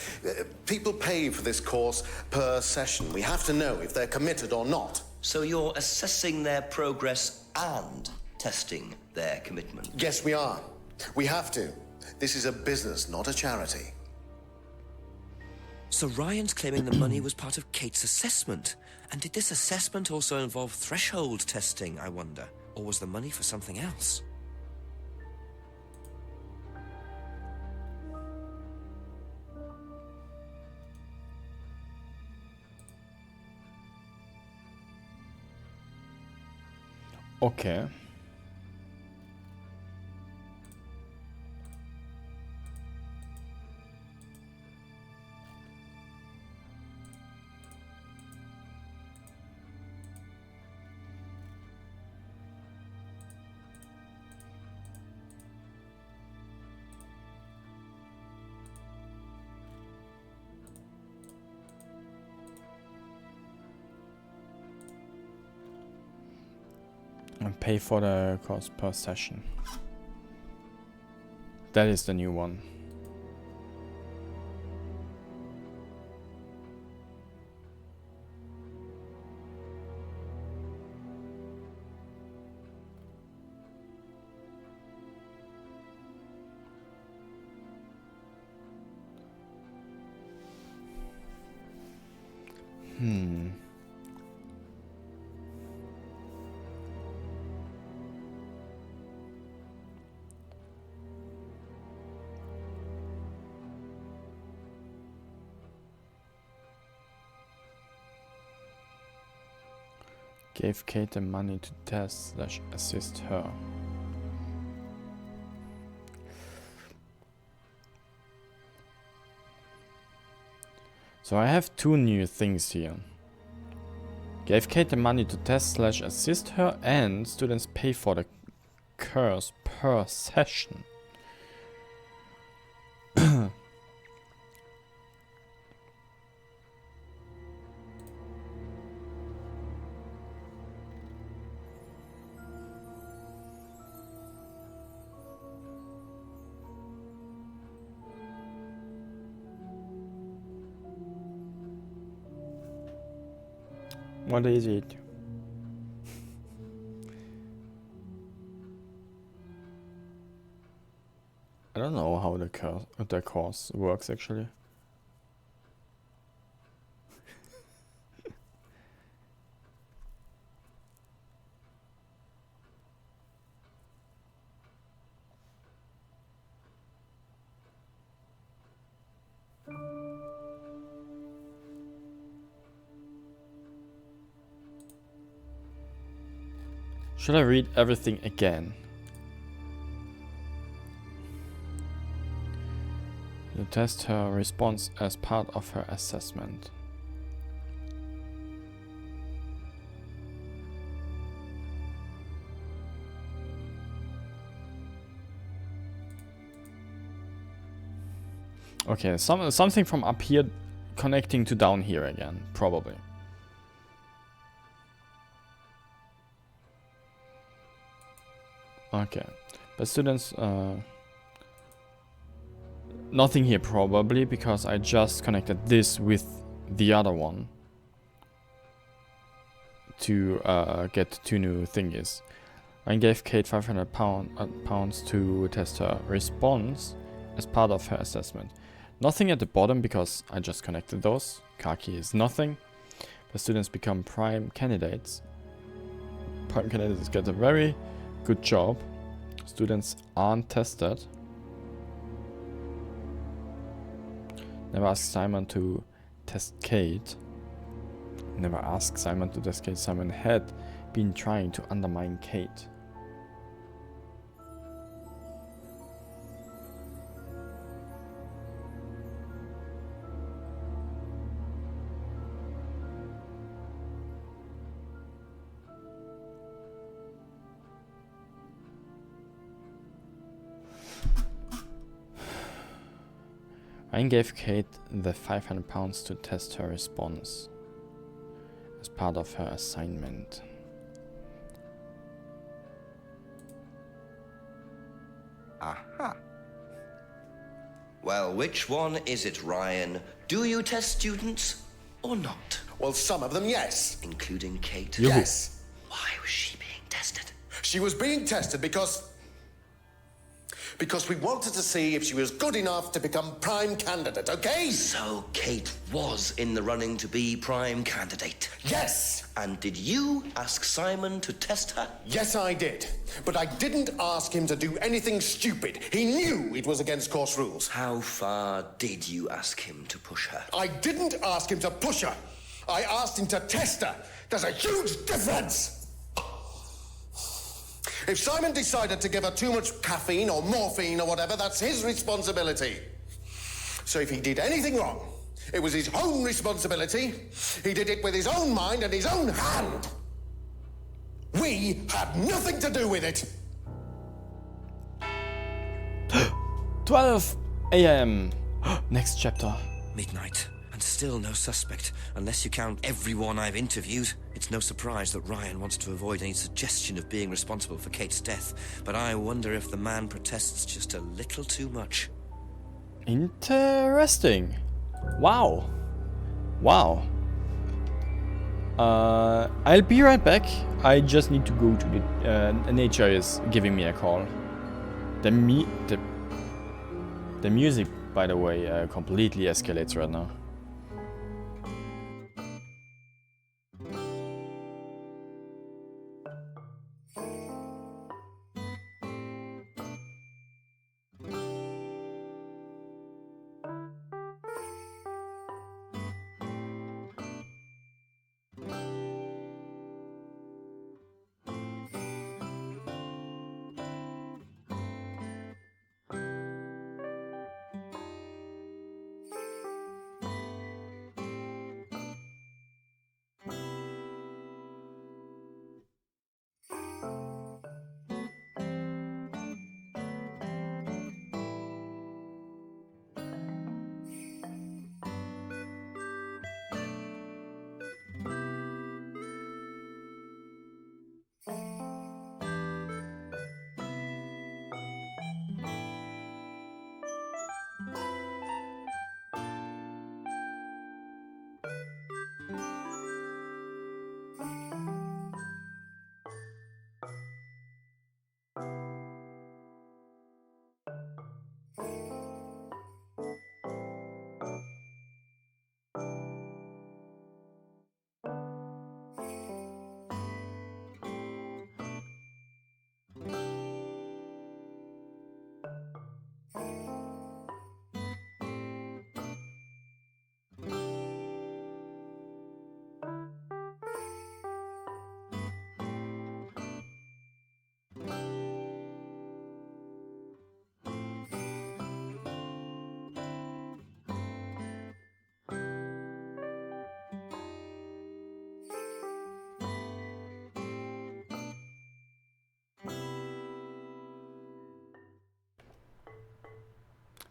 People pay for this course per session. We have to know if they're committed or not. So you're assessing their progress and testing their commitment? Yes, we are. We have to. This is a business, not a charity. So Ryan's claiming the money was part of Kate's assessment. And did this assessment also involve threshold testing, I wonder? Or was the money for something else? Okay. pay for the cost per session. That is the new one. Gave Kate the money to test / assist her. So I have two new things here. Gave Kate the money to test / assist her, and students pay for the course per session. What is it? I don't know how the course works actually. Should I read everything again? You test her response as part of her assessment. Okay, something from up here connecting to down here again, probably. Okay, but students, nothing here probably, because I just connected this with the other one to get two new thingies. I gave Kate £500 to test her response as part of her assessment. Nothing at the bottom because I just connected those. Kaki is nothing. The students become prime candidates. Prime candidates get a very good job. Students aren't tested. Never ask Simon to test Kate. Never ask Simon to test Kate. Simon had been trying to undermine Kate. I gave Kate the £500 to test her response as part of her assignment. Aha. Well, which one is it, Ryan? Do you test students or not? Well, some of them, yes. Including Kate? Yes. Why was she being tested? She was being tested because we wanted to see if she was good enough to become prime candidate, okay? So Kate was in the running to be prime candidate? Yes! And did you ask Simon to test her? Yes, I did. But I didn't ask him to do anything stupid. He knew it was against course rules. How far did you ask him to push her? I didn't ask him to push her. I asked him to test her. There's a huge difference! If Simon decided to give her too much caffeine or morphine or whatever, that's his responsibility. So if he did anything wrong, it was his own responsibility. He did it with his own mind and his own hand. We had nothing to do with it. 12 AM. Next chapter. Midnight, and And still no suspect, unless you count everyone I've interviewed. It's no surprise that Ryan wants to avoid any suggestion of being responsible for Kate's death, but I wonder if the man protests just a little too much. Interesting. Wow. Wow. I'll be right back. I just need to go to the... nature is giving me a call. The music, by the way, completely escalates right now.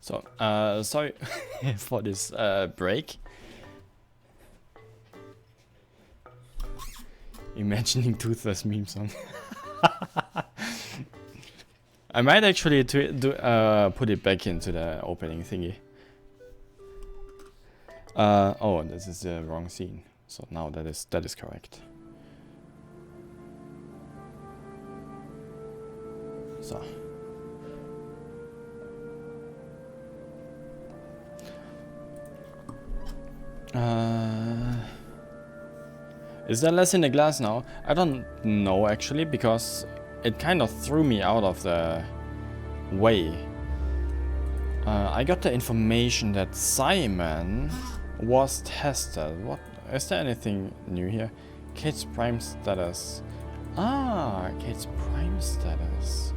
So, sorry for this break. Imagining toothless memes on. I might actually put it back into the opening thingy. Oh, this is the wrong scene. So now that is correct. So. Is there less in the glass now? I don't know actually, because it kind of threw me out of the way. I got the information that Simon was tested. What? Is there anything new here? Kate's prime status. Ah, Kate's prime status.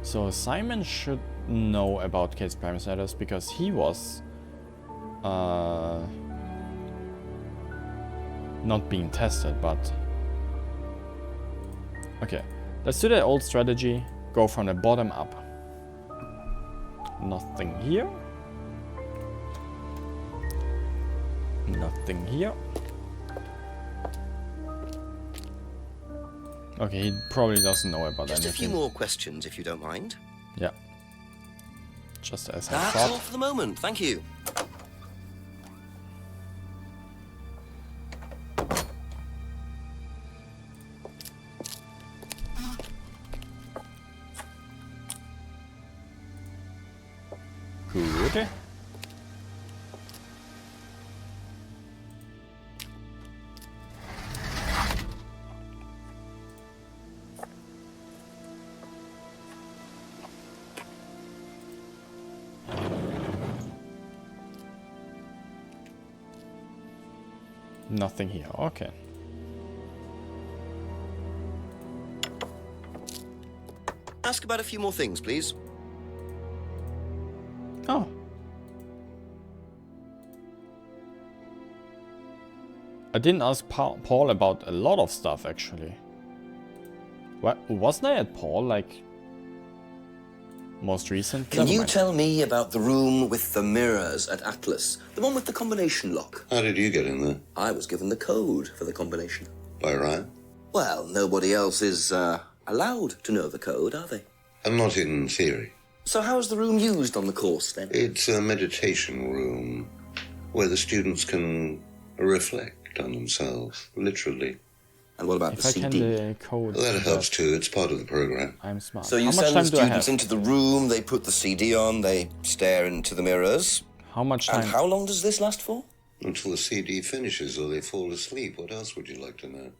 So Simon should know about Kate's prime status because he was not being tested, but okay, let's do the old strategy, go from the bottom up. Nothing here, nothing here. Okay, he probably doesn't know about Just anything. a few more questions, if you don't mind. Yeah, just as I That's thought. all for the moment, thank you. Good. Nothing here, okay. Ask about a few more things, please. Oh. I didn't ask Paul about a lot of stuff, actually. What? Wasn't I at Paul, like... most recent. Can you tell me about the room with the mirrors at Atlas? The one with the combination lock? How did you get in there? I was given the code for the combination. By Ryan? Well, nobody else is allowed to know the code, are they? And not in theory. So how's the room used on the course, then? It's a meditation room where the students can reflect on themselves, literally. And what about If the I CD? can code That helps too. It's part of the program. I'm smart. So you How much send the time do I have? students into the room, they put the CD on, they stare into the mirrors. How much time? And how long does this last for? Until the CD finishes or they fall asleep. What else would you like to know?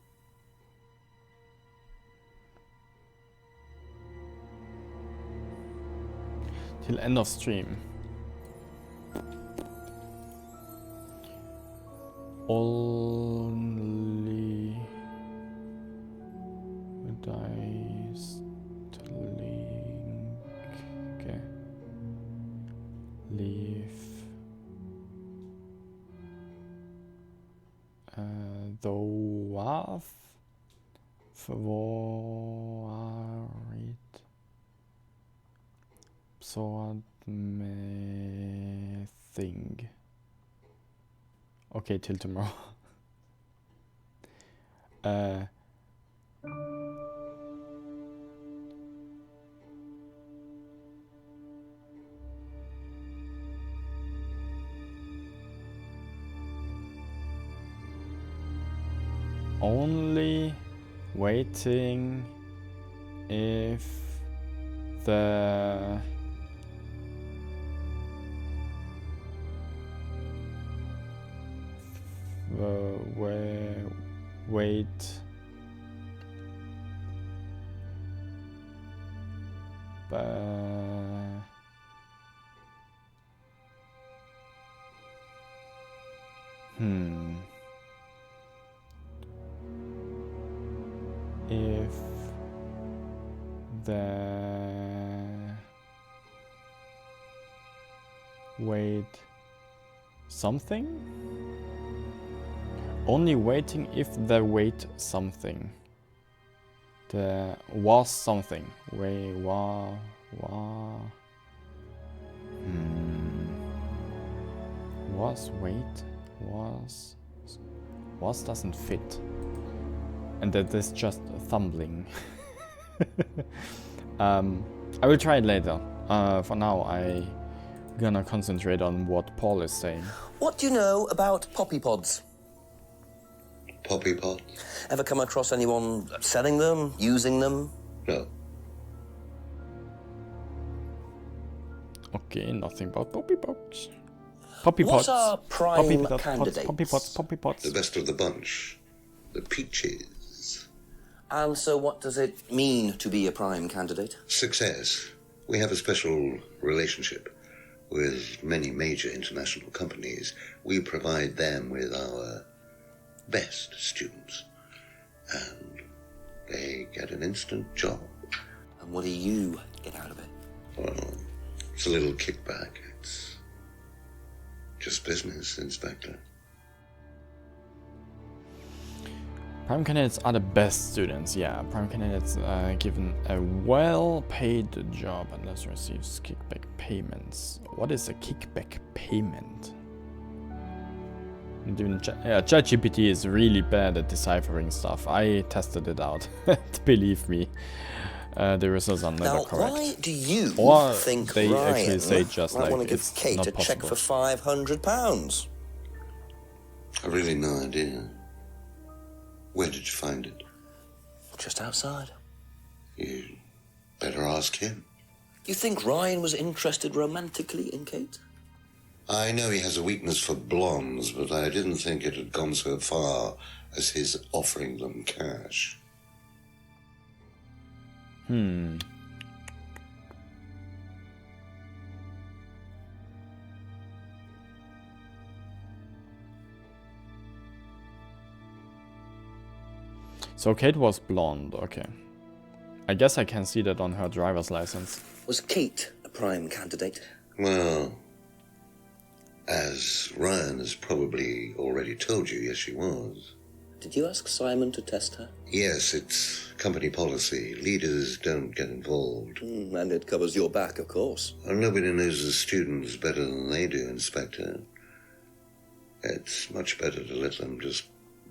Till end of stream. Only dice link. Okay. Leave the WAF varit så med thing. Okay, till tomorrow. Only waiting if the wait if the wait something? Only waiting if there wait something. There was something. Was wait was doesn't fit. And that is just thumbling. I will try it later. For now I gonna concentrate on what Paul is saying. What do you know about poppy pods? Poppy pods? Ever come across anyone selling them, using them? No. Okay, nothing about poppy pods. Poppy What pods. are prime candidates? Poppy pods. The best of the bunch. The peaches. And so what does it mean to be a prime candidate? Success. We have a special relationship with many major international companies. We provide them with our best students. And they get an instant job. And what do you get out of it? Well, it's a little kickback. It's just business, Inspector. Prime candidates are the best students, yeah. Prime candidates are given a well-paid job unless receives kickback payments. What is a kickback payment? ChatGPT is really bad at deciphering stuff. I tested it out. Believe me, the results are never correct. Why do you or think they Ryan actually say just might like want to give it's Kate not a check possible. for £500? I've really no idea. Where did you find it? Just outside. You better ask him. You think Ryan was interested romantically in Kate? I know he has a weakness for blondes, but I didn't think it had gone so far as his offering them cash. So Kate was blonde, okay. I guess I can see that on her driver's license. Was Kate a prime candidate? Well, as Ryan has probably already told you, yes, she was. Did you ask Simon to test her? Yes, it's company policy. Leaders don't get involved. And it covers your back, of course. Well, nobody knows the students better than they do, Inspector. It's much better to let them just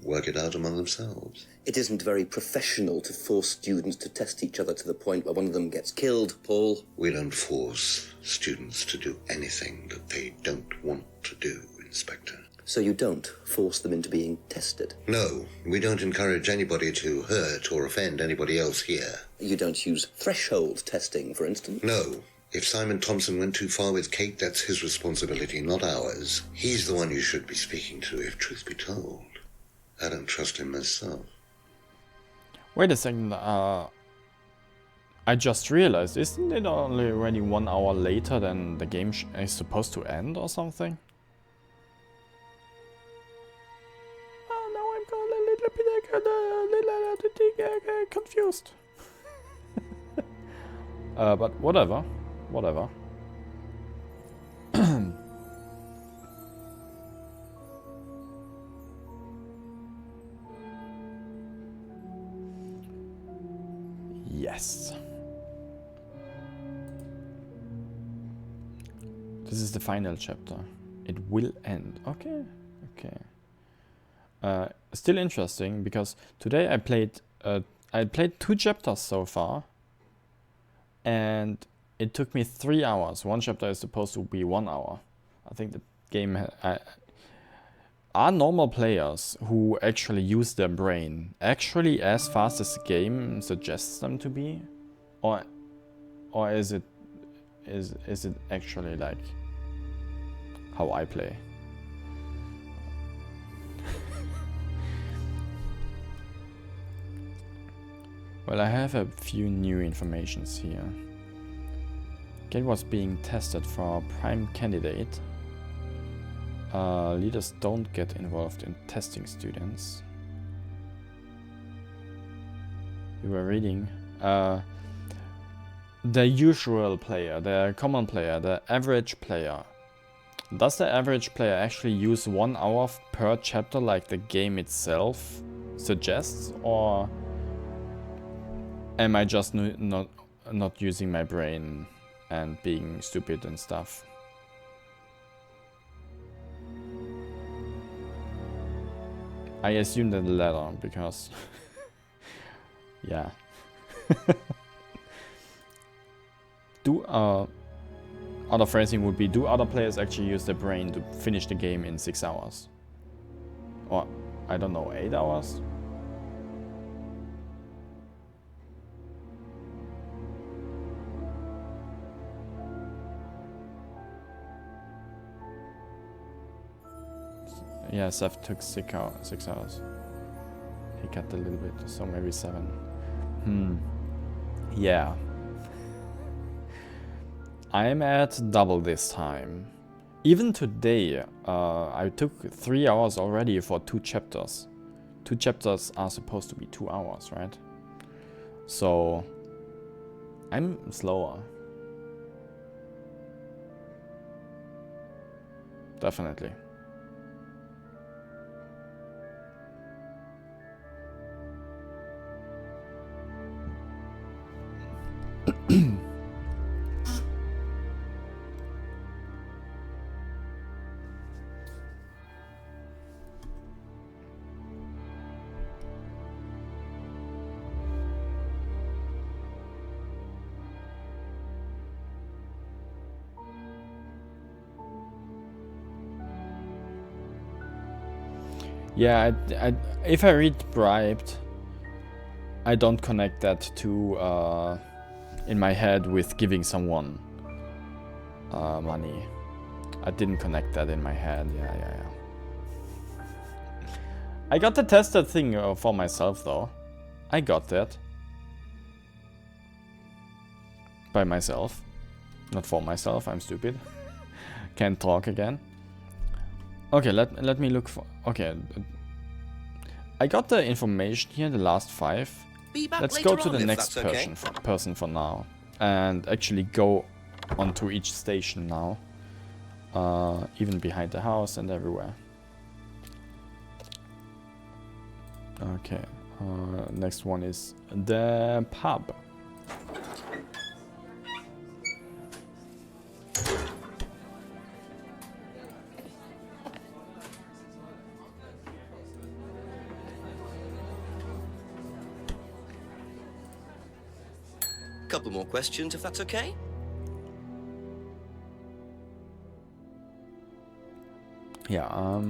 work it out among themselves. It isn't very professional to force students to test each other to the point where one of them gets killed, Paul. We don't force students to do anything that they don't want to do, Inspector. So you don't force them into being tested? No, we don't encourage anybody to hurt or offend anybody else here. You don't use threshold testing, for instance? No. If Simon Thompson went too far with Kate, that's his responsibility, not ours. He's the one you should be speaking to, if truth be told. I don't trust him myself. Wait a second, I just realized, isn't it only already 1 hour later than the game is supposed to end or something? Oh, now I'm a little bit confused. But whatever. Yes. This is the final chapter. It will end. Okay. Still interesting because today I played 2 chapters so far, and it took me 3 hours. One chapter is supposed to be 1 hour. I think the game are normal players who actually use their brain actually as fast as the game suggests them to be, or is it actually like how I play? Well, I have a few new informations here. Kate was being tested for a prime candidate. Leaders don't get involved in testing students. You were reading. The usual player, the common player, the average player. Does the average player actually use 1 hour per chapter like the game itself suggests, or am I just not using my brain and being stupid and stuff? I assume that the latter, because yeah. Other phrasing would be, do other players actually use their brain to finish the game in 6 hours? Or, I don't know, 8 hours? Yeah, Seth took 6 hours. He cut a little bit, so maybe 7. Yeah. I'm at double this time. Even today, I took 3 hours already for 2 chapters. 2 chapters are supposed to be 2 hours, right? So, I'm slower. Definitely. Yeah, if I read bribed, I don't connect that to in my head with giving someone money. I didn't connect that in my head. Yeah. I got the tested thing for myself though. I got that by myself, not for myself. I'm stupid. Can't talk again. Okay, let me look for. Okay, I got the information here. The last 5. Let's go to the next person for now, and actually go onto each station now, even behind the house and everywhere. Okay. Next one is the pub. Couple more questions, if that's okay. Yeah,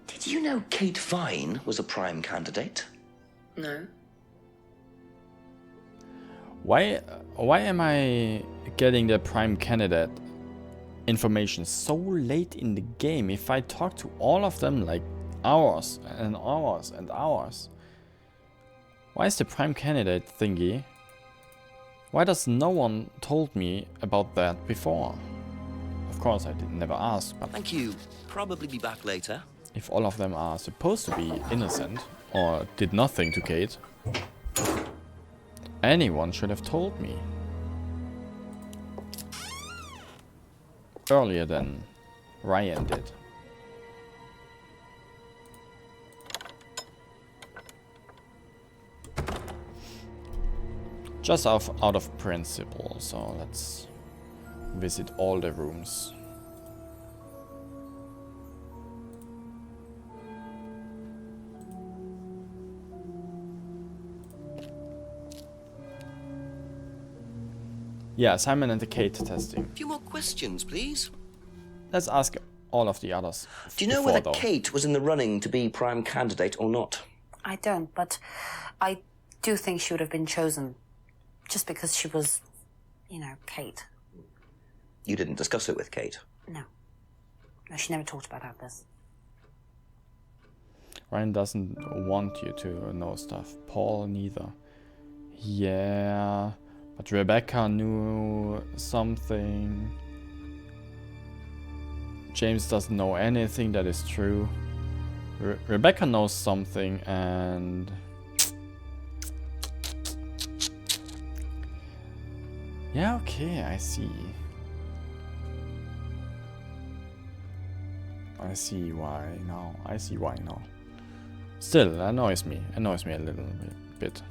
Did you know Kate Vine was a prime candidate? No. why am I getting the prime candidate information so late in the game? If I talk to all of them like hours and hours and hours, why is the prime candidate thingy? Why does no one told me about that before? Of course I never asked, but Thank you. Probably be back later. if all of them are supposed to be innocent or did nothing to Kate, anyone should have told me. Earlier than Ryan did. Just out of principle, so let's visit all the rooms. Yeah, Simon and the Kate testing. A few more questions, please. Let's ask all of the others. Do you know before, whether though. Kate was in the running to be prime candidate or not? I don't, but I do think she would have been chosen just because she was, you know, Kate. You didn't discuss it with Kate? No. No, she never talked about this. Ryan doesn't want you to know stuff. Paul neither. Yeah, but Rebecca knew something. James doesn't know anything, that is true. Rebecca knows something, and yeah, okay, I see. I see why now. I see why now. Still, annoys me a little bit.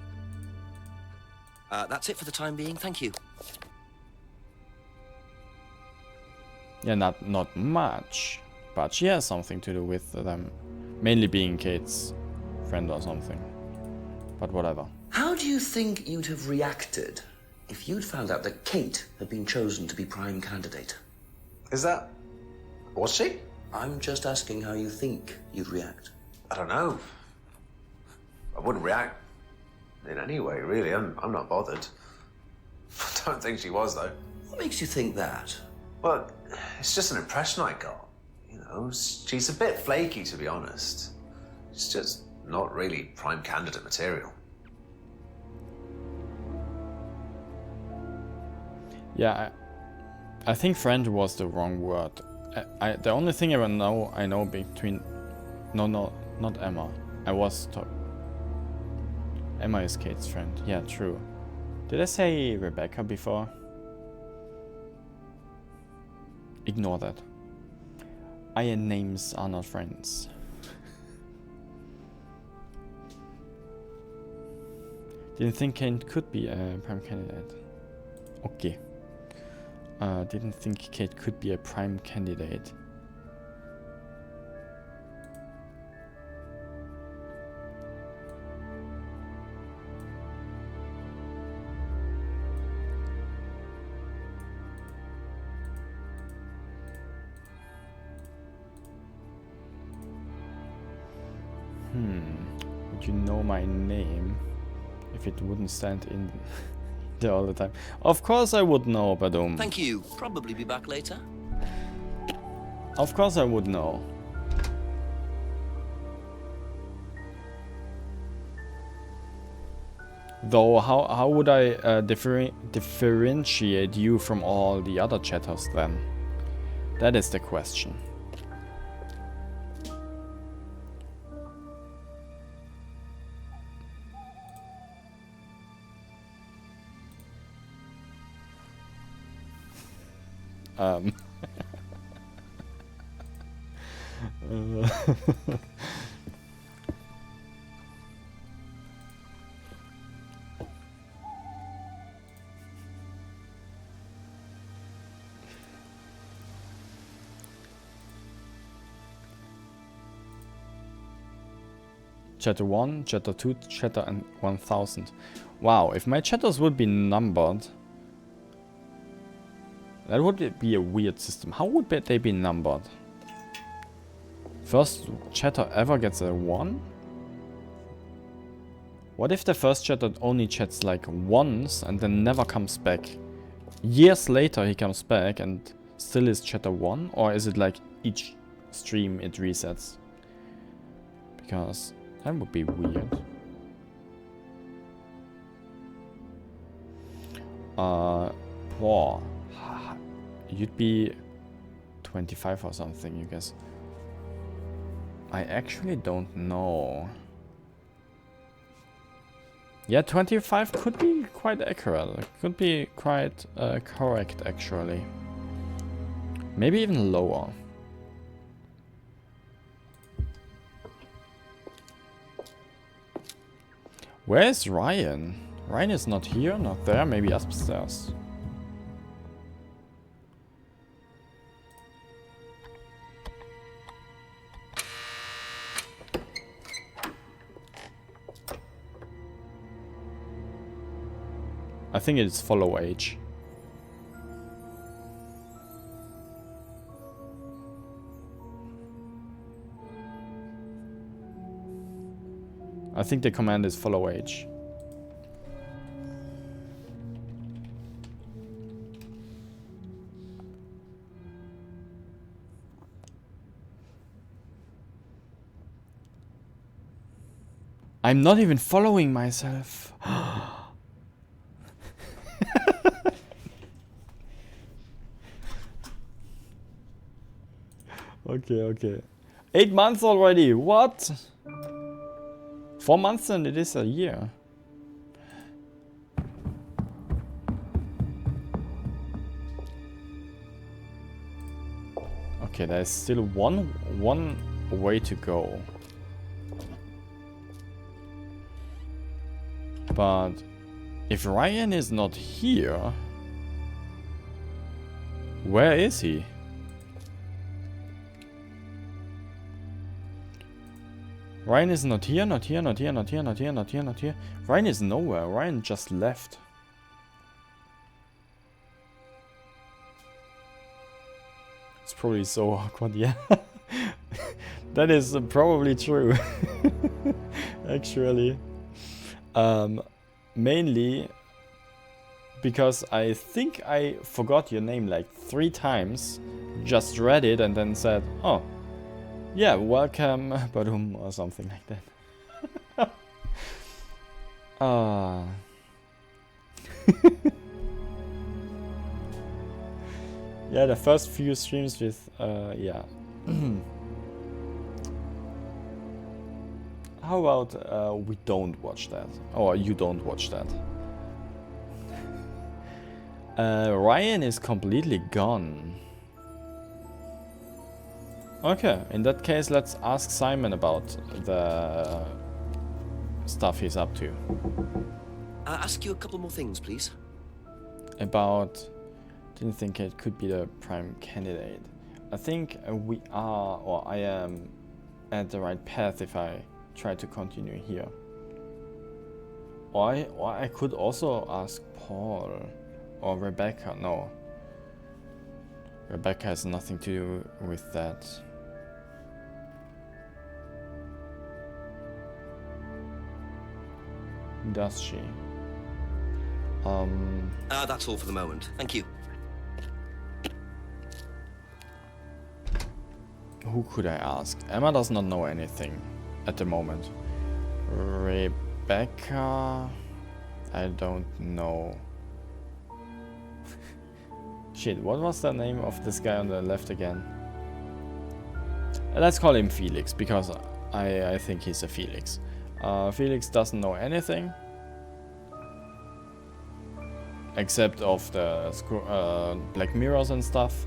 That's it for the time being, thank you. Yeah, not much, but she has something to do with them. Mainly being Kate's friend or something. But whatever. How do you think you'd have reacted if you'd found out that Kate had been chosen to be prime candidate? Is that... was she? I'm just asking how you think you'd react. I don't know. I wouldn't react in any way, really. I'm not bothered. I don't think she was, though. What makes you think that? Well, it's just an impression I got. You know, she's a bit flaky, to be honest. She's just not really prime candidate material. Yeah, I think friend was the wrong word. The only thing I know between... No, not Emma. Emma is Kate's friend. Yeah, true. Did I say Rebecca before? Ignore that. I and names are not friends. Didn't think Kate could be a prime candidate. Okay. Didn't think Kate could be a prime candidate. Would you know my name if it wouldn't stand in there all the time? Of course I would know, Badum. Thank you. Probably be back later. Of course I would know. Though how would I differentiate you from all the other chatters then? That is the question. Chapter 1, Chapter 2, Chapter and 1000. Wow, if my chapters would be numbered, that would be a weird system. How would they be numbered? First chapter ever gets a 1? What if the first chapter only chats like once and then never comes back? Years later he comes back and still is chapter 1? Or is it like each stream it resets? Because that would be weird. Wow. You'd be 25 or something, you guess. I actually don't know. Yeah, 25 could be quite accurate. It could be quite correct, actually. Maybe even lower. Where is Ryan? Ryan is not here, not there, maybe upstairs. I think it's follow age. I think the command is follow age. I'm not even following myself. Okay. 8 months already, what? 4 months and it is a year. Okay, there's still one way to go. But if Ryan is not here, where is he? Ryan is not here, not here, not here, not here, not here, not here, not here. Ryan is nowhere. Ryan just left. It's probably so awkward, yeah. That is probably true. Actually. Mainly because I think I forgot your name like 3 times. Just read it and then said, oh. Yeah, welcome, badum, or something like that. Yeah, the first few streams with, yeah. How about we don't watch that? Or you don't watch that? Ryan is completely gone. Okay, in that case, let's ask Simon about the stuff he's up to. Ask you a couple more things, please. About... Didn't think it could be the prime candidate. I think we are, or I am, at the right path if I try to continue here. Or I could also ask Paul or Rebecca. No. Rebecca has nothing to do with that. Does she? That's all for the moment. Thank you. Who could I ask? Emma does not know anything at the moment. Rebecca... I don't know. Shit, what was the name of this guy on the left again? Let's call him Felix, because I think he's a Felix. Felix doesn't know anything. Except of the Black Mirrors and stuff.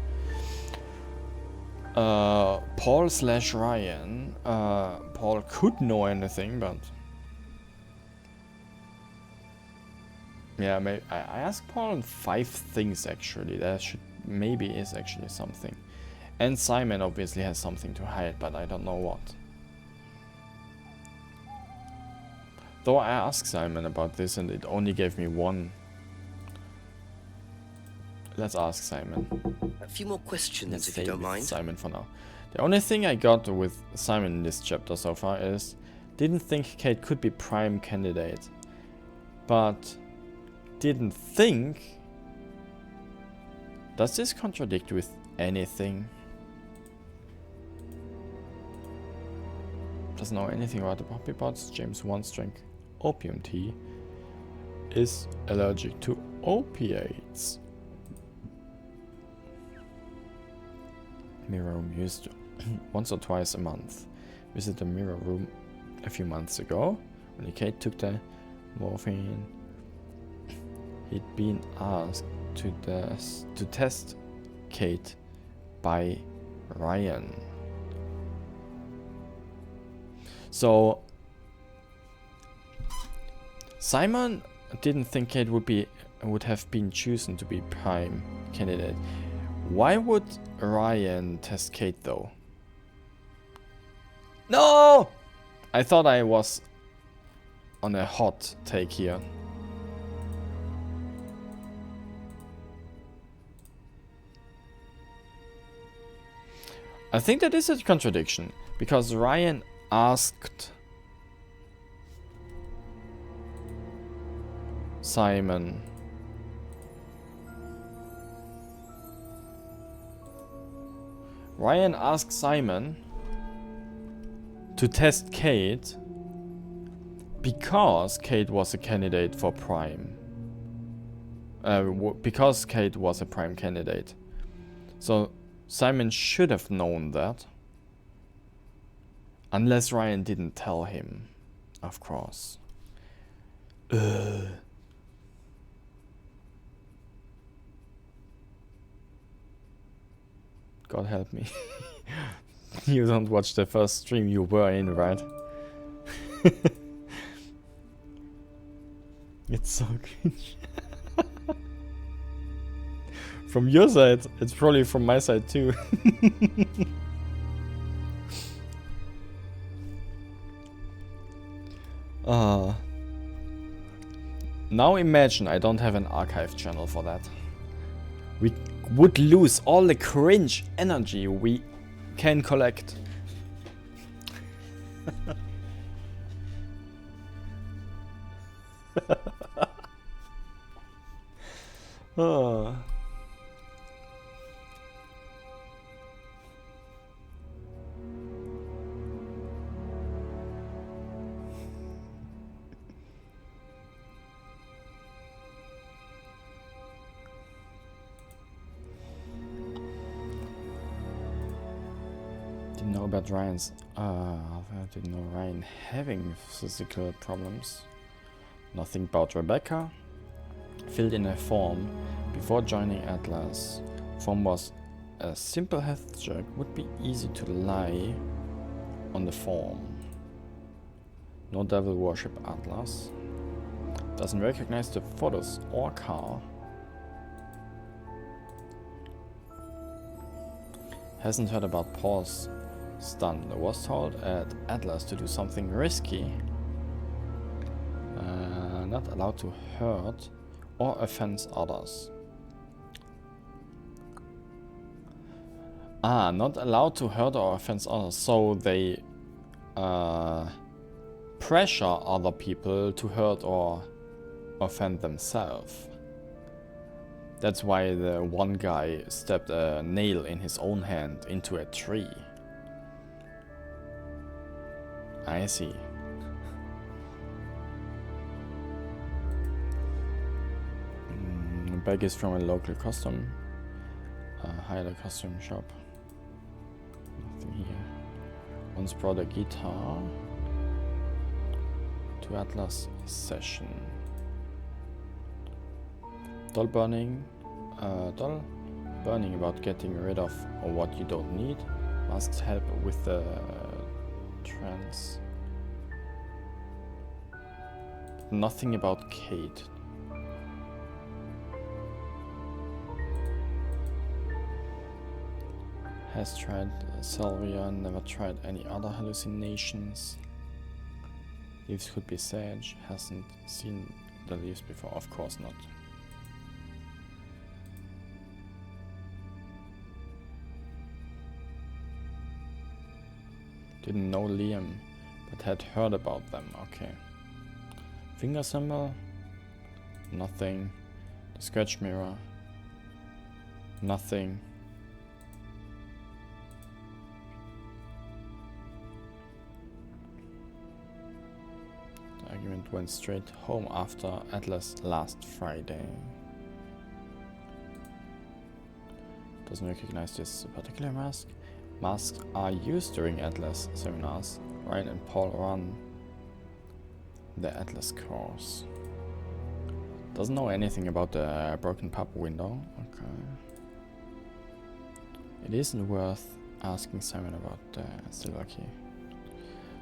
Paul/Ryan. Paul could know anything, but... Yeah, maybe I asked Paul on 5 things actually. There maybe is actually something. And Simon obviously has something to hide, but I don't know what. Though I asked Simon about this and it only gave me one. Let's ask Simon. A few more questions, Let's if you stay don't with mind. Simon for now. The only thing I got with Simon in this chapter so far is didn't think Kate could be prime candidate, but didn't think. Does this contradict with anything? Doesn't know anything about the poppy pods. James once drank opium tea. Is allergic to opiates. Mirror room used once or twice a month. Visit the mirror room a few months ago. When Kate took the morphine, he'd been asked to test Kate by Ryan. So Simon didn't think Kate would have been chosen to be prime candidate. Why would Ryan test Kate though? No! I thought I was on a hot take here. I think that is a contradiction, because Ryan asked Simon to test Kate because Kate was a candidate for prime. Because Kate was a prime candidate. So Simon should have known that. Unless Ryan didn't tell him, of course. God help me. You don't watch the first stream you were in, right? It's so cringe. From your side, it's probably from my side too. Now imagine I don't have an archive channel for that. We would lose all the cringe energy we can collect. Oh. Didn't know about Ryan's. I didn't know Ryan having physical problems. Nothing about Rebecca. Filled in a form before joining Atlas. Form was a simple health check. Would be easy to lie on the form. No devil worship Atlas. Doesn't recognize the photos or car. Hasn't heard about Paul's stun. Was told at Atlas to do something risky. Not allowed to hurt or offend others. Not allowed to hurt or offend others. So they pressure other people to hurt or offend themselves. That's why the one guy stepped a nail in his own hand into a tree. I see. Bag is from a local custom. Hired a custom shop. Nothing here. Once brought a guitar to Atlas session. Doll burning. Doll burning about getting rid of what you don't need. Asks help with the trance. Nothing about Kate. Has tried Sylvia, never tried any other hallucinations. Leaves could be sage. Hasn't seen the leaves before. Of course not. Didn't know Liam, but had heard about them. Okay. Finger symbol. Nothing. The scratch mirror. Nothing. The argument went straight home after Atlas last Friday. Doesn't recognize this particular mask. Masks are used during Atlas seminars. Ryan and Paul run the Atlas course. Doesn't know anything about the broken pub window. Okay. It isn't worth asking Simon about the silver key.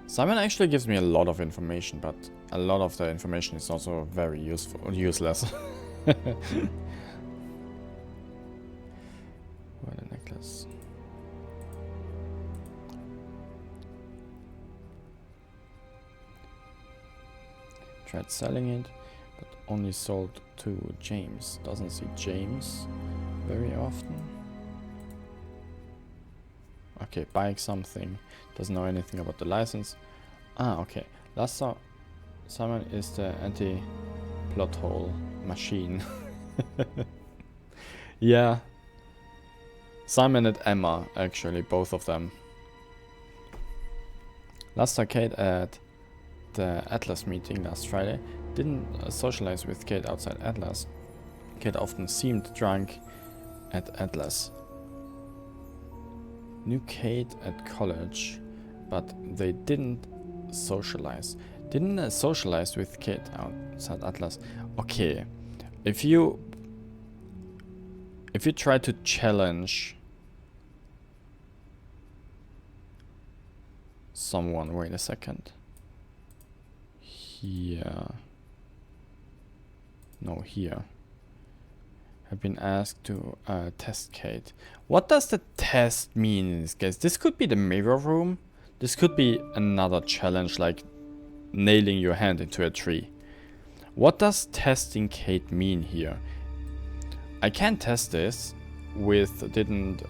Simon actually gives me a lot of information, but a lot of the information is also very useless. Where the necklace? Tried selling it, but only sold to James. Doesn't see James very often. Okay, buying something. Doesn't know anything about the license. Ah, okay. Last saw Simon is the anti-plot hole machine. Yeah. Simon and Emma, actually, both of them. Last saw Kate at the Atlas meeting last Friday. Didn't socialize with Kate outside Atlas. Kate often seemed drunk at Atlas. Knew Kate at college, but they didn't socialize. Didn't socialize with Kate outside Atlas. Okay, if you try to challenge someone, wait a second. Here. No, here. Have been asked to test Kate. What does the test mean in this case? This could be the mirror room. This could be another challenge like nailing your hand into a tree. What does testing Kate mean here? I can test this with didn't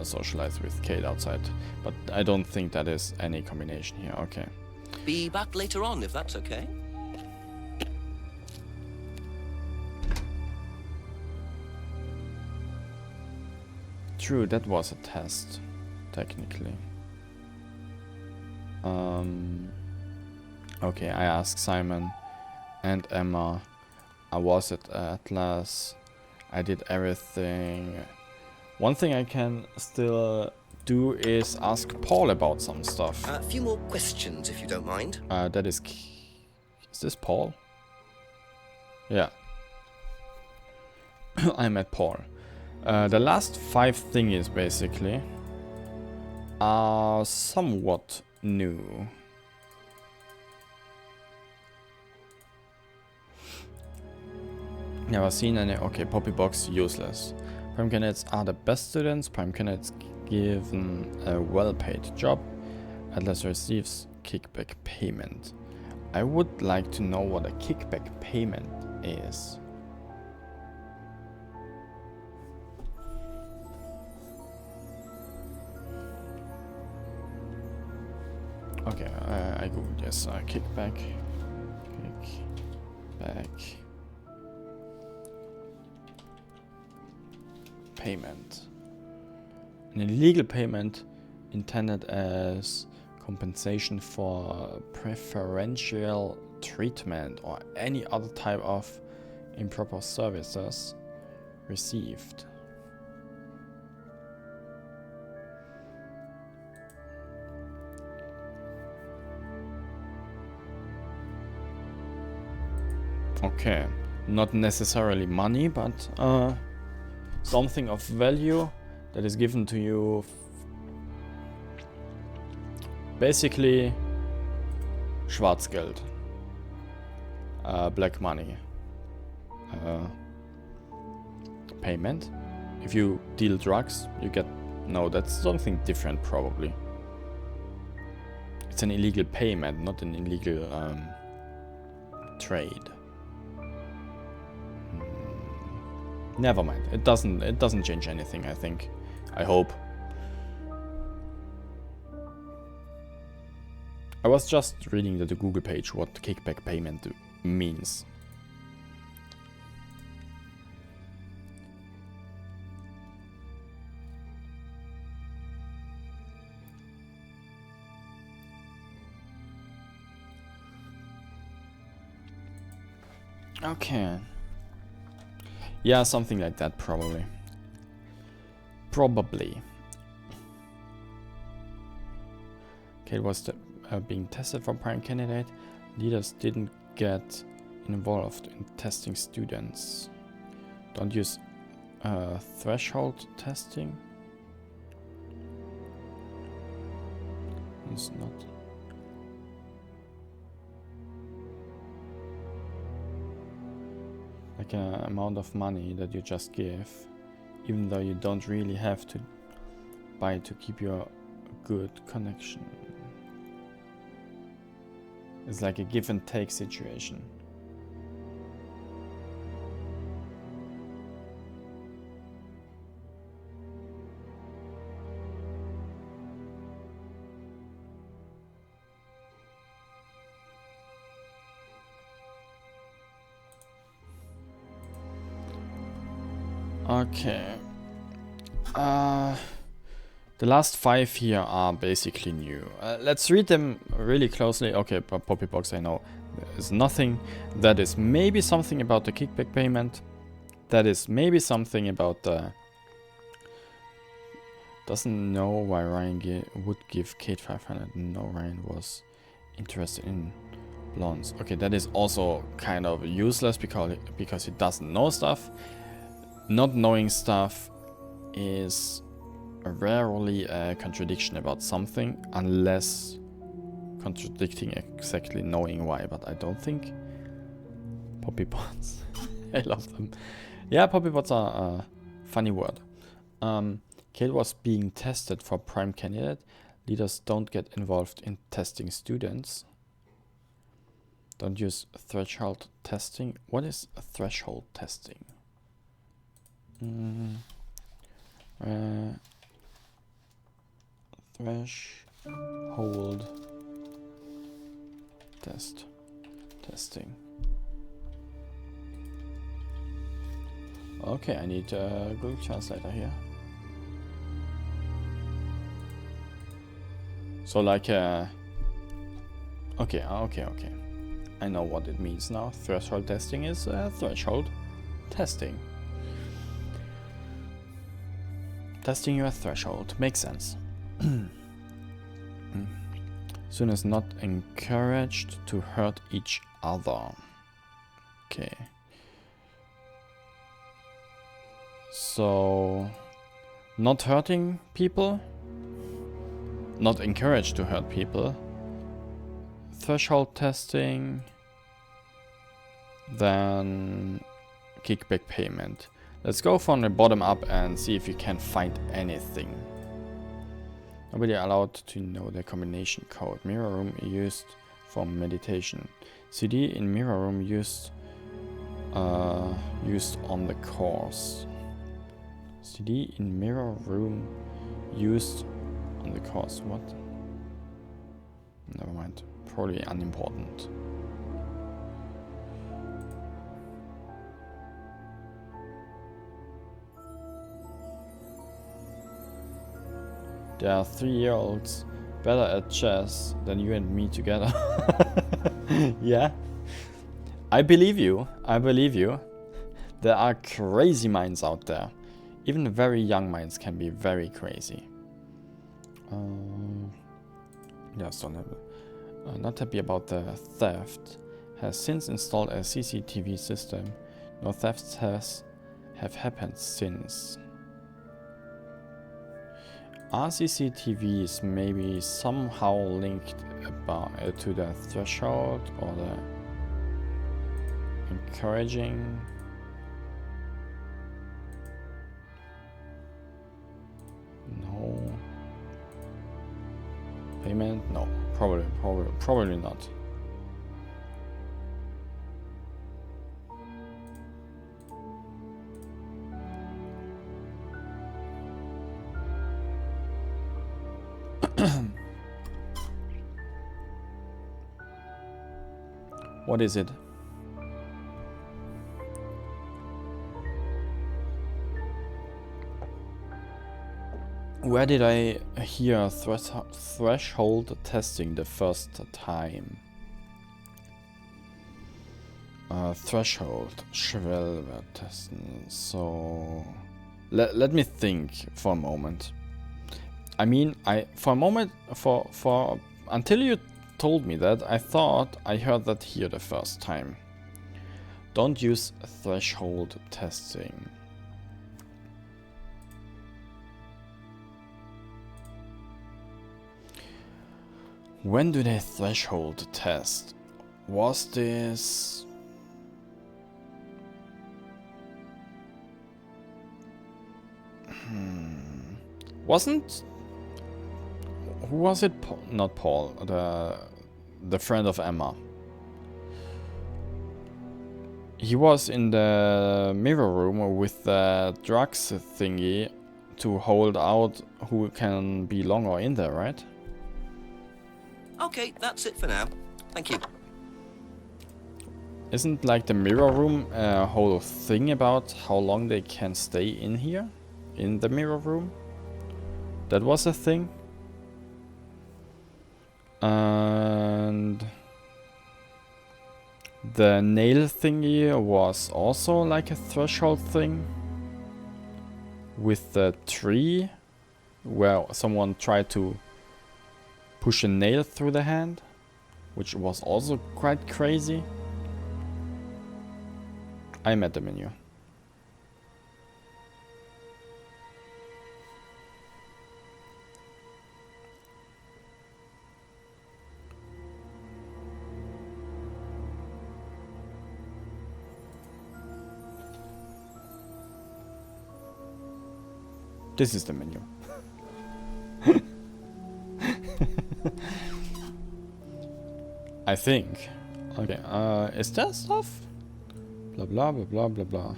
socialize with Kate outside, but I don't think that is any combination here. Okay. Be back later on if that's okay. True, that was a test, technically. Okay, I asked Simon and Emma. I was at Atlas. I did everything. One thing I can still do is ask Paul about some stuff. A few more questions, if you don't mind. That is... Is this Paul? Yeah. I met Paul. The last 5 thingies, basically, are somewhat new. Never seen any... Okay, Poppy Box, useless. Prime candidates are the best students. Prime candidates given a well-paid job. Atlas receives kickback payment. I would like to know what a kickback payment is. Okay, I googled yes, kickback. Kickback. Payment. An illegal payment intended as compensation for preferential treatment or any other type of improper services received. Okay, not necessarily money, but something of value that is given to you. Basically, Schwarzgeld, black money, payment. If you deal drugs, you get... No, that's something different probably. it's an illegal payment, not an illegal trade. Never mind. It doesn't change anything, I think. I hope. I was just reading the Google page what kickback payment means. Okay. Yeah, something like that, probably. Probably. Okay, it was being tested for prime candidate. Leaders didn't get involved in testing students. Don't use threshold testing. It's not. Like an amount of money that you just give, even though you don't really have to buy to keep your good connection. It's like a give and take situation. Okay. The last 5 here are basically new. Let's read them really closely. Okay, Poppy Box, I know there's nothing. That is maybe something about the kickback payment. That is maybe something about the... Doesn't know why Ryan would give Kate 500. No, Ryan was interested in blondes. Okay, that is also kind of useless because he doesn't know stuff. Not knowing stuff is rarely a contradiction about something, unless contradicting exactly knowing why, but I don't think. Poppy bots. I love them. Yeah, poppy bots are a funny word. Kate was being tested for prime candidate. Leaders don't get involved in testing students. Don't use threshold testing. What is threshold testing? Threshold testing. Okay, I need a Google Translator here. So like okay. I know what it means now. Threshold testing is threshold testing. Testing your threshold. Makes sense. Students not encouraged to hurt each other. Okay. So, not hurting people. Not encouraged to hurt people. Threshold testing. Then kickback payment. Let's go from the bottom up and see if you can find anything. Nobody allowed to know the combination code. Mirror room used for meditation. CD in mirror room used on the course. CD in mirror room used on the course. What? Never mind. Probably unimportant. There are 3-year-olds better at chess than you and me together. Yeah. I believe you. I believe you. There are crazy minds out there. Even very young minds can be very crazy. Yes, don't have not happy about the theft. Has since installed a CCTV system. No thefts have happened since. Are CCTVs maybe somehow linked to the threshold or the encouraging? No. payment? No, probably not. What is it? Where did I hear threshold testing the first time? Threshold, Schwelver testen. So let me think for a moment. I mean, until you told me that, I thought I heard that here the first time. Don't use threshold testing. When do they threshold test? Was this... Wasn't... Who was it? Not Paul, the friend of Emma. He was in the mirror room with the drugs thingy to hold out who can be longer in there, right? Okay, that's it for now. Thank you. Isn't like the mirror room a whole thing about how long they can stay in here? In the mirror room? That was a thing? And the nail thingy was also like a threshold thing with the tree where someone tried to push a nail through the hand, which was also quite crazy. I'm at the menu. This is the menu. I think. Okay, is there stuff? Blah blah blah blah blah blah.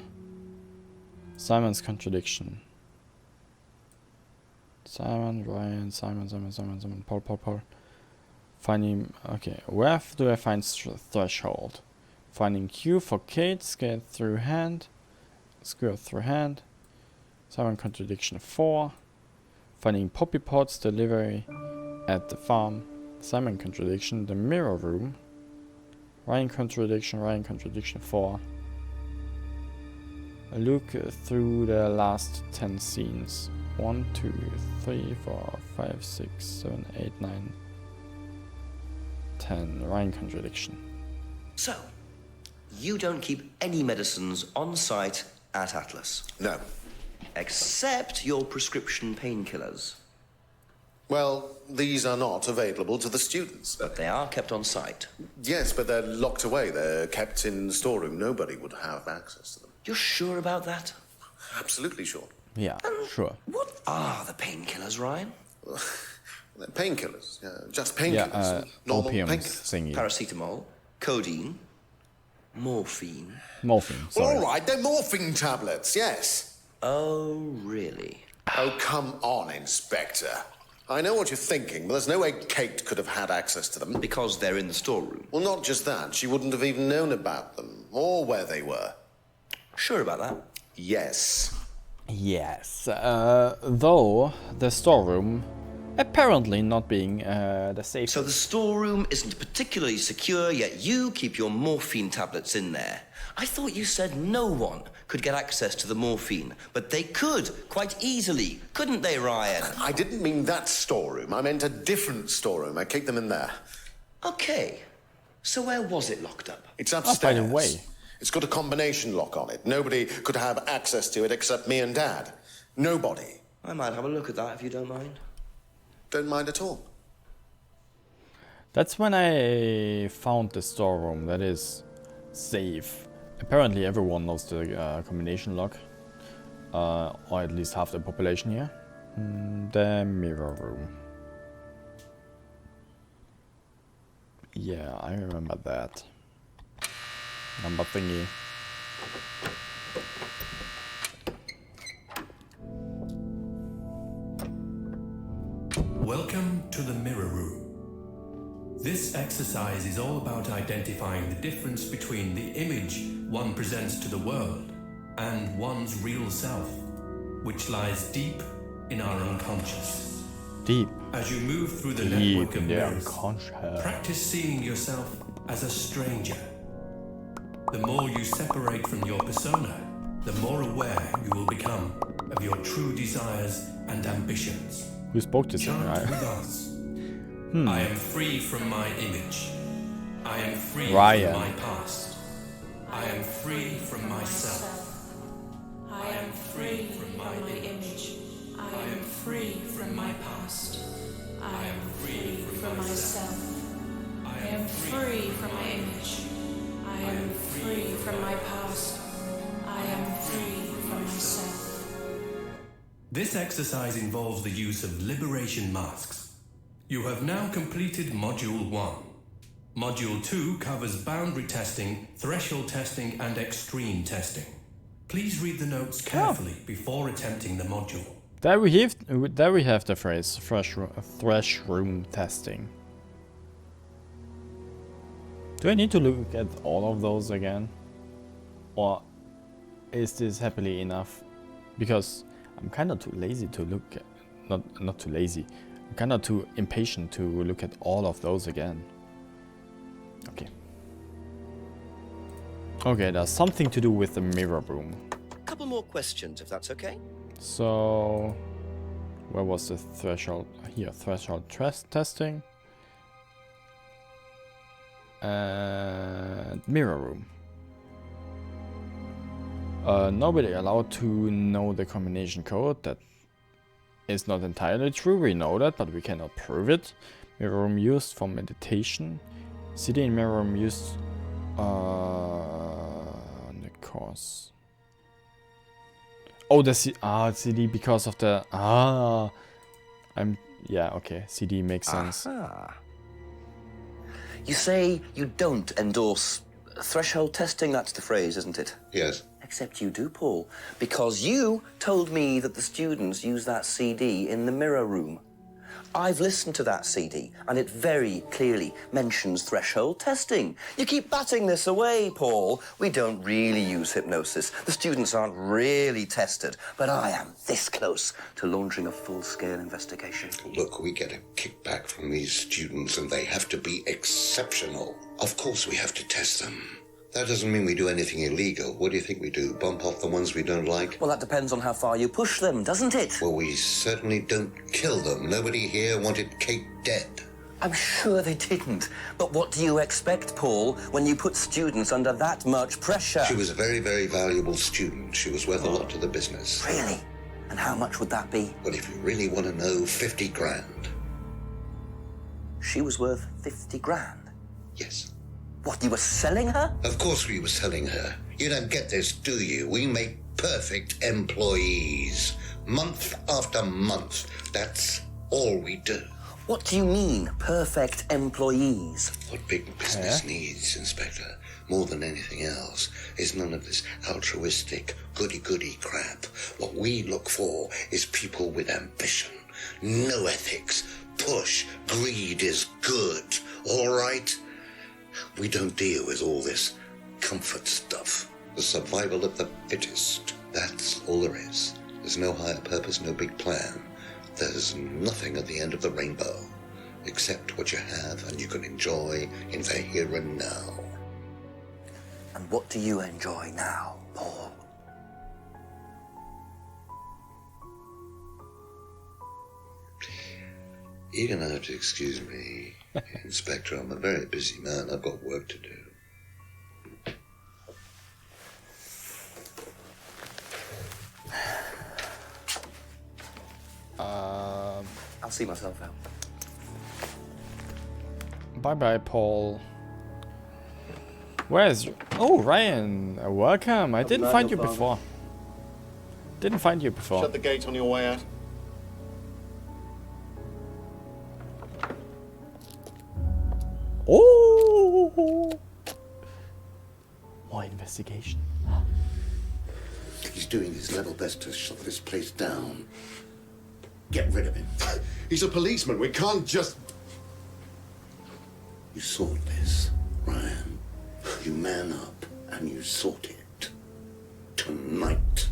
Simon's contradiction. Simon, Ryan, Simon, Paul. Finding, okay, where do I find threshold? Finding Q for Kate, scale through hand. Simon contradiction 4. Finding poppy pods, delivery at the farm. Simon contradiction, the mirror room. Ryan contradiction 4. A look through the last 10 scenes. 1, 2, 3, 4, 5, 6, 7, 8, 9, 10. Ryan contradiction. So, you don't keep any medicines on site at Atlas? No. Except your prescription painkillers. Well, these are not available to the students. But they are kept on site. Yes, but they're locked away. They're kept in the storeroom. Nobody would have access to them. You're sure about that? Absolutely sure. Yeah, sure. What are the painkillers, Ryan? They're painkillers. Just painkillers. Yeah, normal opium painkillers. thingy. Paracetamol, codeine, morphine. Morphine, sorry. Well, all right, they're morphine tablets, yes. Oh, really? Oh, come on, Inspector. I know what you're thinking, but there's no way Kate could have had access to them. Because they're in the storeroom. Well, not just that. She wouldn't have even known about them, or where they were. Sure about that? Yes. Yes, though the storeroom apparently not being the safest. So the storeroom isn't particularly secure, yet you keep your morphine tablets in there. I thought you said no one could get access to the morphine, but they could, quite easily, couldn't they, Ryan? I didn't mean that storeroom. I meant a different storeroom. I keep them in there. Okay. So where was it locked up? It's upstairs. By the way. It's got a combination lock on it. Nobody could have access to it except me and Dad. Nobody. I might have a look at that if you don't mind. Don't mind at all. That's when I found the storeroom that is safe. Apparently everyone knows the combination lock. Or at least half the population here. The mirror room. Yeah, I remember that. Number thingy. Welcome to the mirror room. This exercise is all about identifying the difference between the image one presents to the world and one's real self, which lies deep in our unconscious. Deep. As you move through the Deep network of in the mirrors, unconscious. practice seeing yourself as a stranger. The more you separate from your persona, the more aware you will become of your true desires and ambitions. Who spoke to him, Chant right? with us. I am free from my image. I am free Ryan. from my past. I am free from myself. I am free from my image. I am free from my past. I am free from myself. I am free from my image. I am free from my past. I am free from myself. This exercise involves the use of liberation masks. You have now completed Module 1. Module 2 covers boundary testing, threshold testing, and extreme testing. Please read the notes carefully before attempting the module. There we have the phrase thresh room testing. Do I need to look at all of those again? Or is this happily enough? Because I'm kind of too lazy to look at, not too lazy. I'm kind of too impatient to look at all of those again. Okay. Okay, there's something to do with the mirror room. Couple more questions, if that's okay. So, where was the threshold? Here, threshold testing. And mirror room. Nobody allowed to know the combination code. That is not entirely true, we know that, but we cannot prove it. Mirror room used for meditation. CD in mirror room used on the course. Oh, the CD because of the yeah, okay, CD makes sense. Aha. You say you don't endorse threshold testing, that's the phrase, isn't it? Yes. Except you do, Paul, because you told me that the students use that CD in the mirror room. I've listened to that CD, and it very clearly mentions threshold testing. You keep batting this away, Paul. We don't really use hypnosis. The students aren't really tested, but I am this close to launching a full-scale investigation. Look, we get a kickback from these students, and they have to be exceptional. Of course we have to test them. That doesn't mean we do anything illegal. What do you think we do? Bump off the ones we don't like? Well, that depends on how far you push them, doesn't it? Well, we certainly don't kill them. Nobody here wanted Kate dead. I'm sure they didn't. But what do you expect, Paul, when you put students under that much pressure? She was a very, very valuable student. She was worth a lot to the business. Really? And how much would that be? Well, if you really want to know, 50 grand. She was worth 50 grand? Yes. What, you were selling her? Of course we were selling her. You don't get this, do you? We make perfect employees. Month after month. That's all we do. What do you mean, perfect employees? What big business needs, Inspector, more than anything else, is none of this altruistic, goody-goody crap. What we look for is people with ambition, no ethics, push, greed is good, all right? We don't deal with all this comfort stuff. The survival of the fittest. That's all there is. There's no higher purpose, no big plan. There's nothing at the end of the rainbow, except what you have and you can enjoy in the here and now. And what do you enjoy now, Paul? You're gonna have to excuse me, Inspector. I'm a very busy man. I've got work to do. I'll see myself out. Bye-bye, Paul. Where's... Oh, Ryan, welcome. I didn't find you before. Didn't find you before. Shut the gate on your way out. Oh! More investigation. He's doing his level best to shut this place down. Get rid of him. He's a policeman. We can't just... You sort this, Ryan. You man up and you sort it. Tonight.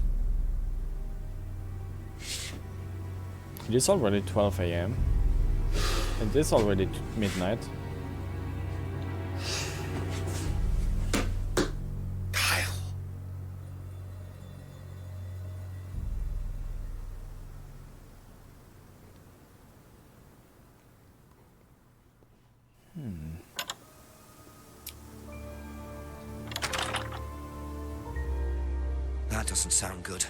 It is already 12 a.m. It is already midnight. Kyle. That doesn't sound good.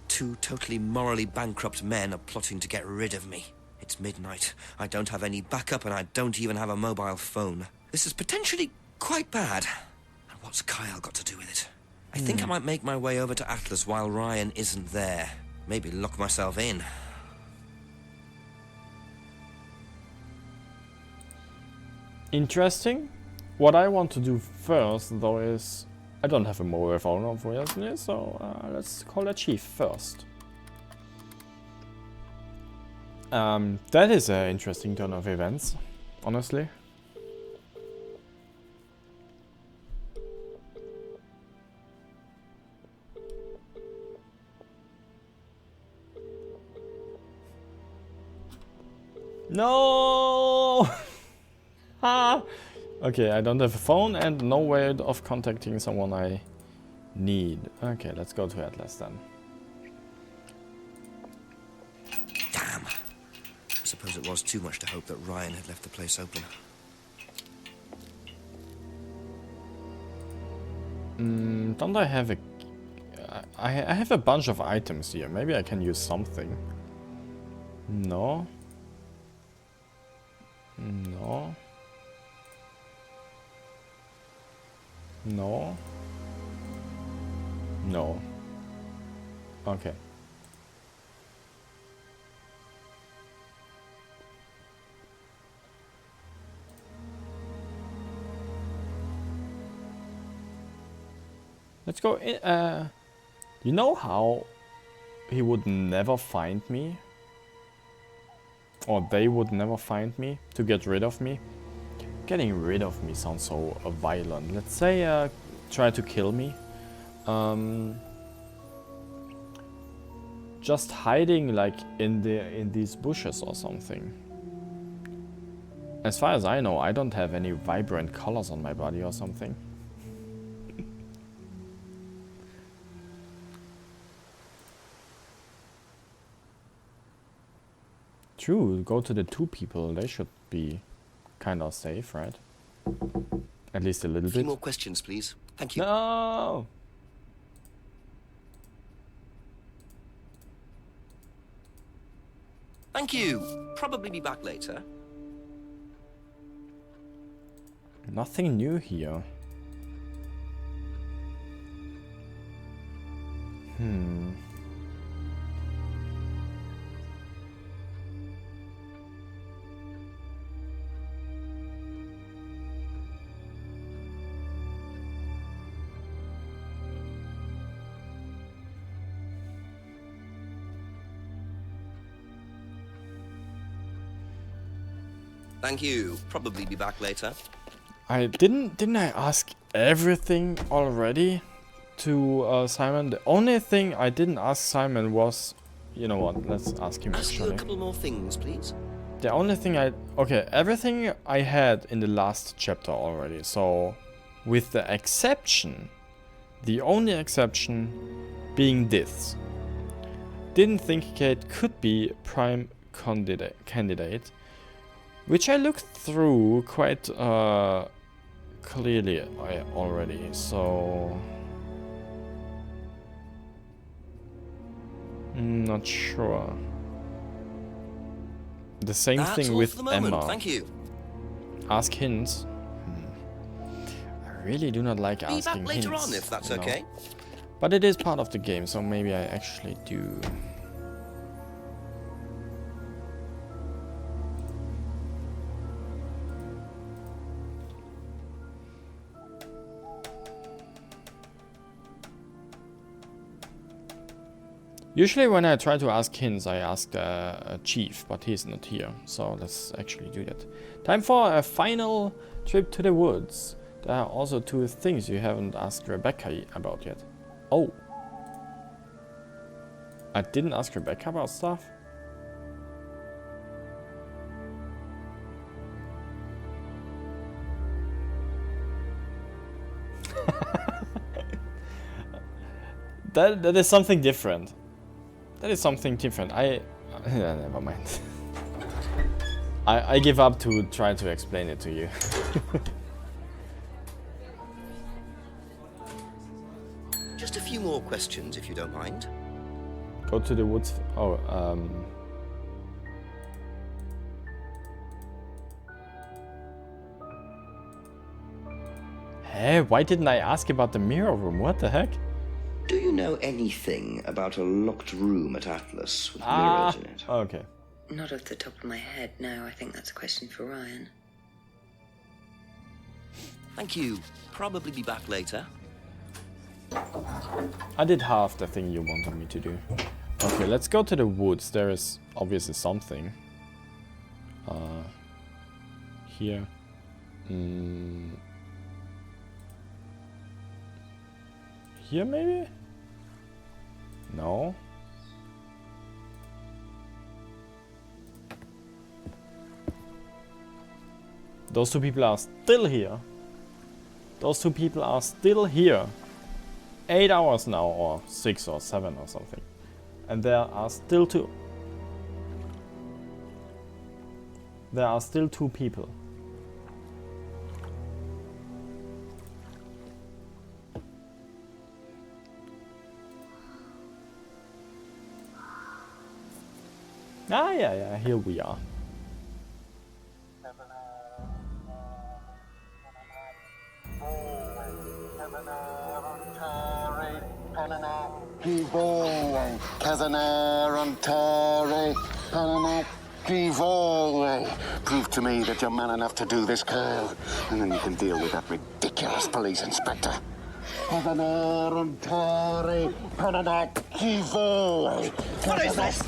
Two totally morally bankrupt men are plotting to get rid of me. It's midnight. I don't have any backup and I don't even have a mobile phone. This is potentially quite bad. And what's Kyle got to do with it? I think I might make my way over to Atlas while Ryan isn't there. Maybe lock myself in. Interesting. What I want to do first, though, is... I don't have a mobile phone, obviously, so let's call the chief first. That is an interesting turn of events, honestly. No! Ah! Okay, I don't have a phone and no way of contacting someone I need. Okay, let's go to Atlas then. Damn. I suppose it was too much to hope that Ryan had left the place open. Don't I have a... I have a bunch of items here. Maybe I can use something. No. No. No. No. Okay. Let's go in, you know how he would never find me? Or they would never find me to get rid of me? Getting rid of me sounds so violent. Let's say try to kill me. Just hiding like in these bushes or something. As far as I know, I don't have any vibrant colors on my body or something. True, go to the two people. They should be kind of safe, right? At least a little A few bit. more questions, please. Thank you. No! Thank you. Probably be back later. Nothing new here. Thank you. Probably be back later. I didn't I ask everything already to Simon? The only thing I didn't ask Simon was, you know what? Let's ask him Ask you actually. a couple more things, please. The only thing everything I had in the last chapter already. So, with the exception, the only exception being this. Didn't think Kate could be prime candidate, which I looked through quite clearly already. So, not sure. The same That's thing all with for the moment. Emma. Thank you. Ask hints. I really do not like Be asking back later hints, on, if that's you know. okay. But it is part of the game, so maybe I actually do. Usually when I try to ask hints, I ask the chief, but he's not here. So let's actually do that. Time for a final trip to the woods. There are also 2 things you haven't asked Rebecca about yet. Oh. I didn't ask Rebecca about stuff? That is something different. That is something different. Never mind. I give up to try to explain it to you. Just a few more questions, if you don't mind. Go to the woods. Oh, Hey, why didn't I ask about the mirror room? What the heck? Do you know anything about a locked room at Atlas with mirrors in it? Okay. Not off the top of my head, no. I think that's a question for Ryan. Thank you. Probably be back later. I did half the thing you wanted me to do. Okay, let's go to the woods. There is obviously something. Here. Here maybe? No. Those 2 people are still here. Those 2 people are still here. 8 hours now, or 6 or 7 or something. And there are still 2. There are still 2 people. Ah, yeah, here we are. Prove to me that you're man enough to do this, Kyle, and then you can deal with that ridiculous police inspector. What is this?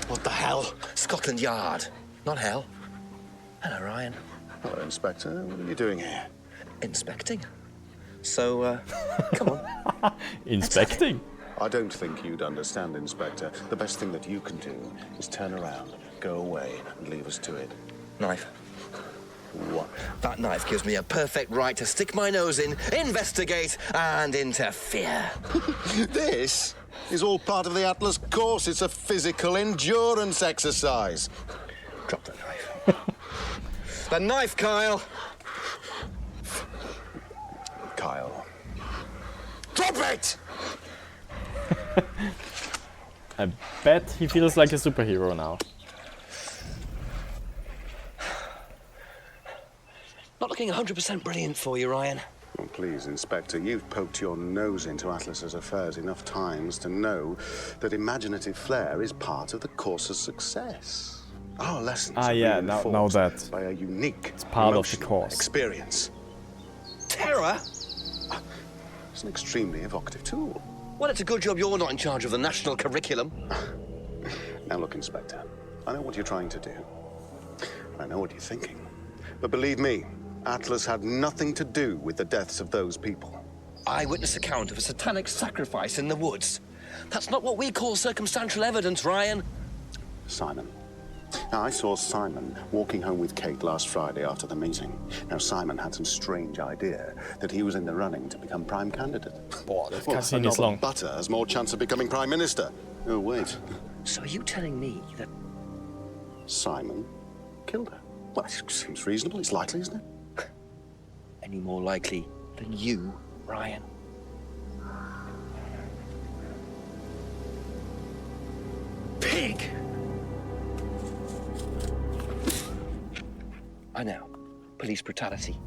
What the hell? Scotland Yard, not hell. Hello, Ryan. Hello, Inspector. What are you doing here? Inspecting. So, come on. Inspecting? I don't think you'd understand, Inspector. The best thing that you can do is turn around, go away, and leave us to it. Knife. What? That knife gives me a perfect right to stick my nose in, investigate, and interfere. This is all part of the Atlas course. It's a physical endurance exercise. Drop the knife. The knife, Kyle! Kyle. Drop it! I bet he feels like a superhero now. Not looking 100% brilliant for you, Ryan. Oh, please, Inspector, you've poked your nose into Atlas's affairs enough times to know that imaginative flair is part of the course's success. Our lessons are yeah, now that by a unique it's part of the course. Experience. Terror? It's an extremely evocative tool. Well, it's a good job you're not in charge of the national curriculum. Now look, Inspector, I know what you're trying to do. I know what you're thinking. But believe me, Atlas had nothing to do with the deaths of those people. Eyewitness account of a satanic sacrifice in the woods. That's not what we call circumstantial evidence, Ryan. Simon. Now, I saw Simon walking home with Kate last Friday after the meeting. Now, Simon had some strange idea that he was in the running to become prime candidate. Boah, das Well, cutscene is long. butter has more chance of becoming prime minister. Oh, wait. So are you telling me that Simon killed her? Well, it seems reasonable. It's likely, isn't it? any more likely than you, Ryan? Pig! I know. Police brutality.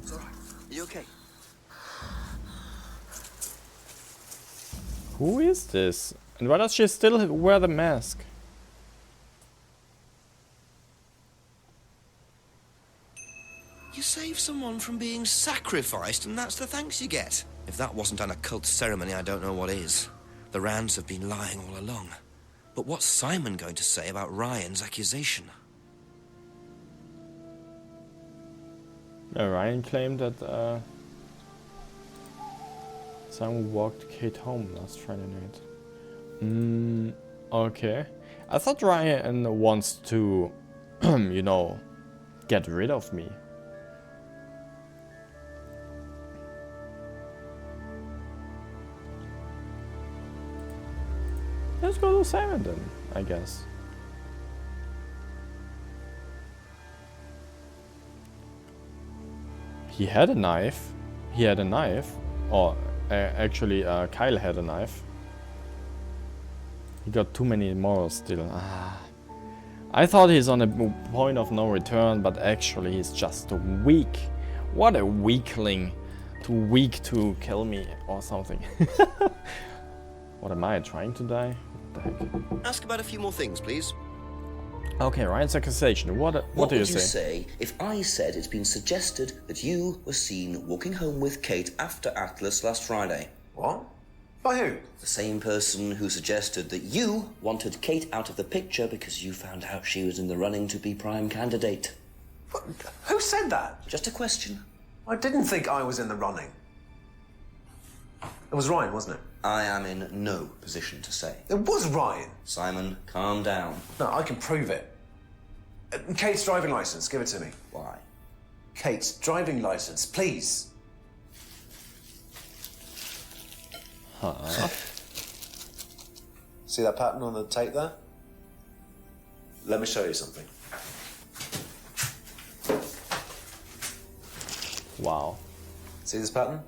It's all right. You okay? Who is this? And why does she still wear the mask? You saved someone from being sacrificed, and that's the thanks you get. If that wasn't an occult ceremony, I don't know what is. The Rands have been lying all along. But what's Simon going to say about Ryan's accusation? Ryan claimed that Simon walked Kate home last Friday night. Okay. I thought Ryan wants to, you know, get rid of me. Let's go to Simon then, I guess. He had a knife. He had a knife. Or actually, Kyle had a knife. He got too many morals still. I thought he's on a point of no return, but actually he's just weak. What a weakling. Too weak to kill me or something. What am I, trying to die? What the heck? Ask about a few more things, please. Okay, Ryan's accusation. What do you What would you say? say if I said it's been suggested that you were seen walking home with Kate after Atlas last Friday? What? By who? The same person who suggested that you wanted Kate out of the picture because you found out she was in the running to be prime candidate. What? Who said that? Just a question. I didn't think I was in the running. It was Ryan, wasn't it? I am in no position to say. It was Ryan. Simon, calm down. No, I can prove it. Kate's driving license, give it to me. Why? Kate's driving license, please. Huh? See that pattern on the tape there? Let me show you something. Wow. See this pattern?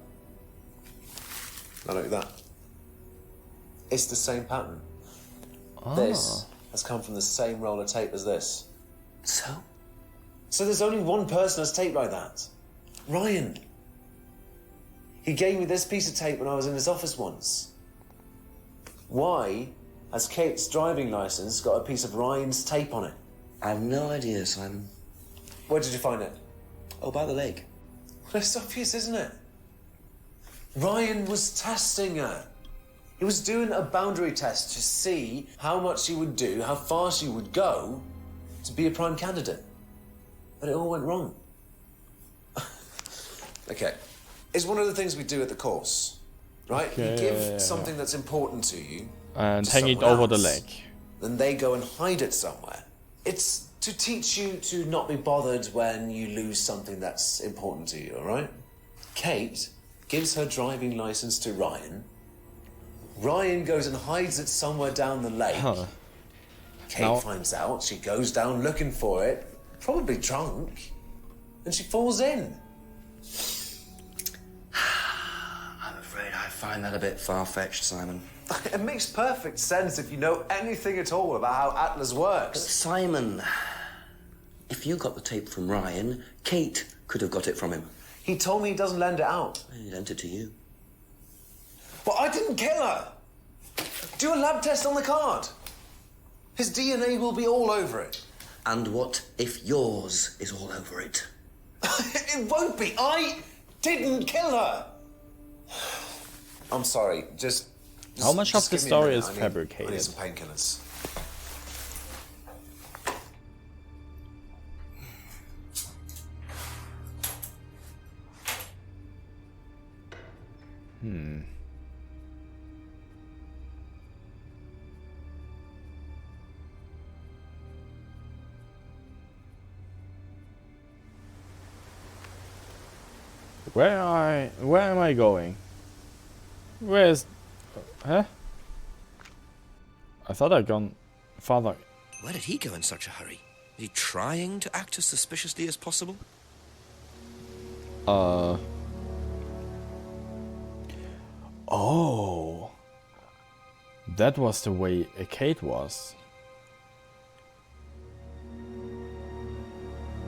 Now look at that. It's the same pattern. This has come from the same roll of tape as this. So? So there's only one person that's tape like that. Ryan. He gave me this piece of tape when I was in his office once. Why has Kate's driving license got a piece of Ryan's tape on it? I have no idea, Simon. Where did you find it? Oh, by the lake. Well, it's obvious, isn't it? Ryan was testing her. He was doing a boundary test to see how much she would do, how far she would go to be a prime candidate. But it all went wrong. Okay. It's one of the things we do at the course, right? Okay. You give something that's important to you And to hang it someone over the else, lake. Then they go and hide it somewhere. It's to teach you to not be bothered when you lose something that's important to you, all right? Kate gives her driving license to Ryan. Ryan goes and hides it somewhere down the lake. Kate finds out, she goes down looking for it, probably drunk, and she falls in. I'm afraid I find that a bit far-fetched, Simon. It makes perfect sense if you know anything at all about how Atlas works. But Simon, if you got the tape from Ryan, Kate could have got it from him. He told me he doesn't lend it out. He lent it to you. But I didn't kill her. Do a lab test on the card. His DNA will be all over it. And what if yours is all over it? It won't be. I didn't kill her. I'm sorry. Just How much of the give me a story minute. is I need fabricated? some painkillers. Where am I going? Where's... Huh? I thought I'd gone farther. Where did he go in such a hurry? Is he trying to act as suspiciously as possible? Oh. That was the way Kate was.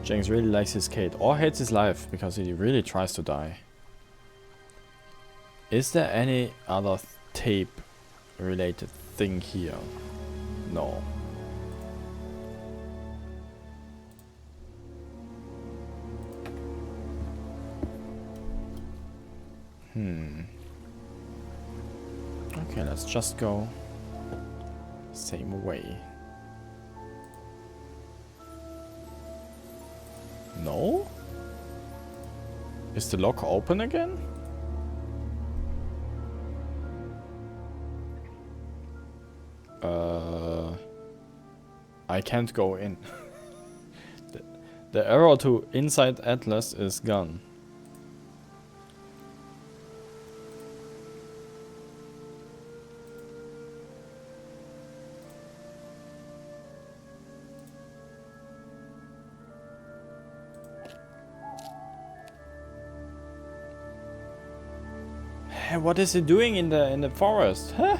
Jenks really likes his Kate, or hates his life, because he really tries to die. Is there any other tape-related thing here? No. Okay, let's just go same way. No? Is the lock open again? I can't go in. The arrow to inside Atlas is gone. What is it doing in the forest? Huh?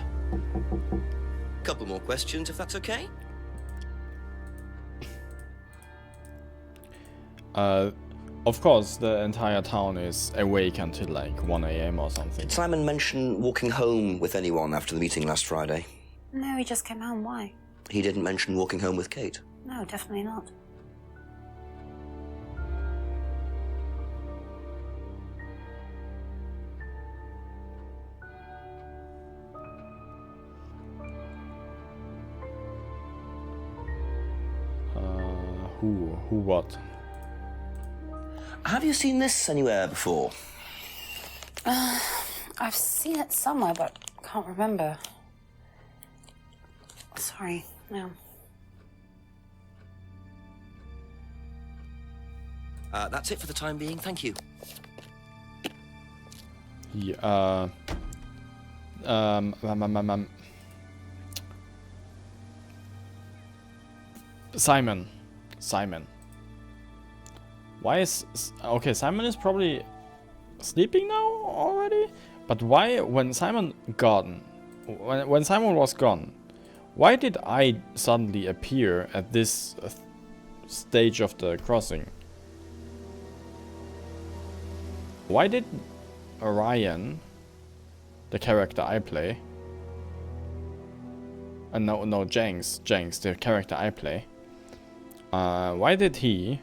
Couple more questions, if that's okay. Of course, the entire town is awake until like 1 AM or something. Did Simon mention walking home with anyone after the meeting last Friday? No, he just came home. Why? He didn't mention walking home with Kate. No, definitely not. Who what? Have you seen this anywhere before? I've seen it somewhere, but can't remember. Sorry, no. That's it for the time being, thank you. Yeah, Simon. Why is... Okay, Simon is probably sleeping now already? But why, when Simon when Simon was gone, why did I suddenly appear at this stage of the crossing? Why did Ryan, the character I play, and no, Jenks, the character I play, why did he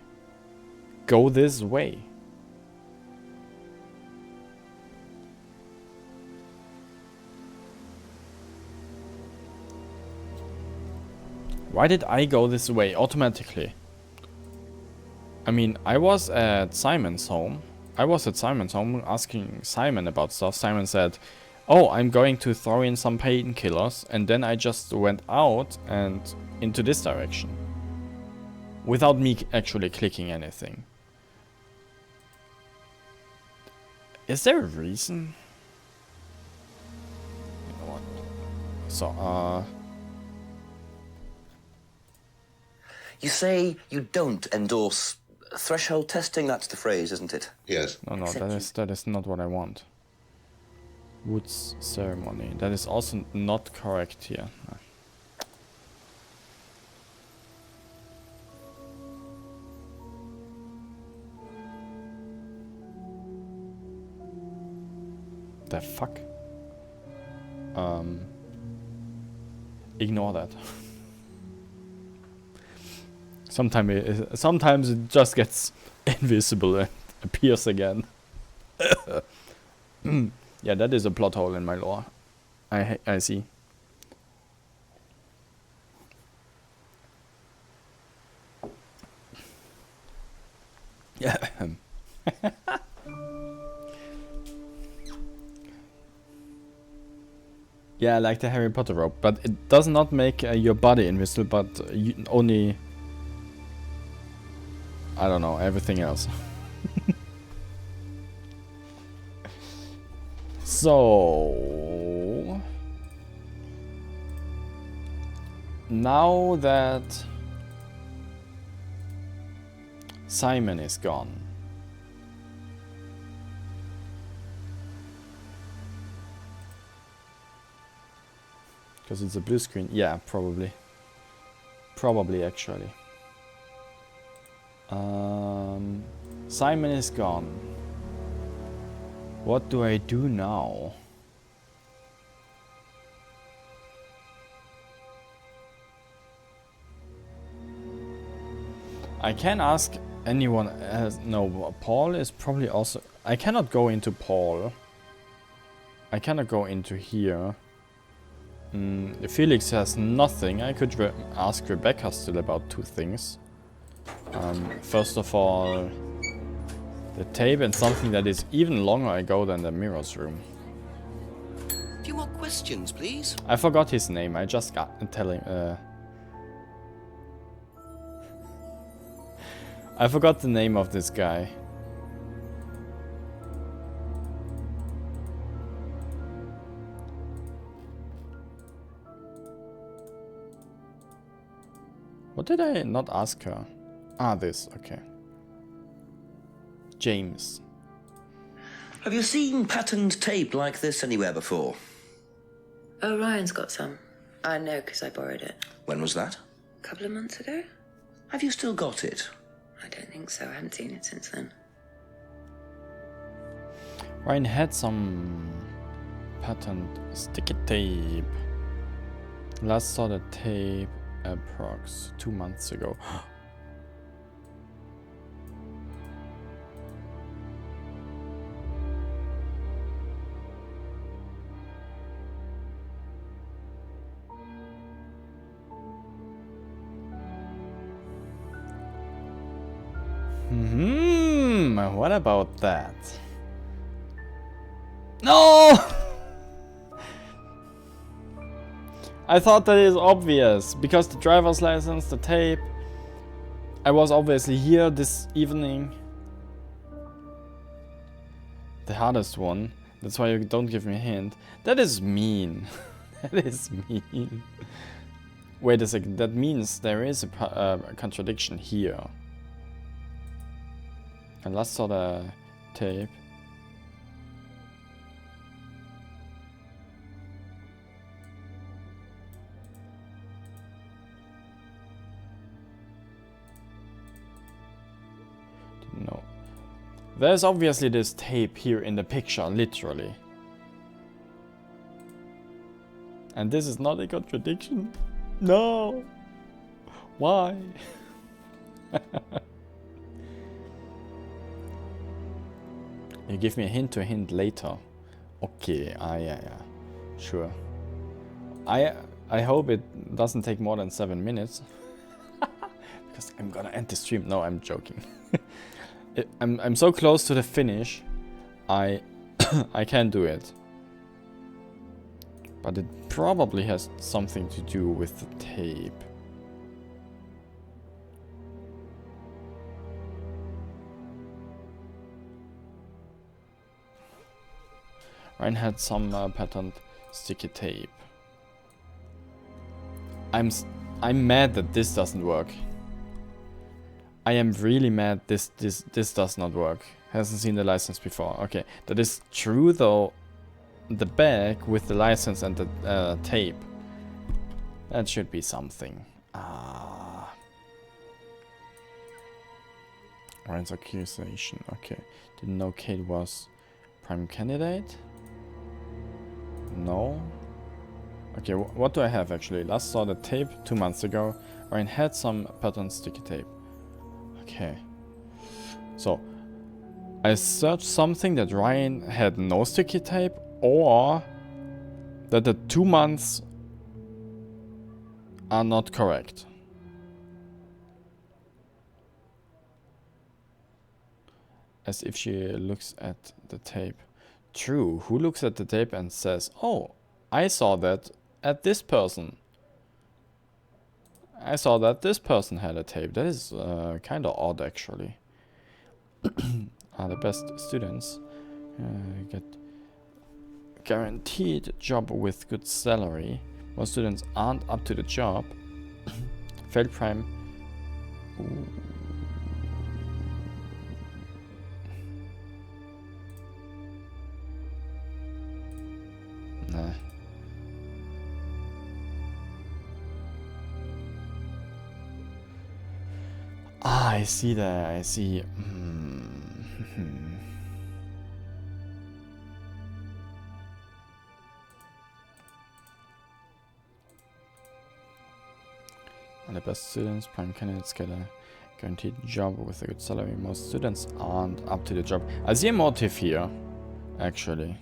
go this way? Why did I go this way automatically? I mean, I was at Simon's home. Asking Simon about stuff. Simon said, "Oh, I'm going to throw in some painkillers," and then I just went out and into this direction. Without me actually clicking anything. Is there a reason? You know what? So, You say you don't endorse threshold testing, that's the phrase, isn't it? Yes. No, that is not what I want. Woods ceremony. That is also not correct here. No. The fuck? Ignore that. Sometimes it just gets invisible and appears again. Yeah, that is a plot hole in my lore. I see. Yeah. Yeah, like the Harry Potter rope, but it does not make your body invisible, but only, I don't know, everything else. So now that Simon is gone, because it's a blue screen. Yeah, probably actually. Simon is gone. What do I do now? I can ask anyone else. No, Paul is probably also... I cannot go into Paul I cannot go into here. Felix has nothing. I could ask Rebecca still about 2 things. First of all, the tape and something that is even longer ago than the mirror's room. A few more questions, please. I forgot his name. I just got telling. I forgot the name of this guy. What did I not ask her? Ah, this. Okay. James. Have you seen patterned tape like this anywhere before? Oh, Ryan's got some. I know because I borrowed it. When was that? A couple of months ago? Have you still got it? I don't think so. I haven't seen it since then. Ryan had some patterned sticky tape. Last saw the tape approx 2 months ago. What about that? No! I thought that is obvious, because the driver's license, the tape. I was obviously here this evening. The hardest one. That's why you don't give me a hint. That is mean. That is mean. Wait a second, that means there is a contradiction here. I last saw the tape. No. There's obviously this tape here in the picture, literally. And this is not a contradiction? No! Why? You give me a hint to a hint later. Okay, yeah. Sure. I hope it doesn't take more than 7 minutes. Because I'm gonna end the stream. No, I'm joking. I'm so close to the finish. I can do it. But it probably has something to do with the tape. Ryan had some patterned sticky tape. I'm mad that this doesn't work. I am really mad this does not work. Hasn't seen the license before. Okay, that is true though. The bag with the license and the tape. That should be something. Ryan's accusation. Okay, didn't know Kate was prime candidate. No. Okay, what do I have actually? Last saw the tape 2 months ago. Ryan had some patterned sticky tape. Okay. So, I searched something that Ryan had no sticky tape, or that the 2 months are not correct. As if she looks at the tape. True, who looks at the tape and says, oh, I saw that at this person. I saw that this person had a tape. That is kind of odd, actually. Are the best students. Get guaranteed job with good salary. Most students aren't up to the job. Failed prime. Ooh. Nah. Ah, I see that. I see. And the best students, prime candidates, get a guaranteed job with a good salary. Most students aren't up to the job. I see a motive here, actually.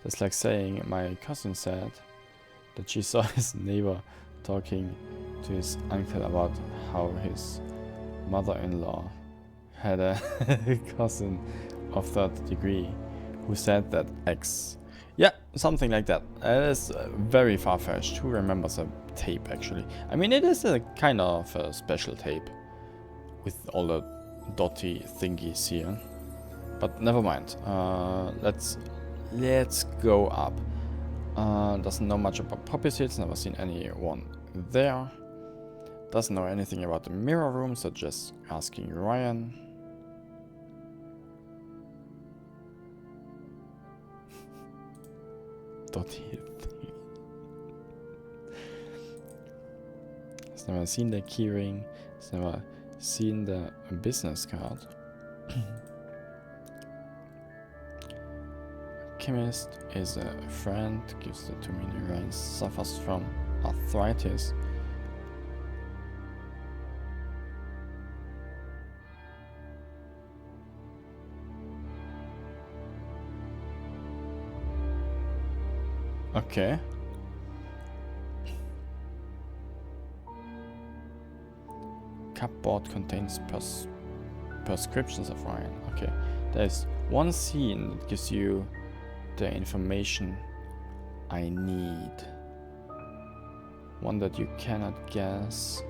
That's like saying my cousin said that she saw his neighbor talking to his uncle about how his mother-in-law had a cousin of third degree who said that X. Yeah, something like that. It is very far-fetched. Who remembers a tape, actually? I mean, it is a kind of a special tape with all the dotty thingies here. But never mind. Let's go up. Doesn't know much about poppy seeds. Never seen anyone there. Doesn't know anything about the mirror room, so just asking Ryan. Dotty thing. He's never seen the keyring. He's never seen the business card. Chemist is a friend, gives the 2 million Ryan suffers from arthritis. Okay. Cupboard contains prescriptions of Ryan. Okay. There's one scene that gives you the information I need. One that you cannot guess.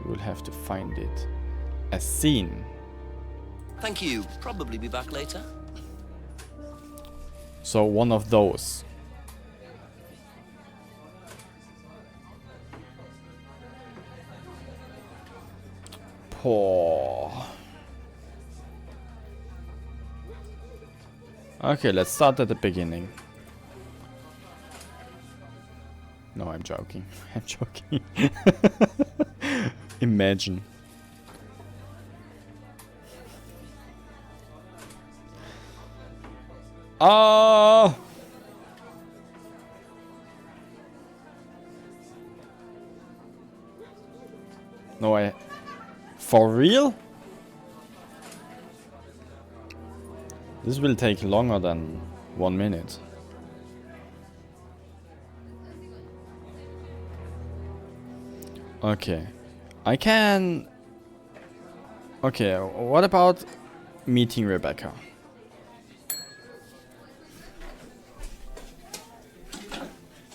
You will have to find it. A scene. Thank you. Probably be back later. So one of those. Poor. Okay, let's start at the beginning. No, I'm joking. I'm joking. Imagine. Oh! No, for real? This will take longer than 1 minute. Okay. I can... Okay, what about meeting Rebecca?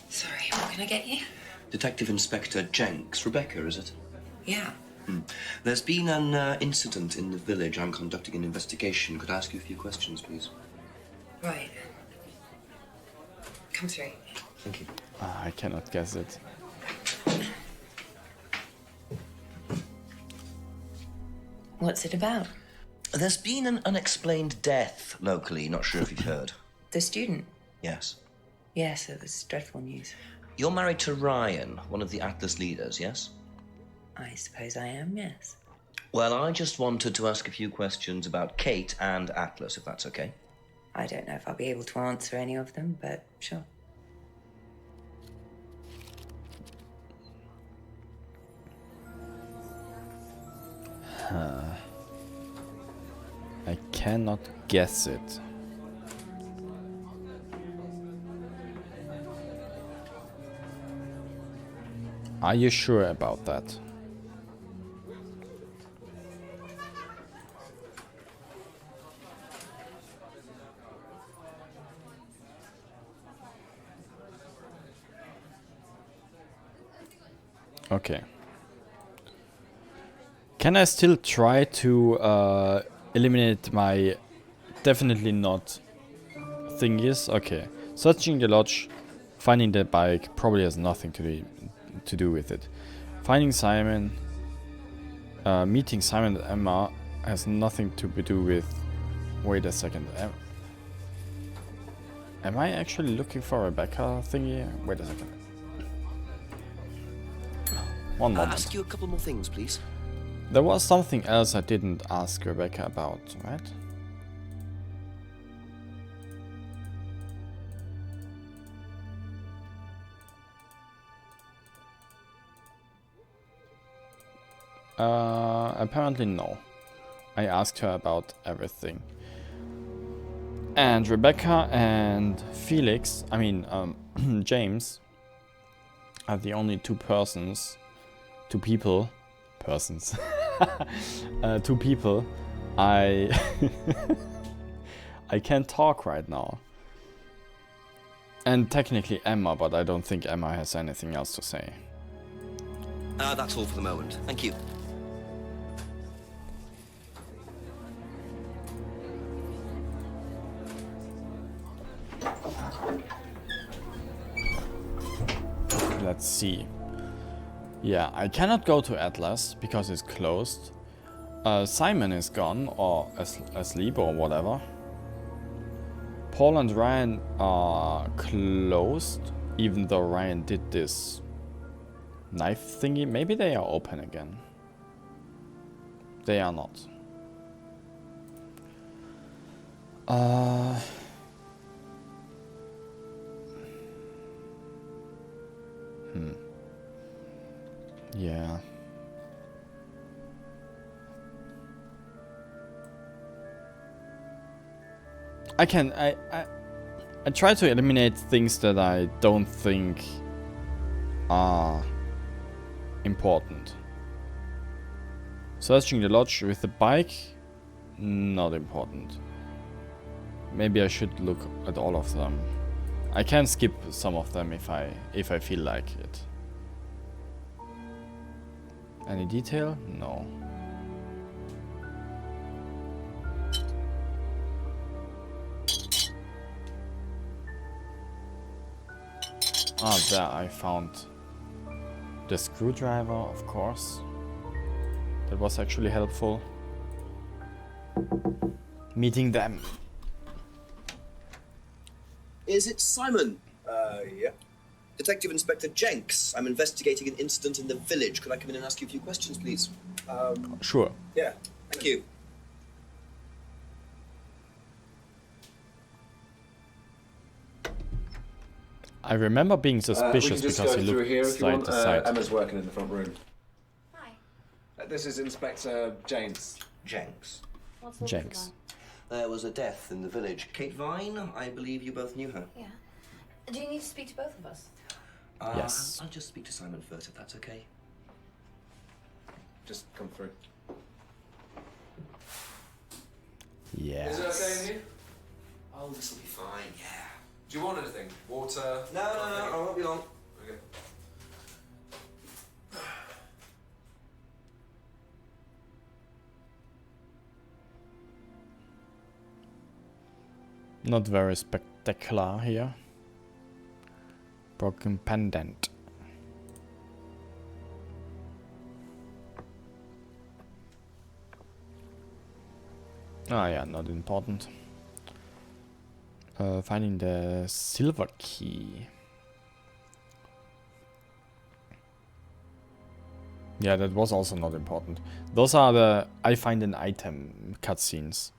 Sorry, what can I get you? Detective Inspector Jenks. Rebecca, is it? Yeah. There's been an incident in the village. I'm conducting an investigation. Could I ask you a few questions, please? Right. Come through. Thank you. I cannot guess it. What's it about? There's been an unexplained death locally. Not sure if you've heard. The student? Yes. Yes, it was dreadful news. You're married to Ryan, one of the Atlas leaders, yes? I suppose I am, yes. Well, I just wanted to ask a few questions about Kate and Atlas, if that's okay. I don't know if I'll be able to answer any of them, but sure. I cannot guess it. Are you sure about that? Okay. Can I still try to eliminate my definitely not thingies? Okay. Searching the lodge, finding the bike probably has nothing to do with it. Finding Simon, meeting Simon and Emma has nothing to do with... Wait a second. Am I actually looking for a Rebecca thingy? Wait a second. One moment. I'll ask you a couple more things, please. There was something else I didn't ask Rebecca about, right? Apparently no. I asked her about everything. And Rebecca and Felix, I mean, James, are the only two people I I can't talk right now. And technically Emma, but I don't think Emma has anything else to say. That's all for the moment. Thank you. Let's see. Yeah, I cannot go to Atlas because it's closed. Simon is gone or asleep or whatever. Paul and Ryan are closed, even though Ryan did this knife thingy. Maybe they are open again. They are not. Yeah. I try to eliminate things that I don't think are important. Searching the lodge with the bike, not important. Maybe I should look at all of them. I can skip some of them if I feel like it. Any detail? No. Ah, there I found the screwdriver, of course. That was actually helpful. Meeting them. Is it Simon? Yeah. Detective Inspector Jenks. I'm investigating an incident in the village. Could I come in and ask you a few questions, please? Sure. Yeah. Thank you. I remember being suspicious because he looked side to side. Emma's working in the front room. Hi. This is Inspector James. Jenks. What's the Jenks. There was a death in the village. Kate Vine, I believe you both knew her. Yeah. Do you need to speak to both of us? Yes. I'll just speak to Simon first, if that's okay. Just come through. Yes. Is it okay in here? Oh, this will be fine, yeah. Do you want anything? Water? No, I won't be long. Okay. Not very spectacular here. Broken pendant. Ah yeah, not important. Finding the silver key. Yeah, that was also not important. Those are the I find an item cutscenes.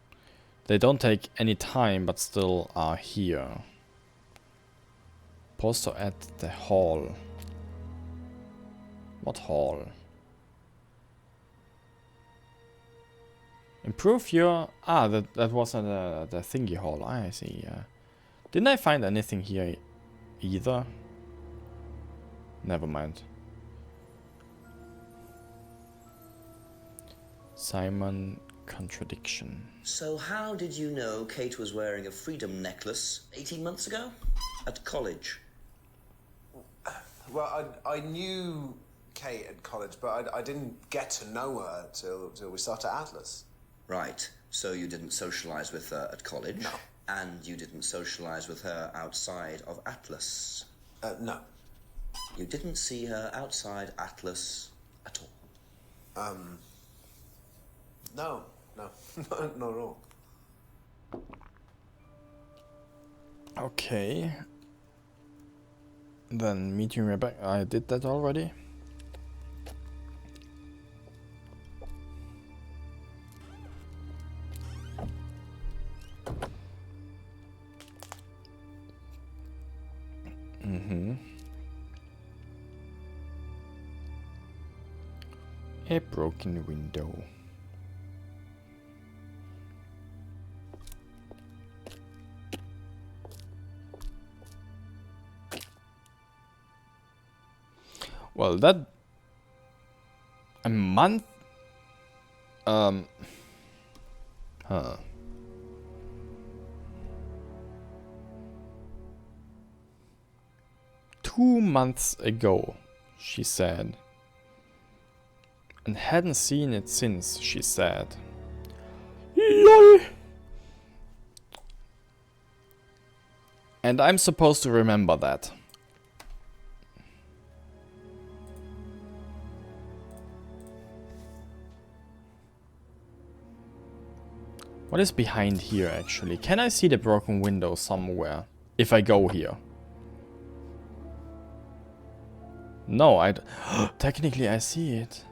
They don't take any time, but still are here. Poster at the hall. What hall? Improve your... Ah, that was the thingy hall. I see, yeah. Didn't I find anything here either? Never mind. Simon Contradiction. So how did you know Kate was wearing a freedom necklace 18 months ago? At college? Well, I knew Kate at college, but I didn't get to know her till we started Atlas. Right. So you didn't socialise with her at college? No. And you didn't socialise with her outside of Atlas? No. You didn't see her outside Atlas at all? No, not at all. Okay. Then meeting Rebecca. I did that already. A broken window. Well, that... A month? Huh. 2 months ago, she said. And hadn't seen it since, she said. LOL! And I'm supposed to remember that. What is behind here, actually? Can I see the broken window somewhere? If I go here? No, I... Technically, I see it.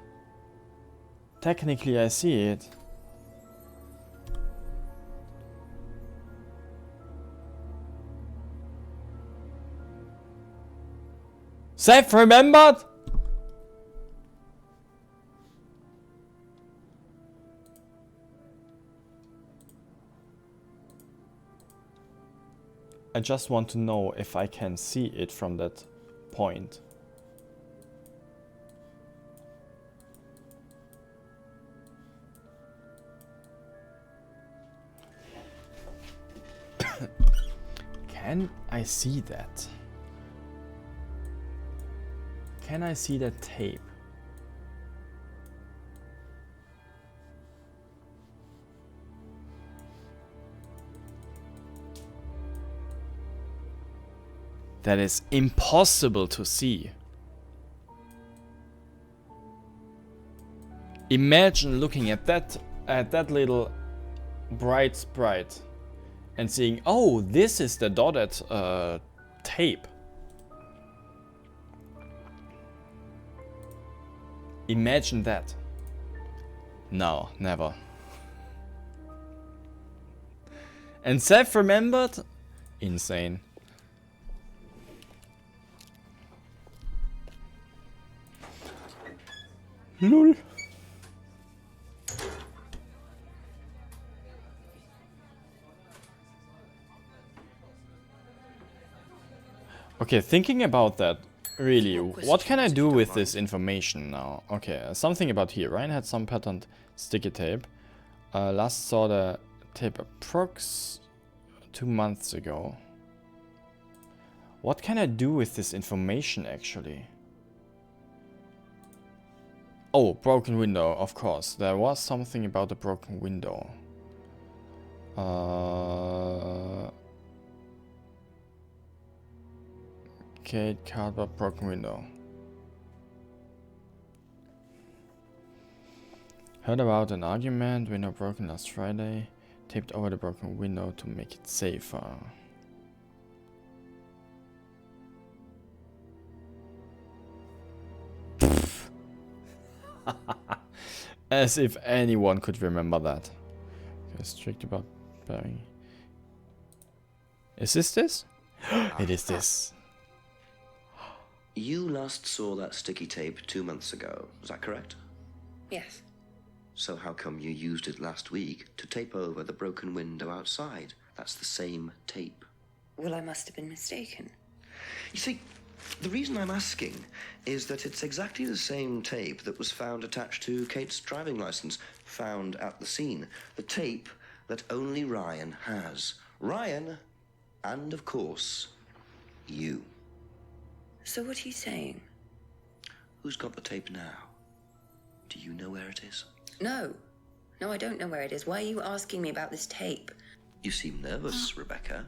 Technically, I see it. Seth remembered? I just want to know if I can see it from that point. Can I see that? Can I see that tape? That is impossible to see. Imagine looking at that little bright sprite and seeing, oh, this is the dotted tape. Imagine that. No, never. And Seth remembered? Insane. LOL. Okay, thinking about that, really, what can I do with this information now? Okay, something about here. Ryan had some patterned sticky tape. Last saw the tape approx 2 months ago. What can I do with this information, actually? Oh, broken window, of course. There was something about the broken window. Okay, cardboard broken window. Heard about an argument, window broken last Friday. Taped over the broken window to make it safer. As if anyone could remember that. Okay, strict about bearing. Is this? It is this. You last saw that sticky tape 2 months ago, is that correct? Yes. So how come you used it last week to tape over the broken window outside? That's the same tape. Well, I must have been mistaken. You see, the reason I'm asking is that it's exactly the same tape that was found attached to Kate's driving license, found at the scene. The tape that only Ryan has. Ryan, and of course, you. So what are you saying? Who's got the tape now? Do you know where it is? No. No, I don't know where it is. Why are you asking me about this tape? You seem nervous, Rebecca.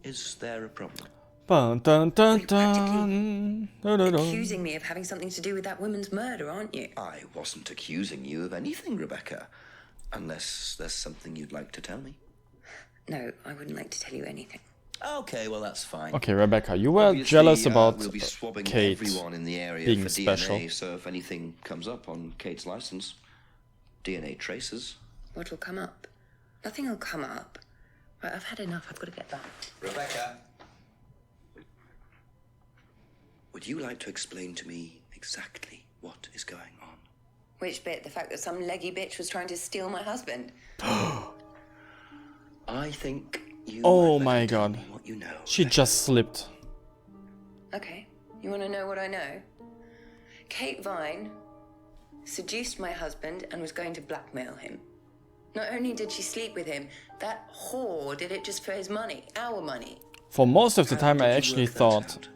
Is there a problem? Dun, dun, dun, dun. Accusing me of having something to do with that woman's murder, aren't you? I wasn't accusing you of anything, Rebecca. Unless there's something you'd like to tell me. No, I wouldn't like to tell you anything. Okay, well that's fine. Okay, Rebecca, you were Obviously, jealous about we'll be swabbing Kate everyone in the area being for special. DNA, so if anything comes up on Kate's license, DNA traces. What will come up? Nothing will come up. Right, I've had enough. I've got to get back. Rebecca, would you like to explain to me exactly what is going on? Which bit? The fact that some leggy bitch was trying to steal my husband? I think you. Oh my god. What you know, She just slipped. Okay. You want to know what I know? Kate Vine seduced my husband and was going to blackmail him. Not only did she sleep with him, that whore did it just for his money, our money. For most of the time, I actually thought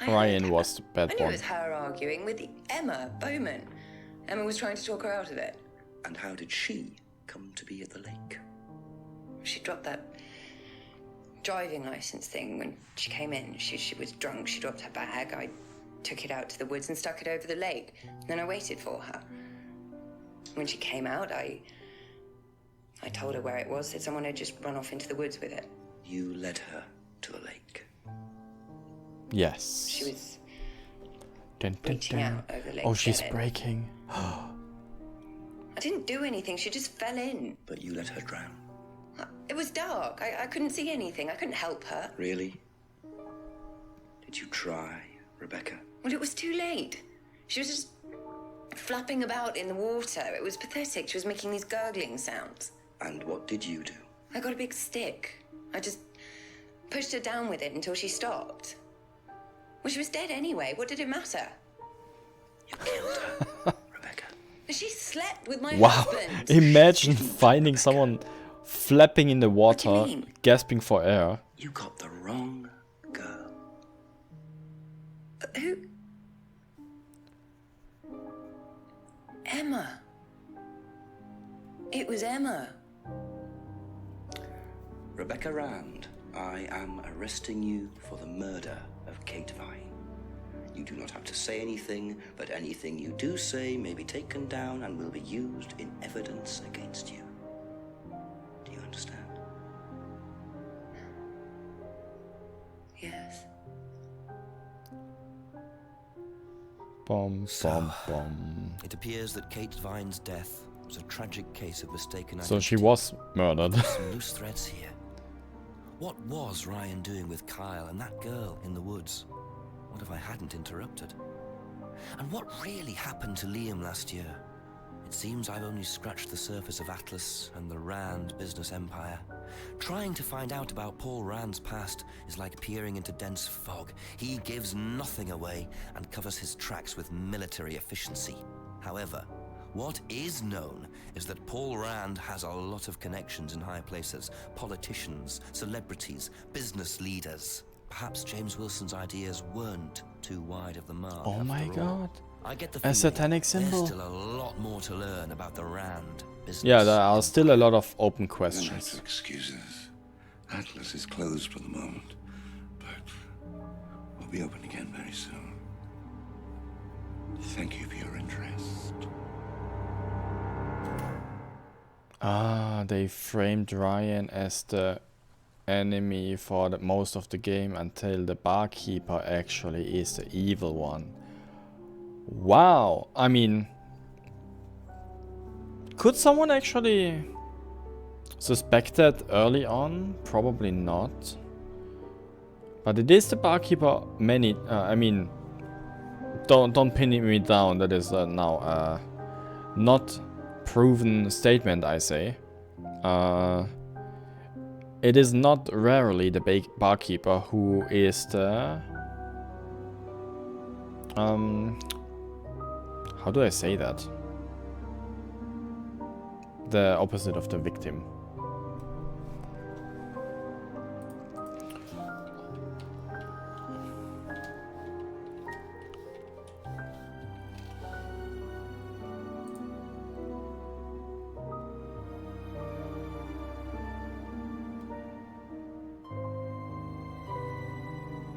Ryan was the bad I knew it one. was her arguing with Emma Bowman. Emma was trying to talk her out of it. And how did she come to be at the lake? She dropped that driving license thing when she came in. She was drunk, she dropped her bag. I took it out to the woods and stuck it over the lake. Then I waited for her. When she came out, I told her where it was, that someone had just run off into the woods with it. You led her to a lake. Yes. She was Dun, dun, reaching dun. out over the lake. Oh, to she's get it. breaking. I didn't do anything, she just fell in. But you let her drown. It was dark, I couldn't see anything, I couldn't help her. Really? Did you try, Rebecca? Well, it was too late. She was just flapping about in the water. It was pathetic. She was making these gurgling sounds. And what did you do? I got a big stick. I just pushed her down with it until she stopped. Well, she was dead anyway. What did it matter? You killed her, Rebecca. She slept with my Wow. husband. Imagine finding someone flapping in the water, gasping for air. You got the wrong girl. Who? Emma. It was Emma. Rebecca Rand, I am arresting you for the murder of Kate Vine. You do not have to say anything, but anything you do say may be taken down and will be used in evidence against you. Do you understand? Yes. Bom, bom, bom. It appears that Kate Vine's death was a tragic case of mistaken So identity. she was murdered. Some loose threads here. What was Ryan doing with Kyle and that girl in the woods? What if I hadn't interrupted? And what really happened to Liam last year? It seems I've only scratched the surface of Atlas and the Rand business empire. Trying to find out about Paul Rand's past is like peering into dense fog. He gives nothing away and covers his tracks with military efficiency. However, what is known is that Paul Rand has a lot of connections in high places. Politicians, celebrities, business leaders. Perhaps James Wilson's ideas weren't too wide of the mark. Oh my after all. god. I get the A feeling satanic symbol. There's still a lot more to learn about the Rand business. Yeah, there are still a lot of open You'll have questions. to excuse us. Atlas is closed for the moment, but we'll be open again very soon. Thank you for your interest. Ah, they framed Ryan as the enemy for the most of the game until the barkeeper actually is the evil one. Wow, I mean, could someone actually suspect that early on? Probably not. But it is the barkeeper. I mean, don't pin me down. That is now not proven statement, I say. It is not rarely the barkeeper who is the how do I say that? The opposite of the victim.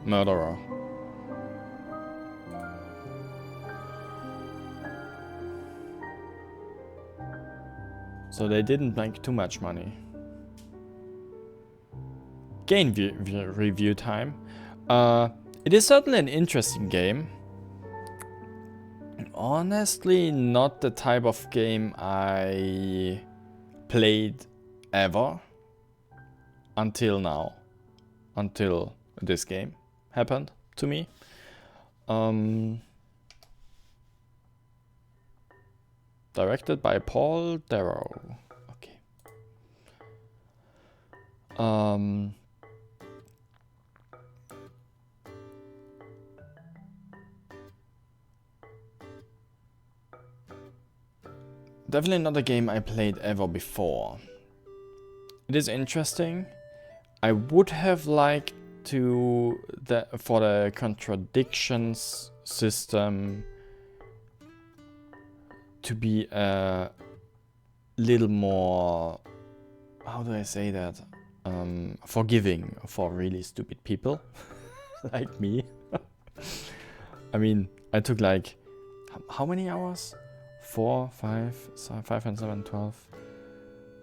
Murderer. So they didn't make too much money. Game review time. It is certainly an interesting game. Honestly, not the type of game I played ever until now. Until this game happened to me. Directed by Paul Darrow. Okay. Definitely not a game I played ever before. It is interesting. I would have liked to for the contradictions system to be a little more, how do I say that, forgiving for really stupid people like me. I mean, I took like, how many hours? 4, 5, 5 and 7, 12,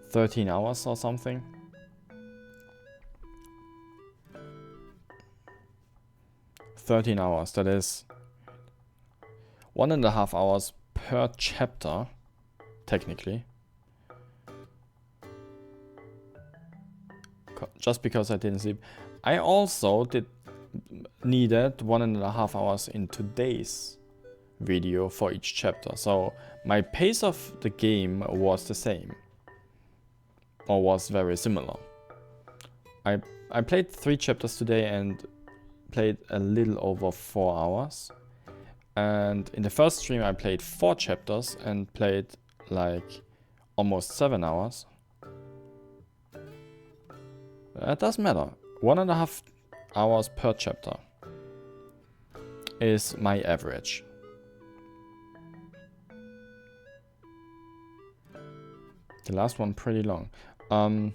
13 hours or something. $13 that is 1.5 hours per chapter, technically. Just because I didn't sleep. I also needed 1.5 hours in today's video for each chapter, so my pace of the game was the same, or was very similar. I played 3 chapters today and played a little over 4 hours, and in the first stream I played 4 chapters and played like almost 7 hours. It doesn't matter. 1.5 hours per chapter is my average. The last one pretty long. I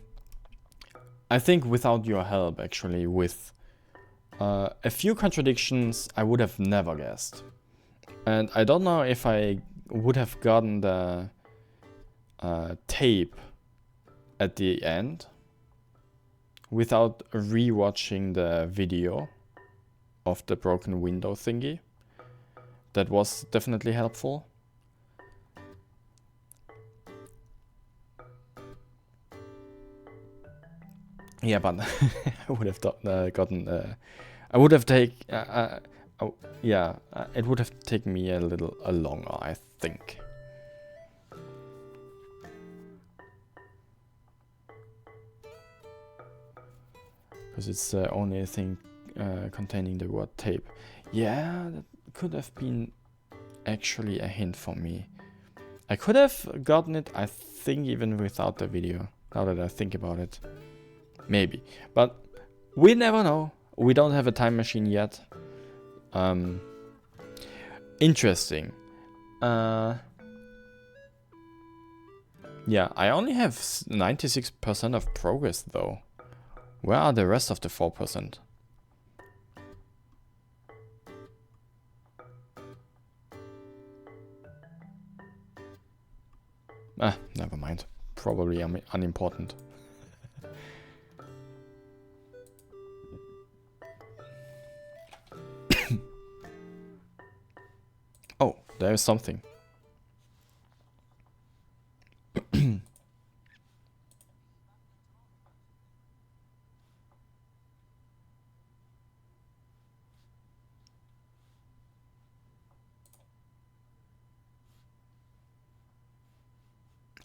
think without your help, actually, with a few contradictions I would have never guessed. And I don't know if I would have gotten the tape at the end without rewatching the video of the broken window thingy. That was definitely helpful. Yeah, but I would have gotten. I would have it would have taken me a little longer, I think. Because it's the only thing containing the word tape. Yeah, that could have been actually a hint for me. I could have gotten it, I think, even without the video, now that I think about it. Maybe. But we never know. We don't have a time machine yet. Interesting. Yeah, I only have 96% of progress though. Where are the rest of the 4%? Never mind. Probably unimportant. Oh, there is something.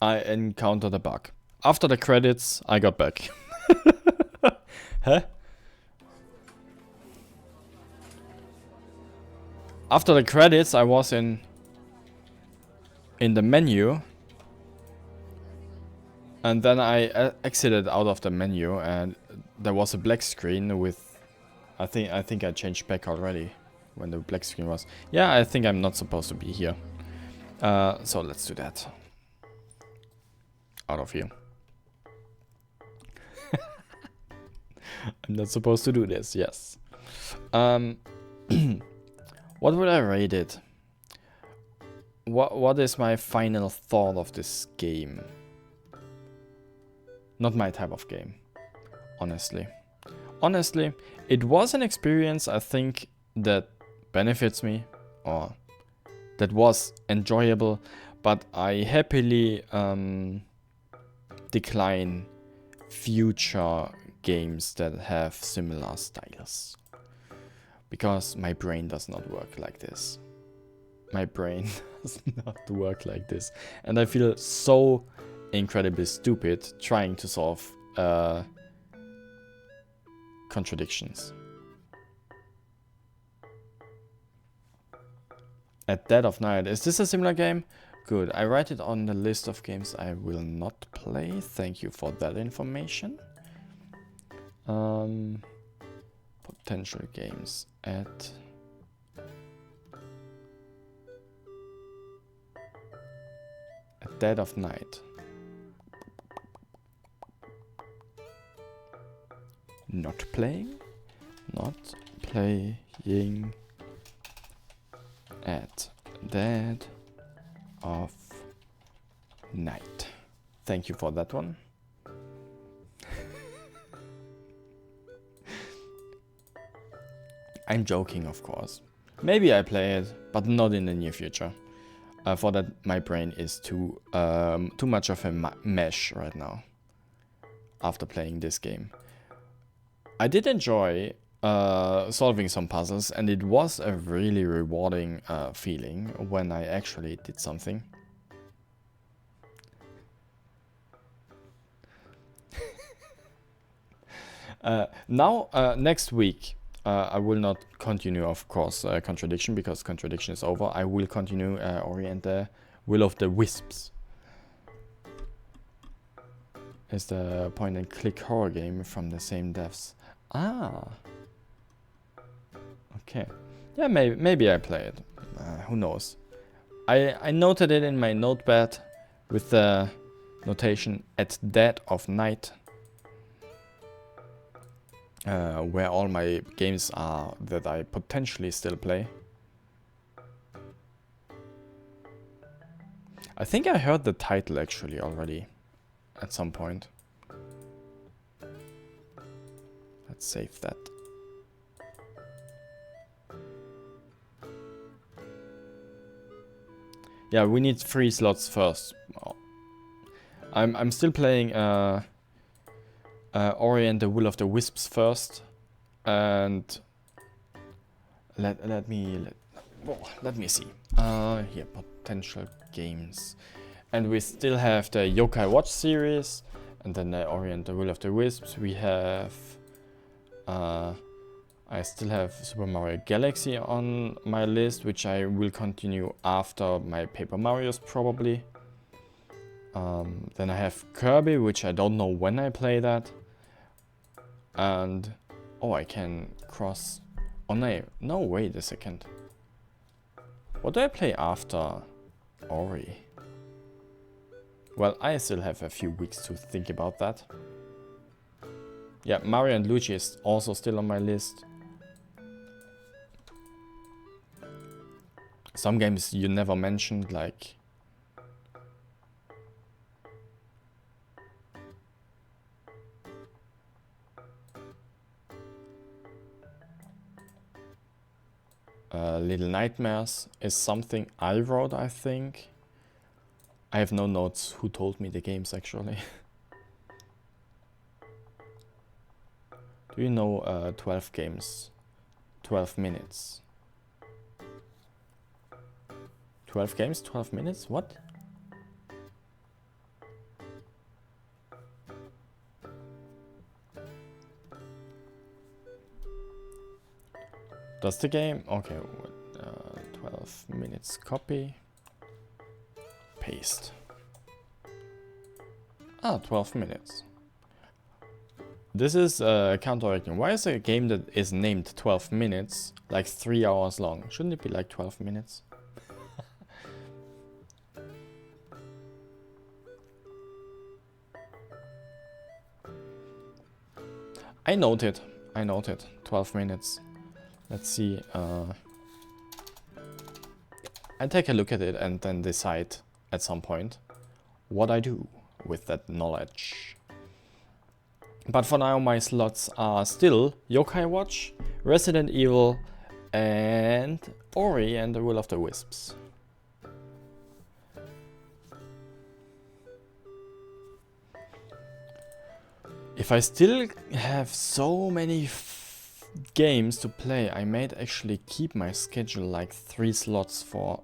I encountered a bug. After the credits, I got back. Huh? After the credits, I was in the menu, and then I exited out of the menu, and there was a black screen with. I think I changed back already when the black screen was. Yeah, I think I'm not supposed to be here. So let's do that. Out of here. I'm not supposed to do this. Yes. What would I rate it? What is my final thought of this game? Not my type of game, honestly. Honestly, it was an experience I think that benefits me, or that was enjoyable, but I happily decline future games that have similar styles. Because my brain does not work like this. My brain does not work like this. And I feel so incredibly stupid trying to solve contradictions. At Dead of Night. Is this a similar game? Good. I write it on the list of games I will not play. Thank you for that information. Potential games at Dead of Night. Not playing at Dead of Night. Thank you for that one. I'm joking, of course. Maybe I play it, but not in the near future. For that, my brain is too much of a mesh right now. After playing this game, I did enjoy solving some puzzles, and it was a really rewarding feeling when I actually did something. Now, next week, I will not continue, of course, Contradiction, because Contradiction is over. I will continue Ori and the Will of the Wisps. It's the point-and-click horror game from the same devs. Ah. Okay. Yeah, maybe I play it. Who knows? I noted it in my notepad with the notation at Dead of Night. Where all my games are that I potentially still play. I think I heard the title actually already at some point. Let's save that. Yeah, we need 3 slots first. I'm still playing Ori and the Will of the Wisps first, and let me see. Here, potential games, and we still have the Yokai Watch series, and then the Ori and the Will of the Wisps. We have I still have Super Mario Galaxy on my list, which I will continue after my Paper Marios probably. Then I have Kirby, which I don't know when I play that. And oh, I can cross. Oh no, wait a second. What do I play after Ori? Well, I still have a few weeks to think about that. Yeah, Mario and Luigi is also still on my list. Some games you never mentioned, like Little Nightmares is something I wrote, I think. I have no notes who told me the games actually. Do you know 12 games, 12 minutes? 12 games, 12 minutes? What? Does the game? Okay, 12 minutes copy. Paste. Ah, 12 minutes. This is counteracting. Why is a game that is named 12 minutes like 3 hours long? Shouldn't it be like 12 minutes? I noted 12 minutes. Let's see. I take a look at it and then decide at some point what I do with that knowledge. But for now, my slots are still Yokai Watch, Resident Evil, and Ori and the Will of the Wisps. If I still have so many games to play, I might actually keep my schedule like 3 slots for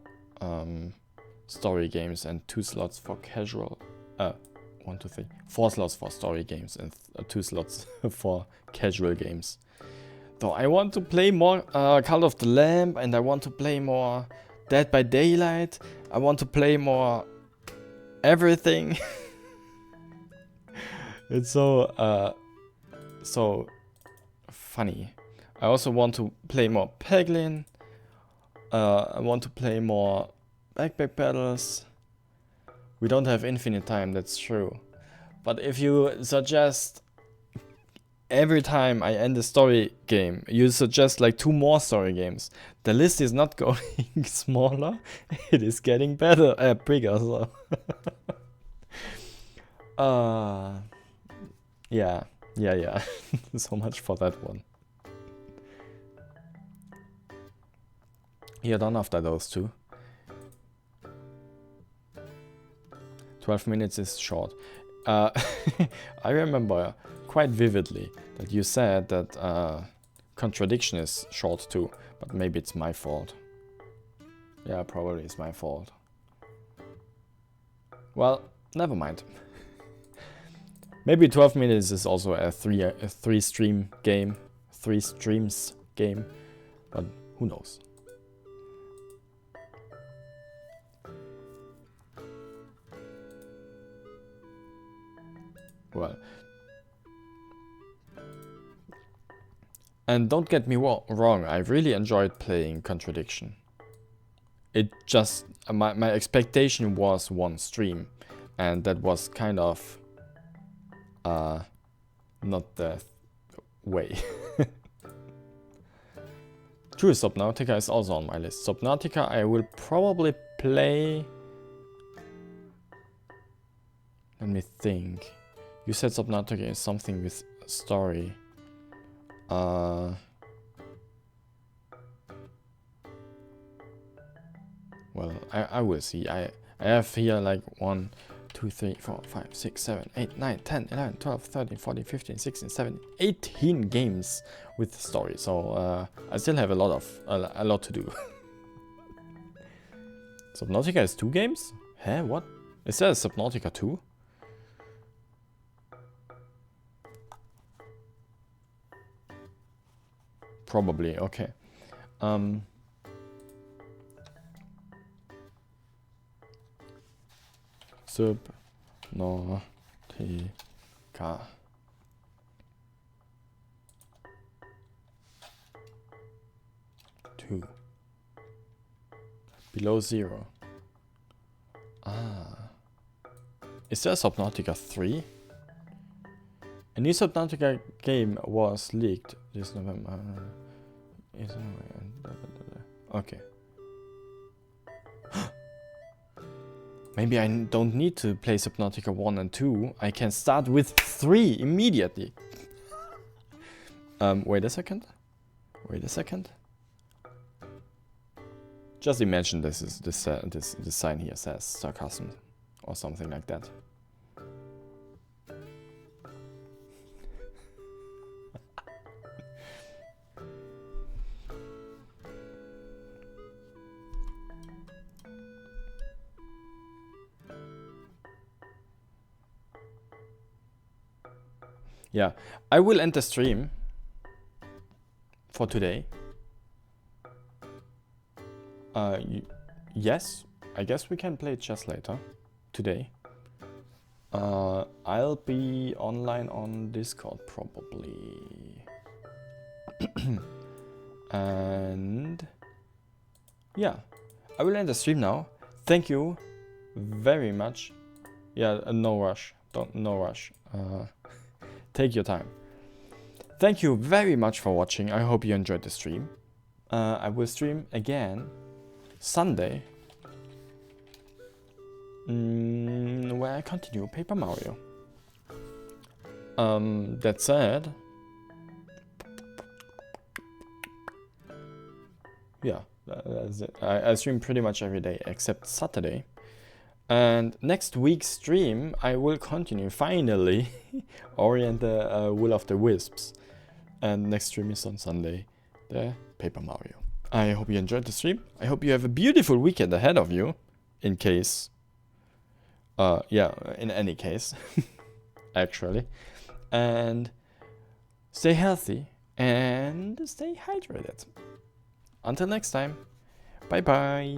story games and 2 slots for casual. 1, 2, 3, 4 slots for story games and 2 slots for casual games. Though I want to play more Cult of the Lamb, and I want to play more Dead by Daylight, I want to play more everything. It's so funny. I also want to play more Peglin. I want to play more backpack battles. We don't have infinite time, that's true. But if you suggest every time I end a story game, you suggest like 2 more story games, the list is not going smaller, it is getting better, bigger, so. Yeah. So much for that one. You're done after those 2. 12 minutes is short. I remember quite vividly that you said that Contradiction is short too, but maybe it's my fault. Yeah, probably it's my fault. Well, never mind. Maybe 12 minutes is also a 3 stream game, 3 streams game, but who knows. Well, and don't get me wrong, I really enjoyed playing Contradiction. It just, my expectation was 1 stream, and that was kind of not the way. True, Subnautica is also on my list. Subnautica I will probably play. Let me think. You said Subnautica is something with story. Well, I will see. I have here like 1, 2, 3, 4, 5, 6, 7, 8, 9, 10, 11, 12, 13, 14, 15, 16, 17, 18 games with story. So I still have a lot to do. Subnautica is 2 games? Huh? What? Is there a Subnautica 2? Probably, okay. Subnautica 2. Below 0. Is there a Subnautica 3? A new Subnautica game was leaked this November. Okay. Maybe I don't need to play Subnautica 1 and 2. I can start with 3 immediately. Wait a second. Just imagine this sign here says sarcasm or something like that. Yeah, I will end the stream for today. Yes, I guess we can play chess later today. I'll be online on Discord probably. And yeah, I will end the stream now. Thank you very much. Yeah, no rush. No rush. Take your time. Thank you very much for watching. I hope you enjoyed the stream. I will stream again Sunday, where I continue Paper Mario. That said, yeah, that's it. I stream pretty much every day except Saturday. And next week's stream, I will continue, finally, Ori and the Will of the Wisps. And next stream is on Sunday, the Paper Mario. I hope you enjoyed the stream. I hope you have a beautiful weekend ahead of you, in case. Yeah, in any case, actually. And stay healthy and stay hydrated. Until next time, bye-bye.